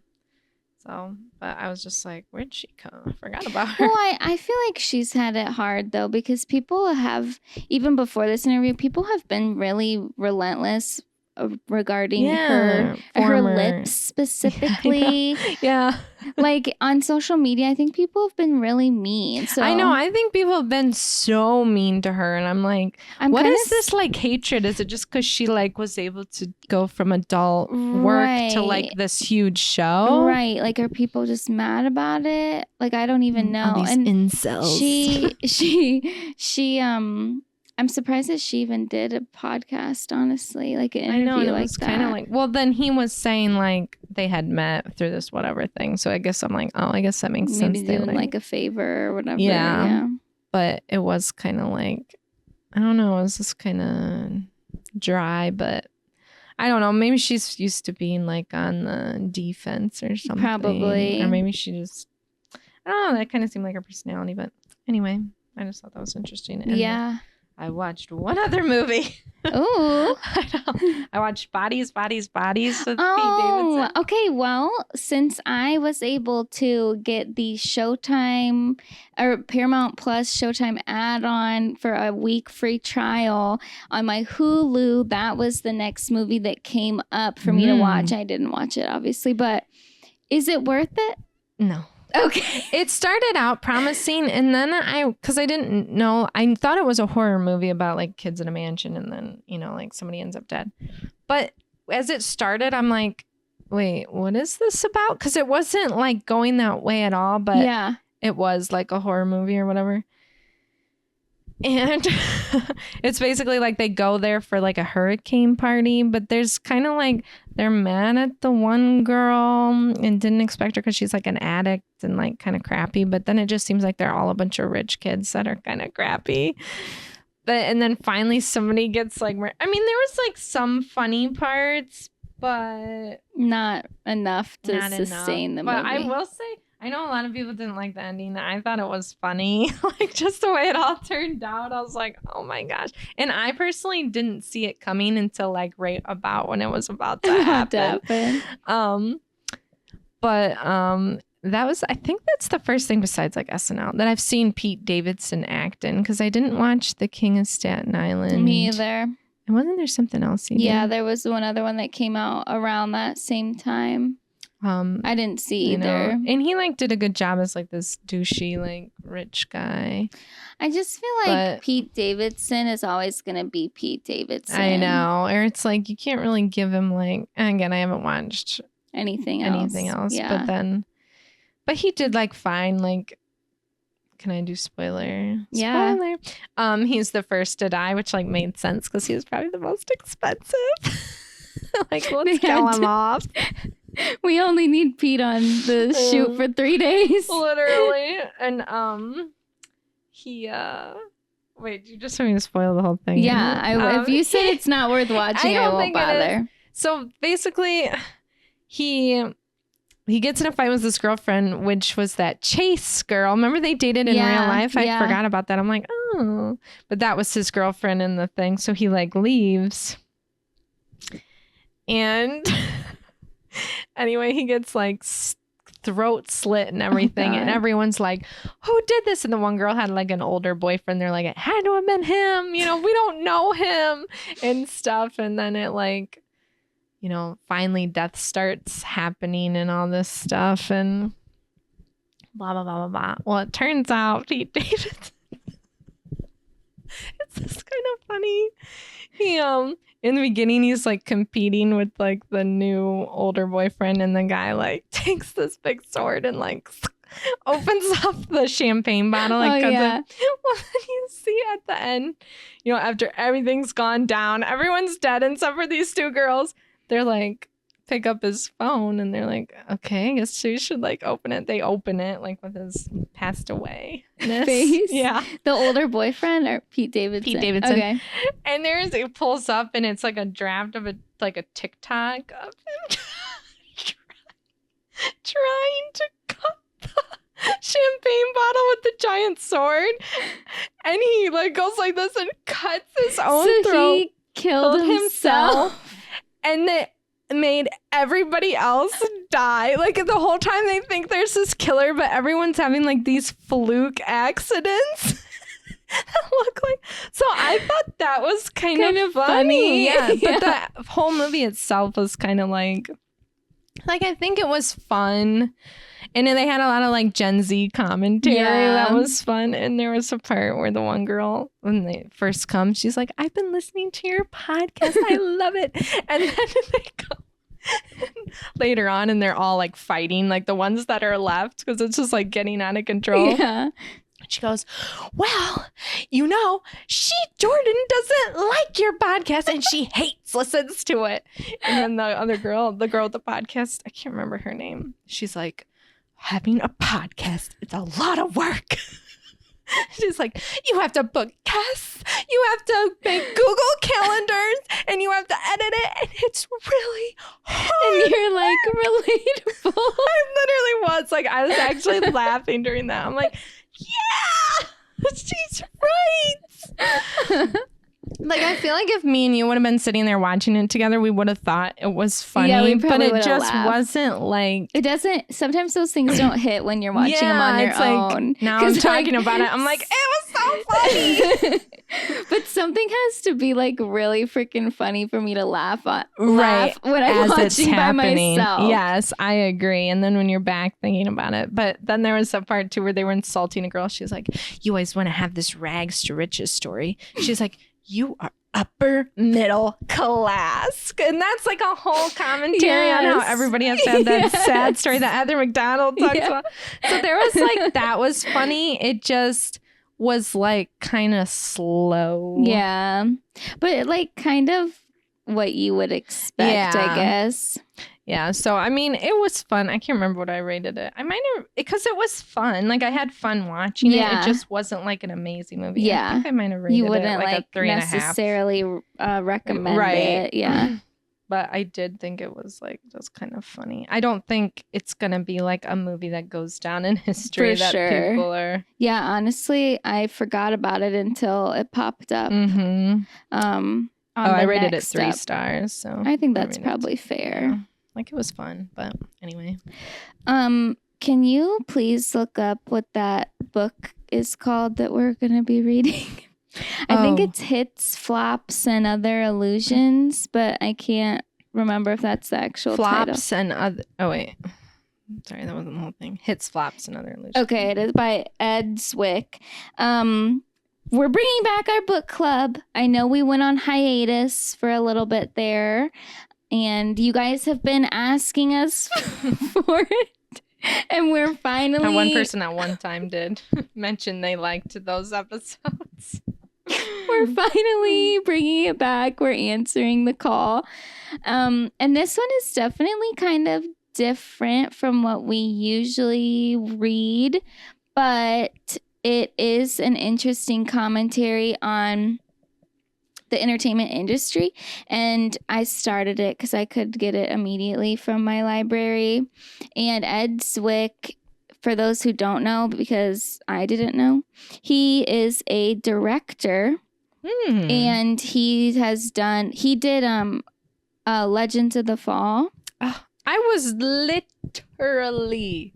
So... But I was just like, where'd she come? I forgot about her. Well, I feel like she's had it hard, though, because people have, even before this interview, people have been really relentless regarding her lips specifically. Yeah. Like on social media, I think people have been really mean. So I know. I think people have been so mean to her. And I'm like, what is this like hatred? Is it just because she like was able to go from adult work to like this huge show? Right. Like, are people just mad about it? Like, I don't even know. All these incels. She I'm surprised that she even did a podcast, honestly, like an interview. I know, like it was kind of like, well, then he was saying like they had met through this whatever thing. So I guess I'm like, oh, I guess that makes sense. Maybe doing like a favor or whatever. Yeah. But it was kind of like, I don't know, it was just kind of dry, but I don't know. Maybe she's used to being like on the defense or something. Probably. Or maybe she just, I don't know. That kind of seemed like her personality. But anyway, I just thought that was interesting. And yeah. I watched one other movie. Ooh. I watched Bodies with Pete Davidson. Okay. Well, since I was able to get the Showtime or Paramount Plus Showtime add-on for a week free trial on my Hulu, that was the next movie that came up for me to watch. I didn't watch it, obviously, but is it worth it? No. Okay. It started out promising, and then because I didn't know, I thought it was a horror movie about like kids in a mansion, and then, like somebody ends up dead. But as it started, I'm like, wait, what is this about? Because it wasn't like going that way at all, but yeah, it was like a horror movie or whatever. And it's basically like they go there for like a hurricane party, but there's kind of like they're mad at the one girl and didn't expect her because she's like an addict and like kind of crappy. But then it just seems like they're all a bunch of rich kids that are kind of crappy. And then finally somebody gets like, I mean, there was like some funny parts, but not enough to sustain the movie. But I will say, I know a lot of people didn't like the ending. I thought it was funny. Like, just the way it all turned out. I was like, oh my gosh. And I personally didn't see it coming until like right about when it was about to happen. That was, I think that's the first thing besides like SNL that I've seen Pete Davidson act in, because I didn't watch The King of Staten Island. Me either. And wasn't there something else he did? Yeah, there was one other one that came out around that same time. I didn't see you know, either. and he like did a good job as like this douchey like rich guy. I just feel like Pete Davidson is always gonna be Pete Davidson. I know, or it's like you can't really give him like. Again, I haven't watched anything else. Yeah. But he did like fine. Like, can I do spoiler? Yeah. Spoiler. He's the first to die, which like made sense because he was probably the most expensive. Like, let's kill him off. We only need Pete on the shoot for 3 days. Literally. And he wait, you just want me to spoil the whole thing? Yeah. If you say it's not worth watching, I won't bother. So basically he gets in a fight with his girlfriend, which was that Chase girl. Remember they dated in real life? I forgot about that. I'm like, oh. But that was his girlfriend in the thing. So he like leaves. And anyway, he gets like throat slit and everything. And everyone's like, who did this? And the one girl had like an older boyfriend. They're like, it had to have been him. You know, we don't know him and stuff. And then it like, you know, finally death starts happening and all this stuff and blah, blah, blah, blah, blah. Well, it turns out Pete Davidson. It's just kind of funny. He, in the beginning, he's like competing with like the new older boyfriend, and the guy like takes this big sword and like opens up the champagne bottle. Like, well, then you see at the end, you know, after everything's gone down, everyone's dead except for these two girls. They're like, pick up his phone and they're like, okay, I guess we should like open it. They open it like with his passed away face. Yeah. The older boyfriend or Pete Davidson? Pete Davidson. Okay. And it pulls up and it's like a draft of a TikTok of him trying to cut the champagne bottle with the giant sword. And he like goes like this and cuts his own throat. He killed himself. And it made everybody else die. Like the whole time they think there's this killer, but everyone's having like these fluke accidents that look like. So I thought that was kind of funny. Yeah. But the whole movie itself was kind of like I think it was fun. And then they had a lot of like Gen Z commentary that was fun. And there was a part where the one girl, when they first come, she's like, I've been listening to your podcast. I love it. And then they go later on and they're all like fighting, like the ones that are left, because it's just like getting out of control. Yeah. She goes, well, you know, Jordan doesn't like your podcast and she listens to it. And then the other girl, the girl with the podcast, I can't remember her name. She's like, having a podcast, it's a lot of work. She's like, you have to book guests, you have to make Google calendars, and you have to edit it, and it's really hard. And you're like, relatable. I literally was like, I was actually laughing during that. I'm like, yeah, she's right. Like, I feel like if me and you would have been sitting there watching it together, we would have thought it was funny, but it just wasn't like... It doesn't... Sometimes those things don't hit when you're watching them on your own. Like, now I'm talking about it, I'm like, it was so funny! But something has to be like really freaking funny for me to laugh when I'm watching by myself. Yes, I agree. And then when you're back thinking about it. But then there was a part too where they were insulting a girl. She was like, you always want to have this rags to riches story. She's like, you are upper middle class. And that's like a whole commentary on how everybody has to have that sad story that Heather McDonald talks about. So there was like, that was funny. It just was like kind of slow. Yeah. But like kind of what you would expect, I guess. Yeah. So, I mean, it was fun. I can't remember what I rated it. I might have, because it was fun. Like, I had fun watching it. It just wasn't like an amazing movie. Yeah. I think I might have rated it like a 3.5. Necessarily recommend it. Yeah. But I did think it was like just kind of funny. I don't think it's going to be like a movie that goes down in history people are. Yeah. Honestly, I forgot about it until it popped up. I rated it 3 stars. So I think that's probably fair. Yeah. Like, it was fun, but anyway. Can you please look up what that book is called that we're going to be reading? I think it's Hits, Flops, and Other Illusions, but I can't remember if that's the actual Flops title. and other. Oh wait, sorry, that wasn't the whole thing. Hits, flops, and other illusions. Okay, it is by Ed Zwick. We're bringing back our book club. I know we went on hiatus for a little bit there, and you guys have been asking us for it. And we're finally... And one person at one time did mention they liked those episodes. We're finally bringing it back. We're answering the call. And this one is definitely kind of different from what we usually read, but it is an interesting commentary on the entertainment industry. And I started it because I could get it immediately from my library. And Ed Zwick, for those who don't know, because I didn't know, he is a director. And he did Legends of the Fall. I was literally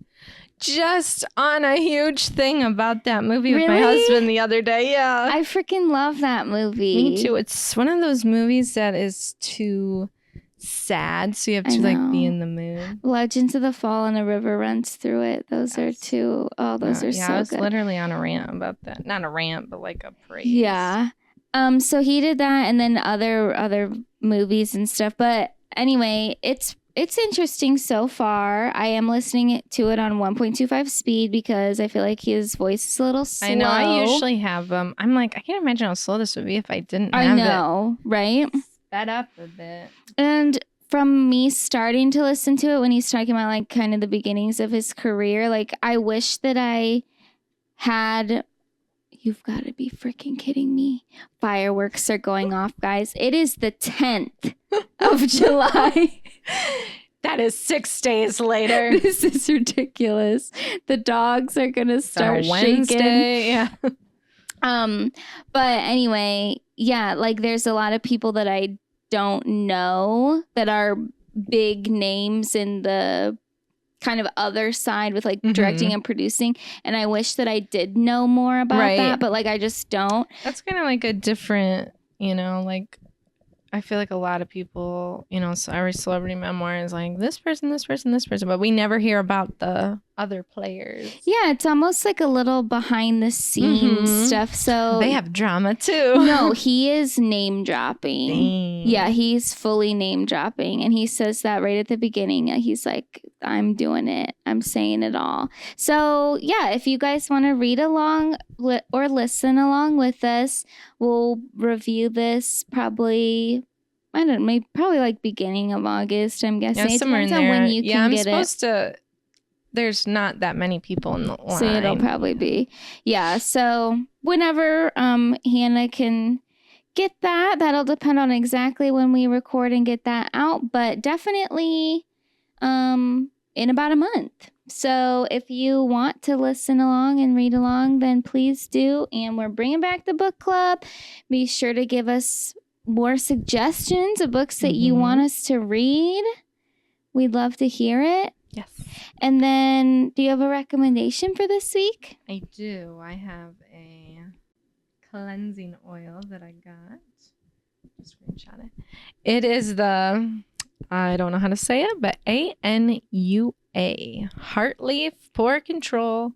just on a huge thing about that movie with my husband the other day. Yeah. I freaking love that movie. Me too. It's one of those movies that is too sad, so you have to like be in the mood. Legends of the Fall and a river runs through it. Those are two. Oh, those are so good. I was literally on a rant about that. Not a rant, but like a praise. Yeah. So he did that, and then other movies and stuff. But anyway, it's interesting so far. I am listening to it on 1.25 speed because I feel like his voice is a little slow. I know. I usually have I'm like, I can't imagine how slow this would be if I didn't have it. I know, right? Sped up a bit. And from me starting to listen to it when he's talking about like kind of the beginnings of his career, like I wish that I had... You've got to be freaking kidding me. Fireworks are going off, guys. It is the 10th of July. That is 6 days later. This is ridiculous. The dogs are going to start Wednesday, shaking. Yeah. But anyway, yeah, like there's a lot of people that I don't know that are big names in the kind of other side with like directing and producing, and I wish that I did know more about that, but like I just don't. That's kind of like a different, like I feel like a lot of people, so every celebrity memoir is like this person, but we never hear about the other players. Yeah, it's almost like a little behind the scenes stuff. So they have drama too. No, he is name dropping. Dang. Yeah, he's fully name dropping, and he says that right at the beginning. He's like, I'm doing it. I'm saying it all. So yeah, if you guys want to read along or listen along with us, we'll review this probably, I don't know, probably like beginning of August, I'm guessing. Yeah, somewhere in there. When you can get supposed to. There's not that many people in the line. So it'll probably be. Yeah, so whenever Hannah can get that, that'll depend on exactly when we record and get that out, but definitely in about a month. So if you want to listen along and read along, then please do. And we're bringing back the book club. Be sure to give us more suggestions of books that you want us to read. We'd love to hear it. Yes. And then, do you have a recommendation for this week? I do. I have a cleansing oil that I got. Just screenshot it. It is the, I don't know how to say it, but ANUA, Heartleaf Pore Control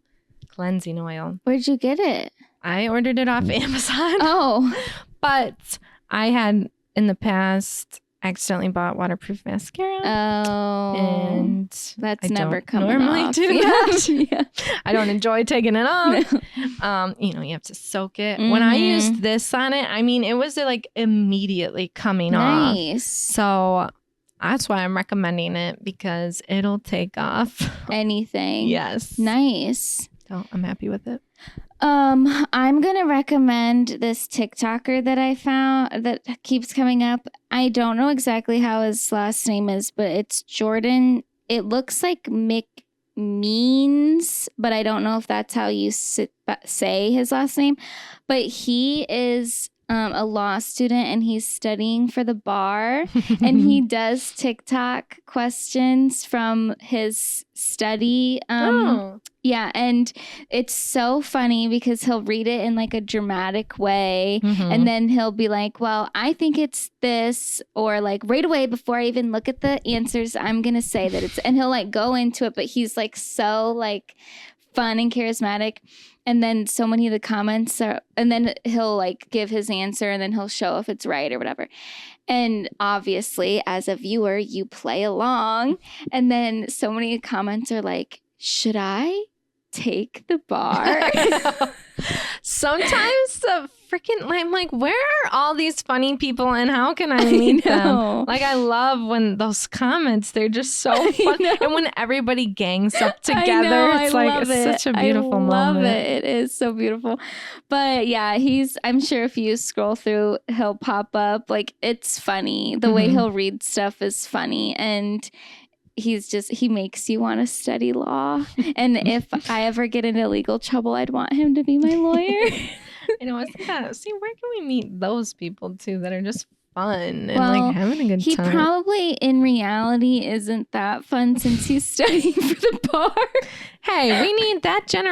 Cleansing Oil. Where'd you get it? I ordered it off Amazon. Oh. But I had, in the past, accidentally bought waterproof mascara. Oh. And that's I never don't coming normally off. do that. Yeah. I don't enjoy taking it off. No. You have to soak it. When I used this on it, I mean, it was like immediately coming off. Nice. So that's why I'm recommending it, because it'll take off anything. Yes. Nice. So I'm happy with it. I'm going to recommend this TikToker that I found that keeps coming up. I don't know exactly how his last name is, but it's Jordan. It looks like McMeans, but I don't know if that's how you say his last name. But he is a law student, and he's studying for the bar, and he does TikTok questions from his study. Yeah, and it's so funny because he'll read it in like a dramatic way, and then he'll be like, well, I think it's this, or like right away before I even look at the answers, I'm gonna say that it's, and he'll like go into it, but he's like so like fun and charismatic. And then so many of the comments are, and then he'll like give his answer, and then he'll show if it's right or whatever. And obviously, as a viewer, you play along. And then so many comments are like, should I take the bar? Sometimes the freaking, I'm like, where are all these funny people and how can I meet them? Like, I love when those comments, they're just so fun. And when everybody gangs up together, it's like, it's such a beautiful moment. I love it. It is so beautiful. But yeah, I'm sure if you scroll through, he'll pop up. Like, it's funny. The way he'll read stuff is funny. And he makes you want to study law. And if I ever get into legal trouble, I'd want him to be my lawyer. I know, it's like that. See, where can we meet those people too that are just fun and like having a good he time? He probably in reality isn't that fun since he's studying for the bar. Hey, we need that Gen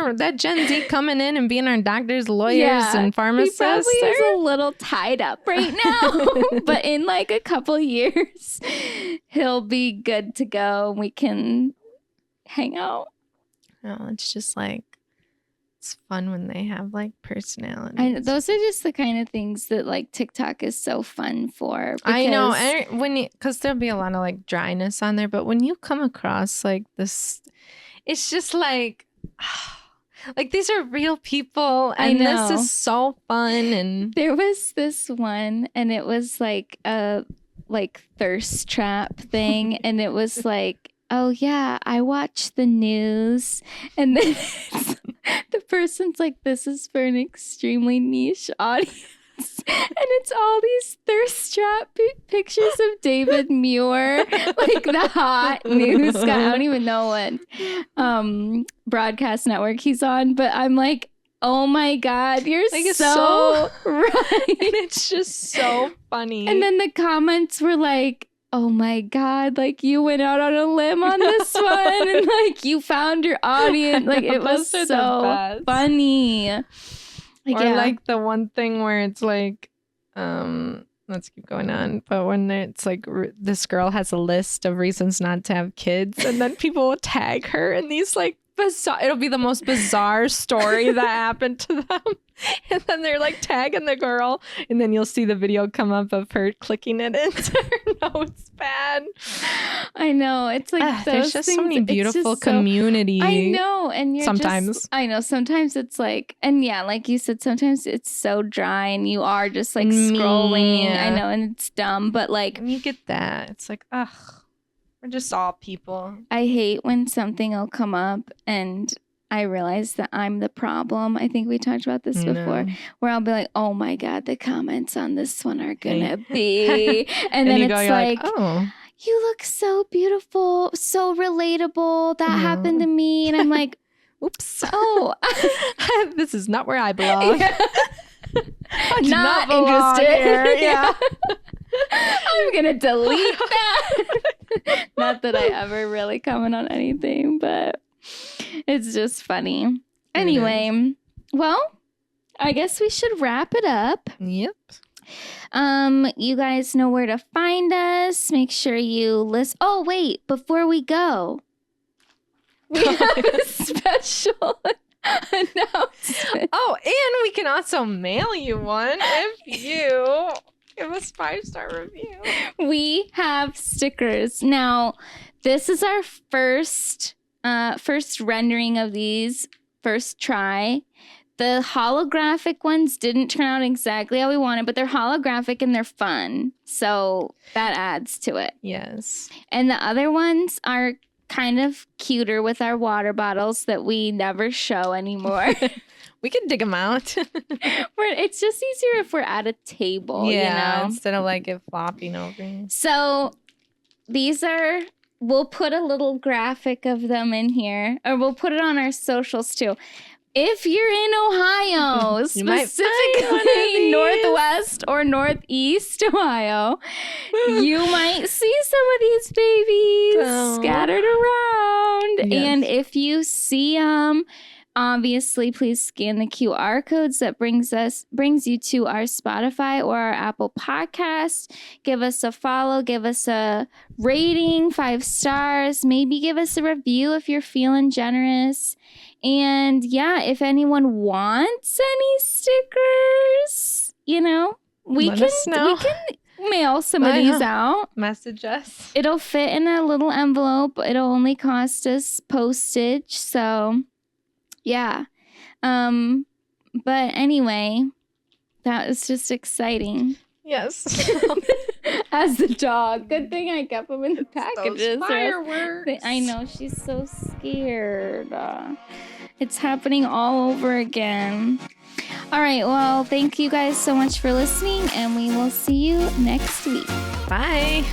Z coming in and being our doctors, lawyers, and pharmacists. He probably is a little tied up right now, but in like a couple years, he'll be good to go. And we can hang out. No, it's just like, it's fun when they have like personalities. Those are just the kind of things that like TikTok is so fun for. I know, and because there'll be a lot of like dryness on there, but when you come across like this, it's just like these are real people, and this is so fun. And there was this one, and it was like a thirst trap thing, and it was like, oh yeah, I watch the news, and then the person's like, this is for an extremely niche audience. And it's all these thirst trap pictures of David Muir, like the hot news guy. I don't even know what broadcast network he's on, but I'm like, oh my God, you're like, so right. And it's just so funny. And then the comments were like, oh my God, like you went out on a limb on this one, and like you found your audience. Like it was so funny. Like, or like the one thing where it's like, let's keep going on. But when it's like this girl has a list of reasons not to have kids, and then people will tag her in these like bizarre, it'll be the most bizarre story that happened to them. And then they're like tagging the girl, and then you'll see the video come up of her clicking it into her notepad. I know, it's like there's just so many beautiful community. I know, and you're sometimes I know sometimes it's like, and yeah, like you said, sometimes it's so dry, and you are just like scrolling. I know, and it's dumb, but like when you get that, it's like, ugh, we're just all people. I hate when something will come up and I realize that I'm the problem. I think we talked about this before, where I'll be like, oh my God, the comments on this one are gonna be. And then it's like, oh, you look so beautiful, so relatable. That happened to me. And I'm like, oops. Oh, this is not where I belong. Yeah. not interested here. Yeah. I'm gonna delete that. Not that I ever really comment on anything, but it's just funny. Anyway, well, I guess we should wrap it up. Yep. You guys know where to find us. Make sure you listen. Oh, wait, before we go, we have a special announcement. Oh, and we can also mail you one if you give us 5-star review. We have stickers. Now, this is our first rendering of these, first try. The holographic ones didn't turn out exactly how we wanted, but they're holographic and they're fun. So that adds to it. Yes. And the other ones are kind of cuter with our water bottles that we never show anymore. We can dig them out. It's just easier if we're at a table, you know? Instead of like it flopping over. So these are, we'll put a little graphic of them in here, or we'll put it on our socials too. if you're in Ohio, You might find one of specifically these. Northwest or Northeast Ohio, you might see some of these babies Oh. scattered around. Yes. And if you see them, obviously, please scan the QR codes that brings you to our Spotify or our Apple Podcast. Give us a follow, give us a rating, 5 stars. Maybe give us a review if you're feeling generous. And yeah, if anyone wants any stickers, you know, we Let us know. can mail some of these out. Message us. It'll fit in a little envelope. It'll only cost us postage. So yeah. But anyway, that was just exciting. Yes. As the dog. Good thing I kept them in the packages. Those fireworks. I know, she's so scared. It's happening all over again. All right, well, thank you guys so much for listening, and we will see you next week. Bye.